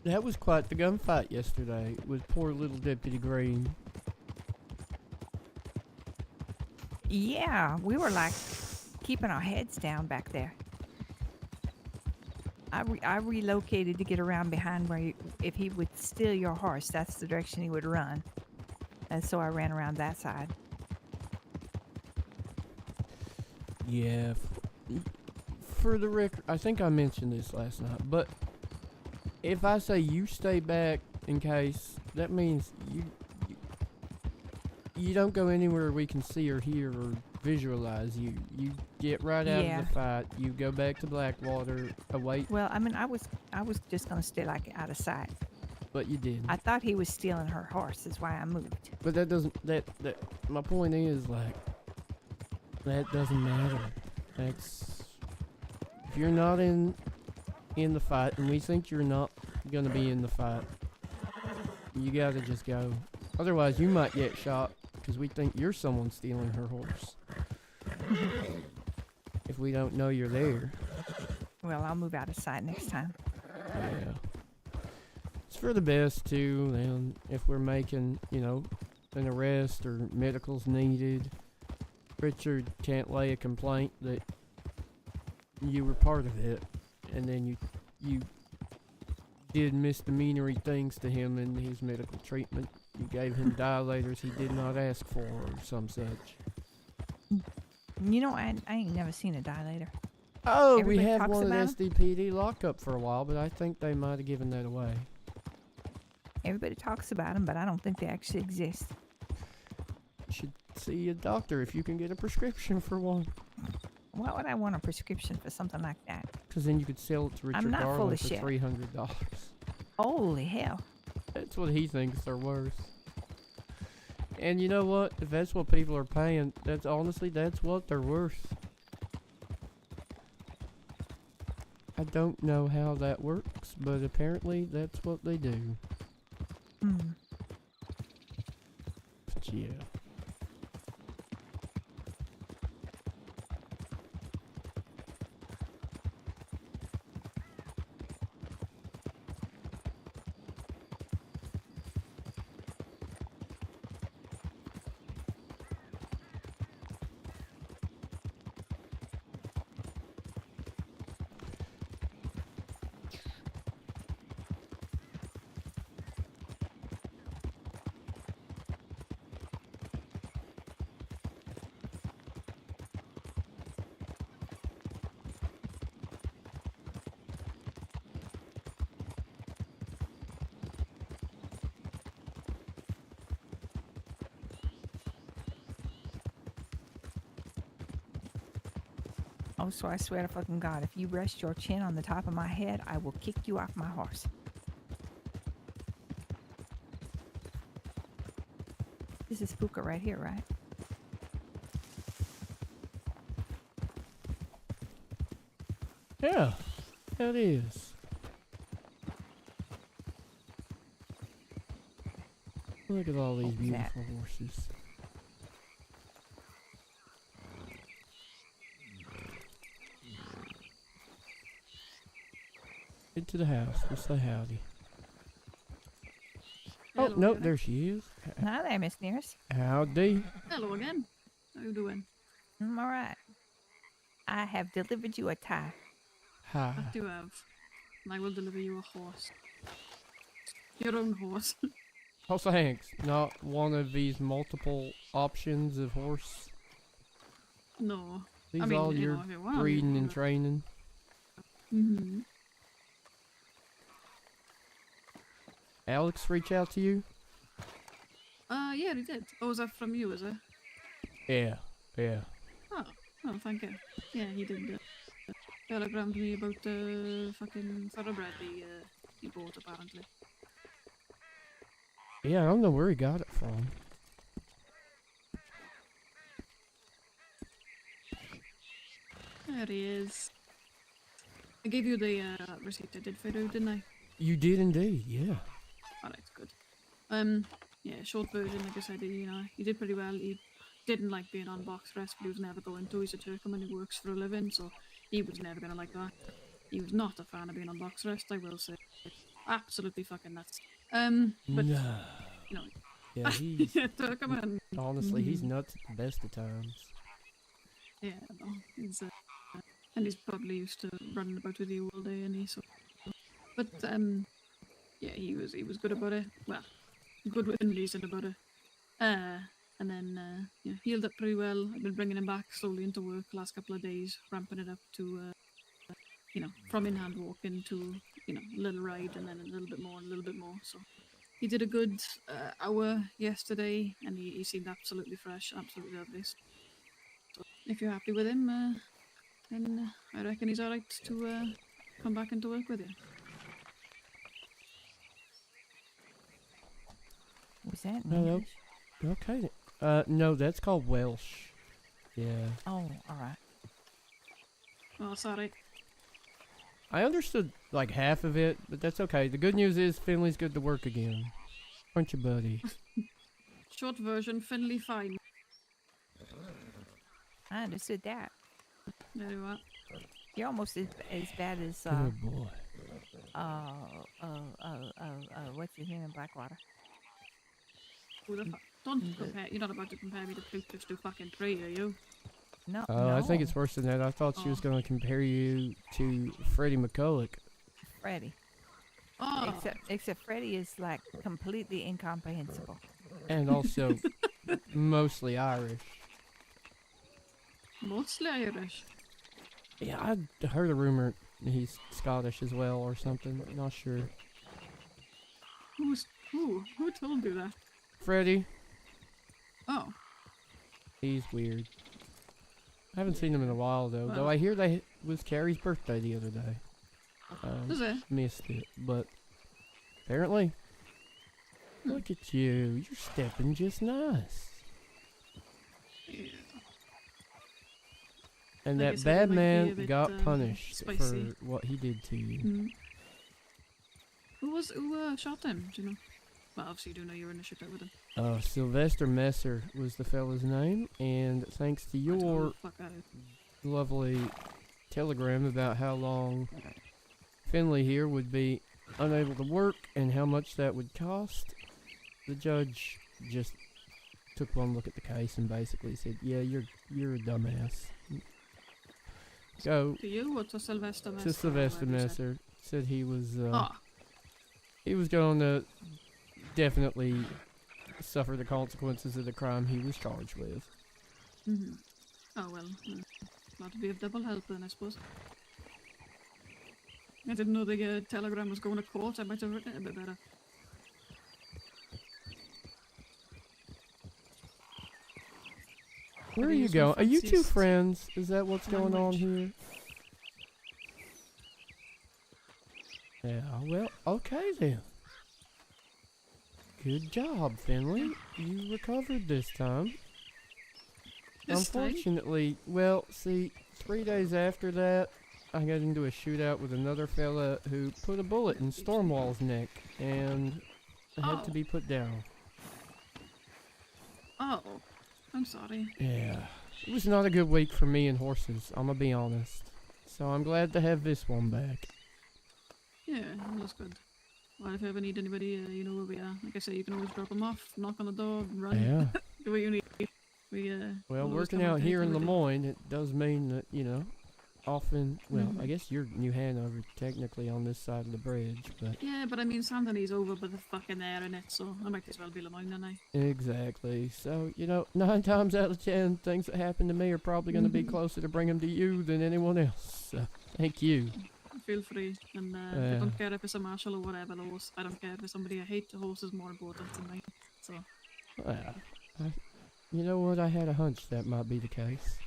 that was quite the gunfight yesterday with poor little Deputy Green. Yeah, we were like keeping our heads down back there. I relocated to get around behind where if he would steal your horse, that's the direction he would run. And so I ran around that side. Yeah, for the record, I think I mentioned this last night, but if I say you stay back in case, that means you don't go anywhere we can see or hear or visualize you. You get right out of the fight. You go back to Blackwater, await. Well, I mean, I was just gonna stay like out of sight. But you didn't. I thought he was stealing her horse. That's why I moved. But that doesn't. My point is, like, that doesn't matter. That's if you're not in the fight, and we think you're not gonna be in the fight, you gotta just go. Otherwise, you might get shot because we think you're someone stealing her horse. If we don't know you're there. Well, I'll move out of sight next time. Yeah. It's for the best, too, and if we're making, an arrest or medical's needed, Richard can't lay a complaint that you were part of it, and then you did misdemeanory things to him in his medical treatment. You gave him dilators he did not ask for, or some such. You know, I ain't never seen a dilator. Oh, Everybody we had talks one about at SDPD lockup for a while, but I think they might have given that away. Everybody talks about them, but I don't think they actually exist. You should see a doctor if you can get a prescription for one. Why would I want a prescription for something like that? Because then you could sell it to Richard I'm not full Garland of for shit. $300. Holy hell. That's what he thinks they're worth. And you know what? If that's what people are paying, that's what they're worth. I don't know how that works, but apparently that's what they do. Hmm. But yeah. Oh, so I swear to fucking God, if you rest your chin on the top of my head, I will kick you off my horse. This is Puka right here, right? Yeah, it is. Look at all these What was that? beautiful horses. Into the house. Let's say howdy. Oh, Hello no, again. there she is. Hi there, Miss Nearest. Howdy. Hello again. How you doing? I'm all right. I have delivered you a tie. Hi. What do you have? And I will deliver you a horse. Your own horse. Also, Hanks, not one of these multiple options of horse. No. These I mean, all you your know, if you want, breeding you and know. training. Mm-hmm. Alex reach out to you? Yeah, he did. Oh, was that from you, is it? Yeah, yeah. Oh, thank you. Yeah, he did. Telegrammed me about the fucking thoroughbred he bought, apparently. Yeah, I don't know where he got it from. There he is. I gave you the receipt I did for you, didn't I? You did indeed, yeah. Alright, good. Yeah, short version, like I said, he did pretty well. He didn't like being on box rest, but he was never going to. He's a Turkman, he works for a living, so he was never going to like that. He was not a fan of being on box rest, I will say. Absolutely fucking nuts. But, No. you know. Yeah, he's... Turkman. Honestly, he's nuts at the best of times. Yeah, no, he's, and he's probably used to running about with you all day, and so. But, yeah, he was good about it. Well, good within reason about it. And then, yeah, healed up pretty well. I've been bringing him back slowly into work the last couple of days, ramping it up to, from in-hand walking to, a little ride and then a little bit more and a little bit more. So he did a good hour yesterday, and he seemed absolutely fresh, absolutely lovely. So if you're happy with him, then I reckon he's alright to come back into work with you. Was that in No, English? okay. No, that's called Welsh. Yeah. Oh, alright. Oh, sorry. I understood like half of it, but that's okay. The good news is Finley's good to work again. Aren't you, buddy? Short version, Finley fine. I understood that. There you are. You're almost as bad as Good boy. what's his name in Blackwater? Who the fuck? Don't compare. You're not about to compare me to Plutus to fucking 3, are you? No. Oh, I think it's worse than that. I thought she was going to compare you to Freddie McCulloch. Freddie. Oh. Except Freddie is like completely incomprehensible. And also mostly Irish. Mostly Irish. Yeah, I heard a rumor he's Scottish as well or something. Not sure. Who told you that? Freddie. Oh. He's weird. I haven't seen him in a while though. Though Well. I hear that it was Carrie's birthday the other day. Is it? Missed it, but apparently. Look at you. You're stepping just nice. Yeah. And Like I that said, it bad might be a man bit, got punished spicy. for what he did to you. Mm. Who shot him? Do you know? Well, obviously you do know you were in a shootout with him. Sylvester Messer was the fella's name, and thanks to your Fuck out of it. lovely telegram about how long Finley here would be unable to work and how much that would cost, the judge just took one look at the case and basically said, "Yeah, you're a dumbass." So To you or to Sylvester Messer? to Sylvester whatever you said? Messer said he was Ah. he was going to definitely suffer the consequences of the crime he was charged with. Mm-hmm. Oh well, glad to be of double help then, I suppose. I didn't know the telegram was going to court. I might have written it a bit better. Where are Maybe you use going? my Are you two fanciest friends? Is that what's going on here? Yeah, well, okay then. Good job, Finley. You recovered this time. This time? Unfortunately, well, see, 3 days after that, I got into a shootout with another fella who put a bullet in Stormwall's neck, and I had to be put down. Oh, I'm sorry. Yeah, it was not a good week for me and horses, I'm gonna be honest. So I'm glad to have this one back. Yeah, that's good. Well, if you ever need anybody, you know where we are. Like I say, you can always drop them off, knock on the door, run. Yeah. Do what you need. We, Well, always working come out here in anytime we do. Lemoyne, it does mean that, you know, often, well, I Mhm. guess you're New Hanover technically on this side of the bridge, but Yeah, but I mean, Saint Denis over by the fucking air in it, so I might as well be Lemoyne, then I. exactly. So, you know, 9 times out of 10, things that happen to me are probably going to be Mhm. closer to bring them to you than anyone else. So, thank you. Feel free, and I Yeah. don't care if it's a marshal or whatever horse. I don't care if it's somebody I hate. The horse is more important to me. So. Well, you know what? I had a hunch that might be the case.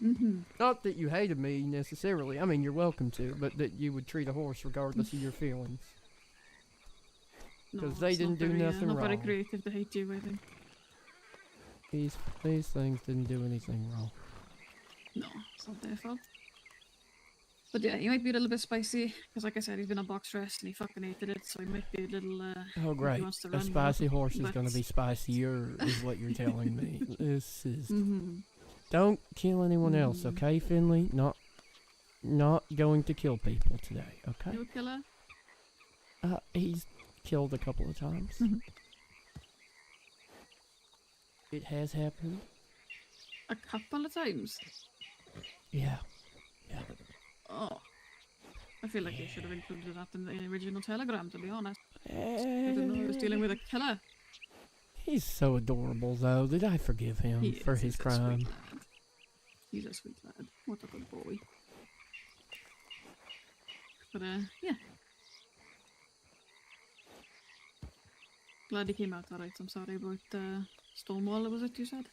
Mhm. Not that you hated me necessarily. I mean, you're welcome to, but that you would treat a horse regardless of your feelings. No, Because they it's not didn't do very, nothing not very wrong. creative to hate you, I think. These things didn't do anything wrong. No, it's not their fault. But yeah, he might be a little bit spicy, because like I said, he's been on box rest and he fucking hated it, so he might be a little, Oh, like great. he wants to A run spicy more, horse is going to but- be spicier, is what you're telling me. This is... Mhm. Don't kill anyone else, Mhm. okay, Finley? Not going to kill people today, okay? You a killer? He's killed a couple of times. Mhm. It has happened. A couple of times? Yeah. Oh. I feel like you should have included that in the original telegram, to be honest. I didn't know I was dealing with a killer. He's so adorable, though. Did I forgive him He for is, his he's a sweet crime? lad. He's a sweet lad. What a good boy. But, yeah. Glad he came out alright. I'm sorry about, Stonewall, was it you said?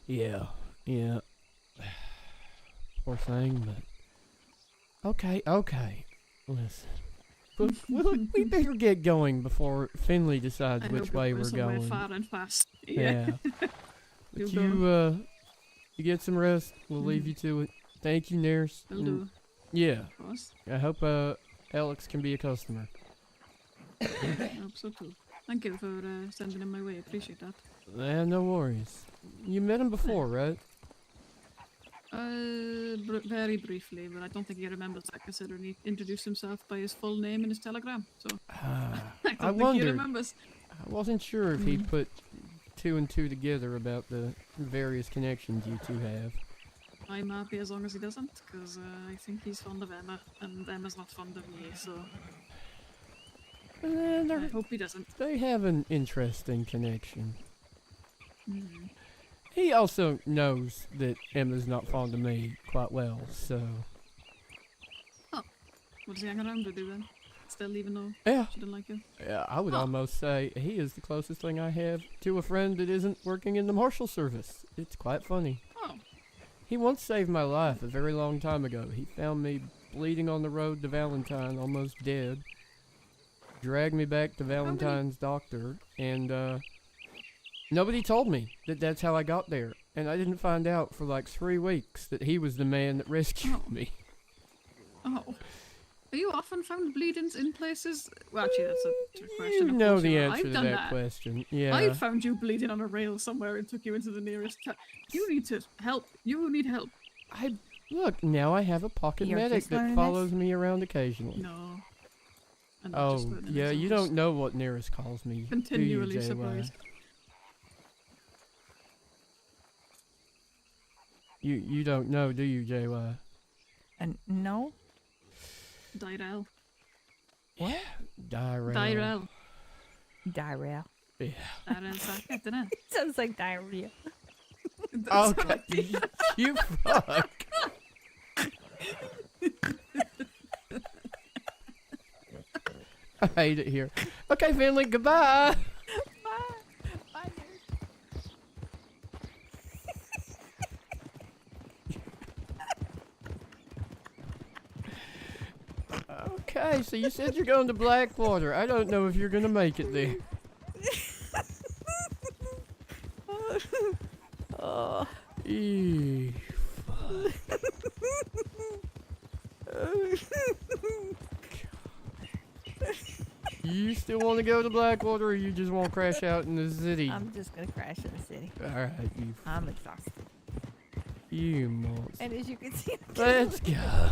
Yeah. Poor thing, but... Okay. Listen. We better get going before Finley decides I which hope way it we're goes somewhere going. far and fast. Yeah. Yeah. But You you get some rest. We'll leave you to it. Thank you, nurse. Will do. Yeah. Of course. I hope Alex can be a customer. I hope so too. Thank you for sending him my way. Appreciate that. No worries. You met him before, right? Very briefly, but I don't think he remembers that, considering he introduced himself by his full name in his telegram. So I don't I think he wondered. remembers. I wasn't sure if he put 2 and 2 together about the various connections you two have. I'm happy as long as he doesn't, because I think he's fond of Emma, and Emma's not fond of me. So I hope he doesn't. They have an interesting connection. Mhm. He also knows that Emma's not fond of me quite well, so... Oh, what does he hang around with you then? Still, even though Yeah. she didn't like you? Yeah, I would almost say he is the closest thing I have to a friend that isn't working in the Marshal Service. It's quite funny. Oh. He once saved my life a very long time ago. He found me bleeding on the road to Valentine, almost dead. Dragged me back to Valentine's doctor, and nobody told me that that's how I got there. And I didn't find out for like 3 weeks that he was the man that rescued me. Oh. Are you often found bleedings in places? Well, actually, that's a trick question. You of know course the you are. answer I've to done that question. Yeah. I found you bleeding on a rail somewhere and took you into the nearest. You need to help. You need help. Look, now I have a pocket You're medic just that learning follows me around occasionally. No. I'm not just Oh, learning yeah, this, you I'm don't just know what Nearest calls me. Continually do you, JY? surprised. You don't know, do you, JY? No. Tyrell. What? Tyrell. Tyrell. Diarrhea. Yeah. Tyrell Sackett, didn't it? Sounds like diarrhea. Okay. You fuck. I hate it here. Okay, Finley, goodbye. Bye, Okay, so you said you're going to Blackwater. I don't know if you're gonna make it there. Oh. Eee, You still want to go to Blackwater, or you just want to crash out in the city? I'm just gonna crash in the city. Alright, you. I'm exhausted. You monster. And as you can see, Let's go.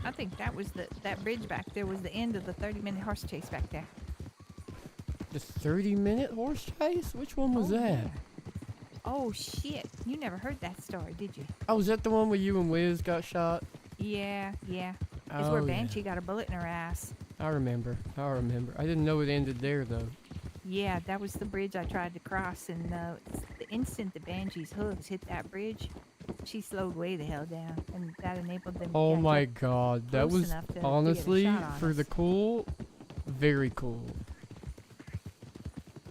I think that was that bridge back there was the end of the 30-minute horse chase back there. The 30-minute horse chase? Which one was that? Oh shit! You never heard that story, did you? Oh, was that the one where you and Wiz got shot? Yeah. It's Oh, where yeah. Banshee got a bullet in her ass. I remember. I didn't know it ended there, though. Yeah, that was the bridge I tried to cross, and the instant the Banshee's hooves hit that bridge, she slowed way the hell down, and that enabled them. Oh to my catch up god, that close was enough to get a honestly, shot on for us. the cool, very cool.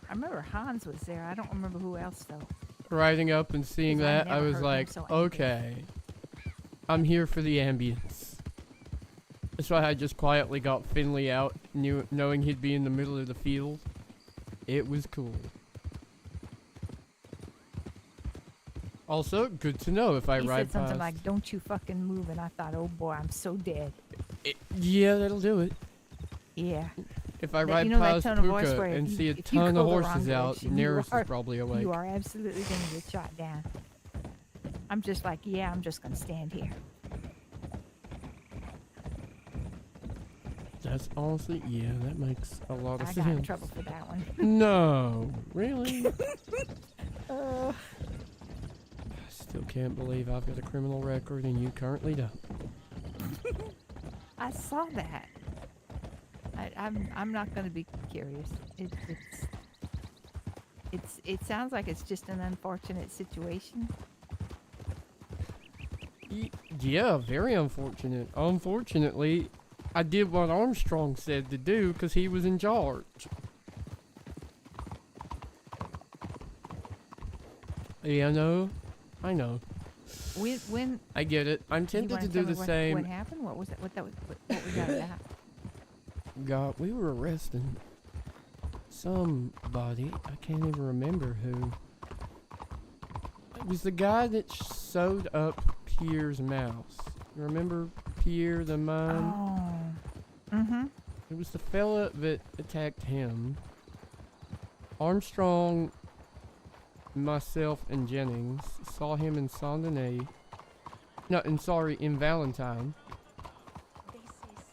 I remember Hans was there. I don't remember who else though. Riding up and seeing 'Cause I that, I never was heard him like, so angry. okay, I'm here for the ambience. That's why I just quietly got Finley out, knowing he'd be in the middle of the field. It was cool. Also, good to know if I He ride said something past. like, "Don't you fucking move," and I thought, "Oh boy, I'm so dead." Yeah, that'll do it. Yeah. If I That- ride you know that past tone of voice Puka where and you- see a if you ton go of the wrong horses out, direction, you Nearest are- is probably awake. You are absolutely going to get shot down. I'm just like, yeah, I'm just going to stand here. That's honestly, yeah, that makes a lot of I sense. got in trouble for that one. No, really? Uh, I still can't believe I've got a criminal record and you currently don't. I saw that. I'm not going to be curious. It sounds like it's just an unfortunate situation. Yeah, very unfortunate. Unfortunately, I did what Armstrong said to do because he was in charge. Yeah, I know. When I get it. I'm you tempted wanna to do tell me the what same. happened? What was that? What was that about? God, we were arresting somebody. I can't even remember who. It was the guy that sewed up Pierre's mouse. You remember Pierre the mime? Oh. Mm-hmm. It was the fella that attacked him. Armstrong, myself, and Jennings saw him in Saint Denis. No, in Valentine.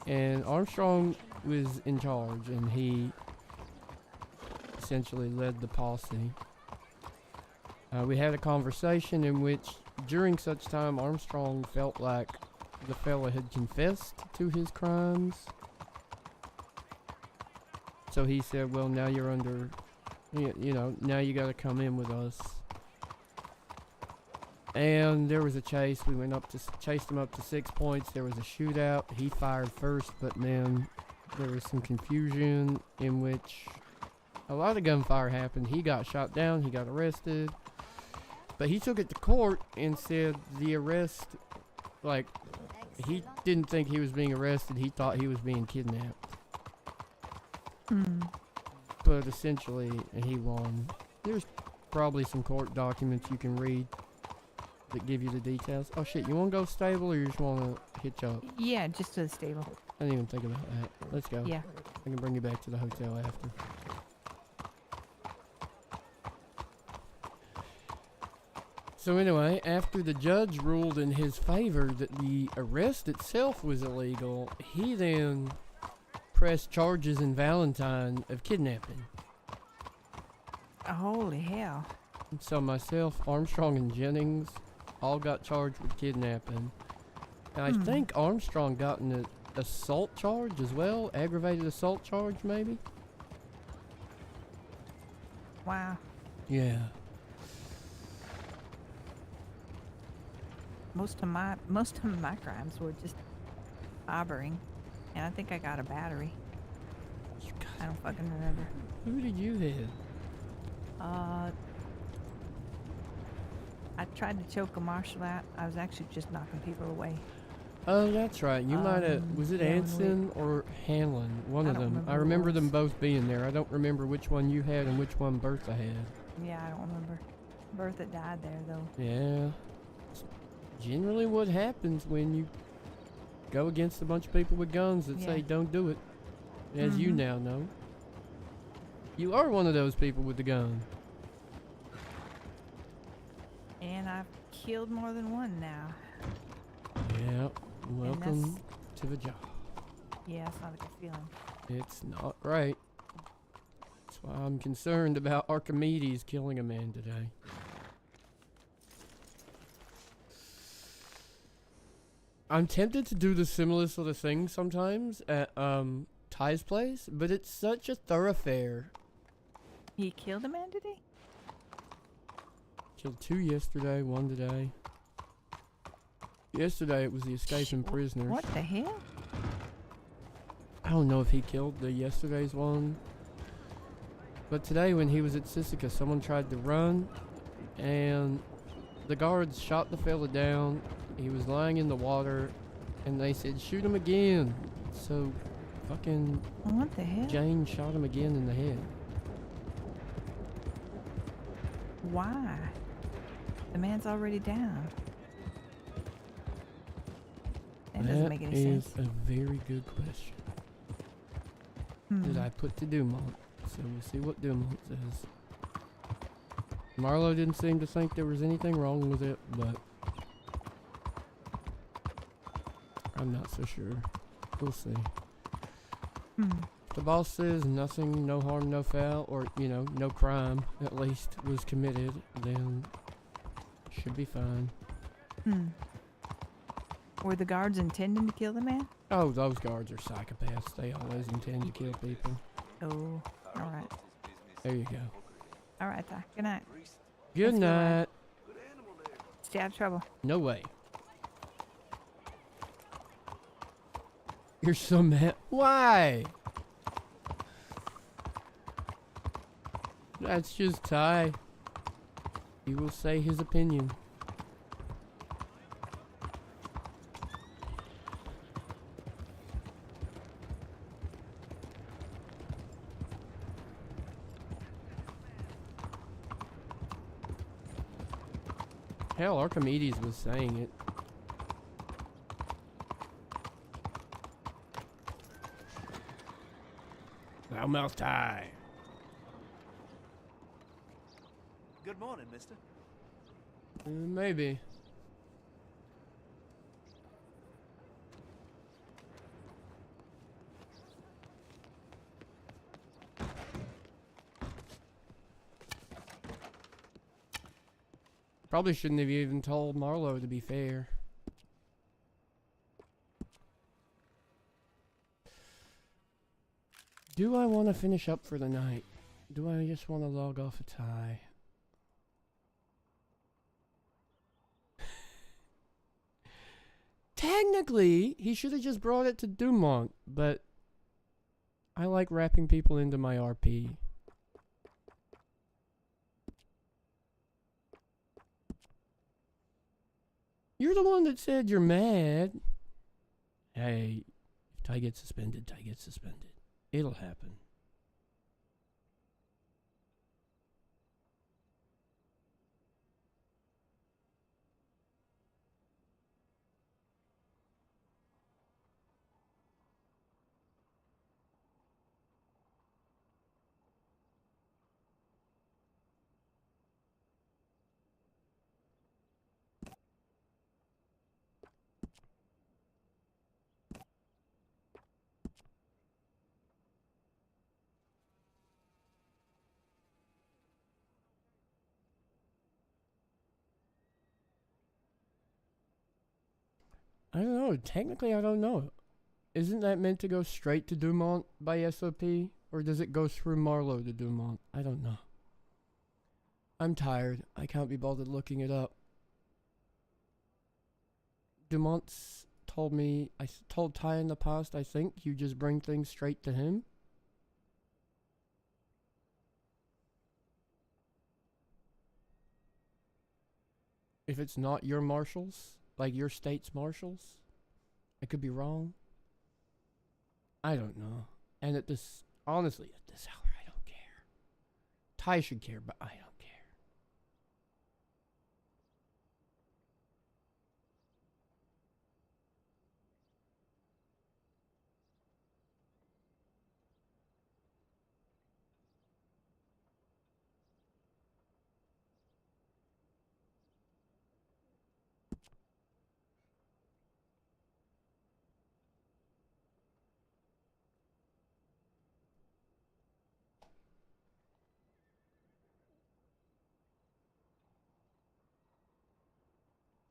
And Armstrong was in charge, and he essentially led the posse. We had a conversation in which, during such time, Armstrong felt like the fella had confessed to his crimes. So he said, well, now you're under, you know, now you gotta come in with us. And there was a chase. We went up to, chased him up to 6 points. There was a shootout. He fired first, but then there was some confusion in which a lot of gunfire happened. He got shot down. He got arrested. But he took it to court and said the arrest, like, he didn't think he was being arrested. He thought he was being kidnapped. But essentially, he won. There's probably some court documents you can read that give you the details. Oh shit, you want to go stable or you just want to hitch up? Yeah, just to the stable. I didn't even think about that. Let's go. Yeah. I can bring you back to the hotel after. So anyway, after the judge ruled in his favor that the arrest itself was illegal, he then pressed charges in Valentine of kidnapping. Holy hell. So myself, Armstrong, and Jennings all got charged with kidnapping. And I think Armstrong got an assault charge as well, aggravated assault charge maybe. Wow. Yeah. Most of my crimes were just bobbering, and I think I got a battery. I don't fucking remember. Who did you hit? I tried to choke a martial out. I was actually just knocking people away. Oh, that's right. You might have. Was it yeah, when Anson or Hanlon? One I of don't them. remember I who it remember them was. both being there. I don't remember which one you had and which one Bertha had. Yeah, I don't remember. Bertha died there though. Yeah. It's generally what happens when you go against a bunch of people with guns that say Yeah. don't do it. As you Mhm. now know. You are one of those people with the gun. And I've killed more than one now. Yeah. Welcome that's- to the job. Yeah, it's not a good feeling. It's not right. That's why I'm concerned about Archimedes killing a man today. I'm tempted to do the similar sort of thing sometimes at Ty's place, but it's such a thoroughfare. He killed a man, did he? Killed 2 yesterday, 1 today. Yesterday it was the escaping prisoners. What the hell? I don't know if he killed the yesterday's one. But today when he was at Sissica, someone tried to run and the guards shot the fella down. He was lying in the water and they said shoot him again. So fucking What the hell? Jane shot him again in the head. Why? The man's already down. That doesn't make any sense. That is a very good question. That I put to Dumont. So we'll see what Dumont says. Marlowe didn't seem to think there was anything wrong with it, but I'm not so sure. We'll see. The boss says nothing, no harm, no foul, or, you know, no crime, at least, was committed, then should be fine. Were the guards intending to kill the man? Oh, those guards are psychopaths. They always intend to kill people. Oh, alright. There you go. Alright, Ty. Good night. Good Let's go away. night. Stay out of trouble. No way. You're so mad. Why? That's just Ty. He will say his opinion. Hell, Archimedes was saying it. Loudmouth Ty. Good morning, mister. Maybe. Probably shouldn't have even told Marlowe, to be fair. Do I want to finish up for the night? Do I just want to log off a tie? Technically, he should have just brought it to Dumont, but I like wrapping people into my RP. You're the one that said you're mad. Hey, if Ty gets suspended, Ty gets suspended. It'll happen. I don't know. Technically, I don't know. Isn't that meant to go straight to Dumont by SOP? Or does it go through Marlowe to Dumont? I don't know. I'm tired. I can't be bothered looking it up. Dumont's told me, told Ty in the past, I think, you just bring things straight to him. If it's not your marshals, like your state's marshals, I could be wrong. I don't know. And at this, honestly, at this hour, I don't care. Ty should care, but I don't care.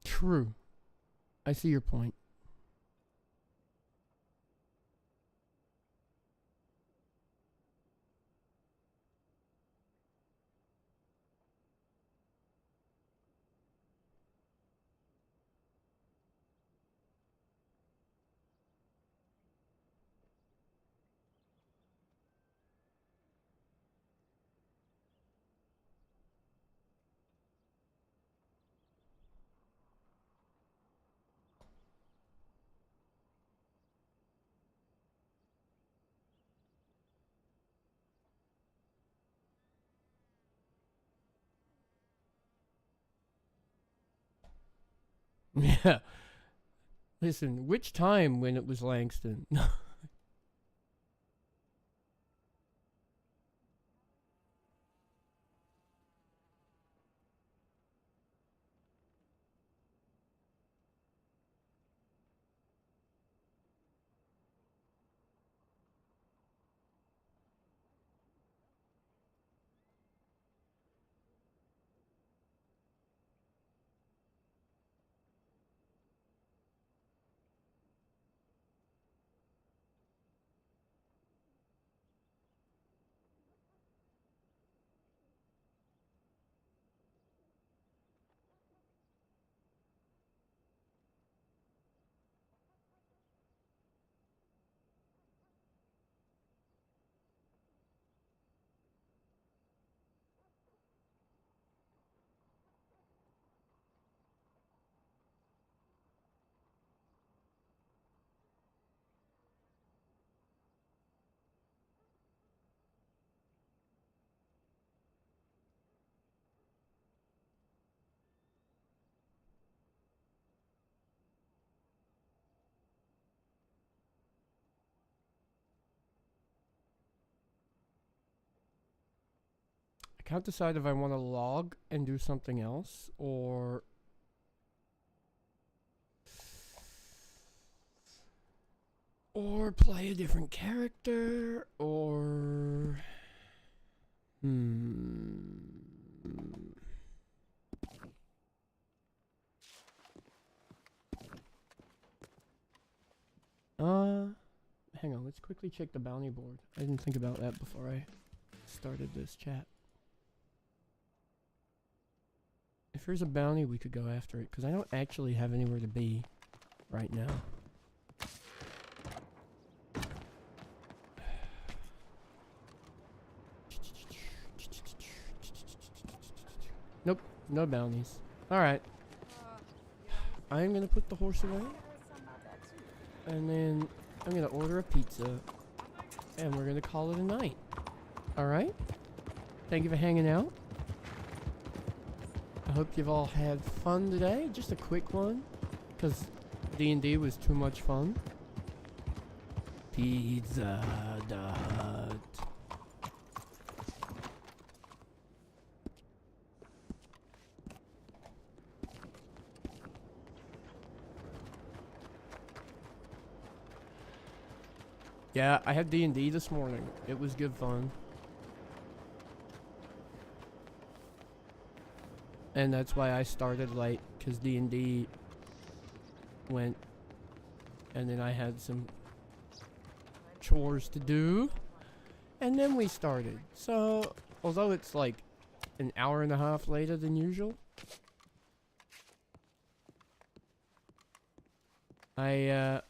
True. I see your point. Yeah. Listen, which time when it was Langston? I can't decide if I want to log and do something else or play a different character or hang on, let's quickly check the bounty board. I didn't think about that before I started this chat. If there's a bounty, we could go after it, because I don't actually have anywhere to be right now. Nope, no bounties. Alright. I'm gonna put the horse away. And then I'm gonna order a pizza. And we're gonna call it a night. Alright? Thank you for hanging out. I hope you've all had fun today. Just a quick one. Because D&D was too much fun. Pizza Hut. Yeah, I had D&D this morning. It was good fun. And that's why I started late, because D&D went And then I had some chores to do. And then we started. So, although it's like an hour and a half later than usual, oh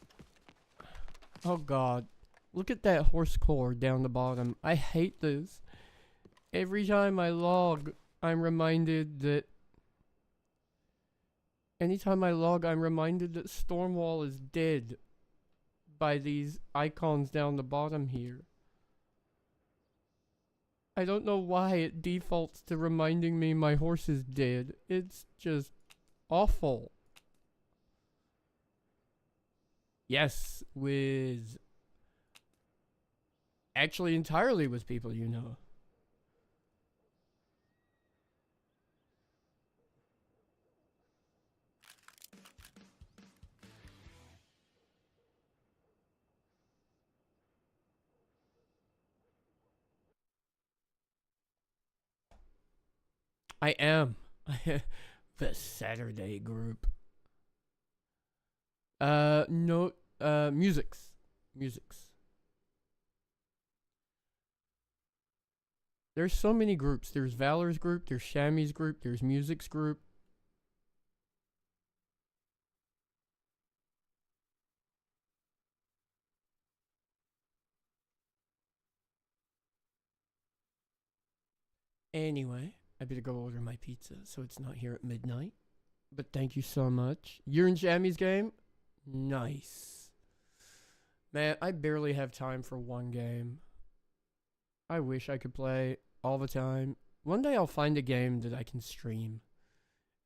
god. Look at that horse core down the bottom. I hate this. Every time I log, I'm reminded that... Anytime I log, I'm reminded that Stormwall is dead by these icons down the bottom here. I don't know why it defaults to reminding me my horse is dead. It's just awful. Yes, with... Actually, entirely with people you know. I am. The Saturday group. No, Musics. There's so many groups. There's Valor's group, there's Shammy's group, there's Music's group. Anyway, I better go order my pizza so it's not here at midnight. But thank you so much. You're in Shammy's game? Nice. Man, I barely have time for one game. I wish I could play all the time. One day I'll find a game that I can stream.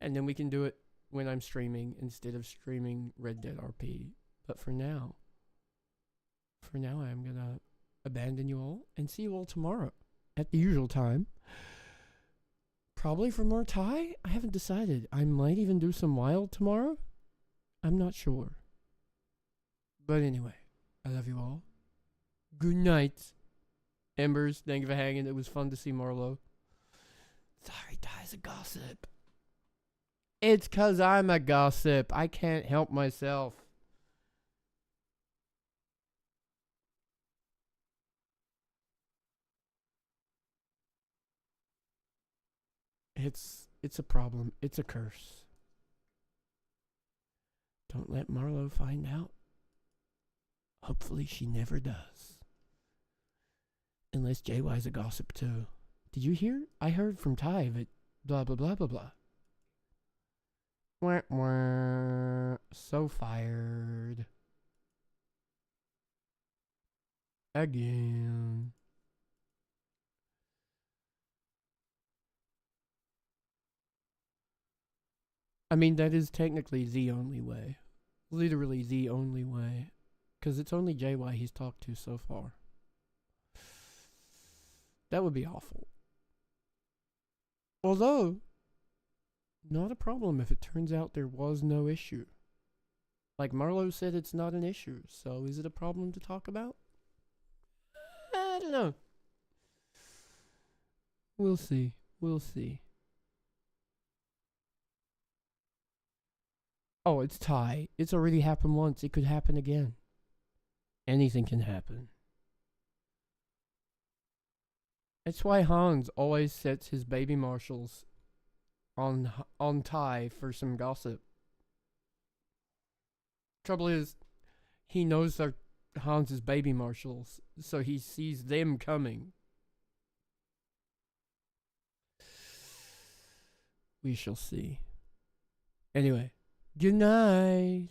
And then we can do it when I'm streaming instead of streaming Red Dead RP. But for now I'm gonna abandon you all and see you all tomorrow at the usual time. Probably for more Thai? I haven't decided. I might even do some wild tomorrow. I'm not sure. But anyway, I love you all. Good night. Embers, thank you for hanging. It was fun to see Marlo. Sorry, Thai's a gossip. It's 'cause I'm a gossip. I can't help myself. It's a problem. It's a curse. Don't let Marlo find out. Hopefully she never does. Unless JY's a gossip too. Did you hear? I heard from Ty that blah blah blah blah blah. Wah, wah. So fired. Again. I mean, that is technically the only way. Literally the only way. Because it's only JY he's talked to so far. That would be awful. Although, not a problem if it turns out there was no issue. Like Marlo said, it's not an issue. So is it a problem to talk about? I don't know. We'll see. We'll see. Oh, it's Ty. It's already happened once. It could happen again. Anything can happen. That's why Hans always sets his baby marshals on Ty for some gossip. Trouble is, he knows they're Hans's baby marshals, so he sees them coming. We shall see. Anyway, good night.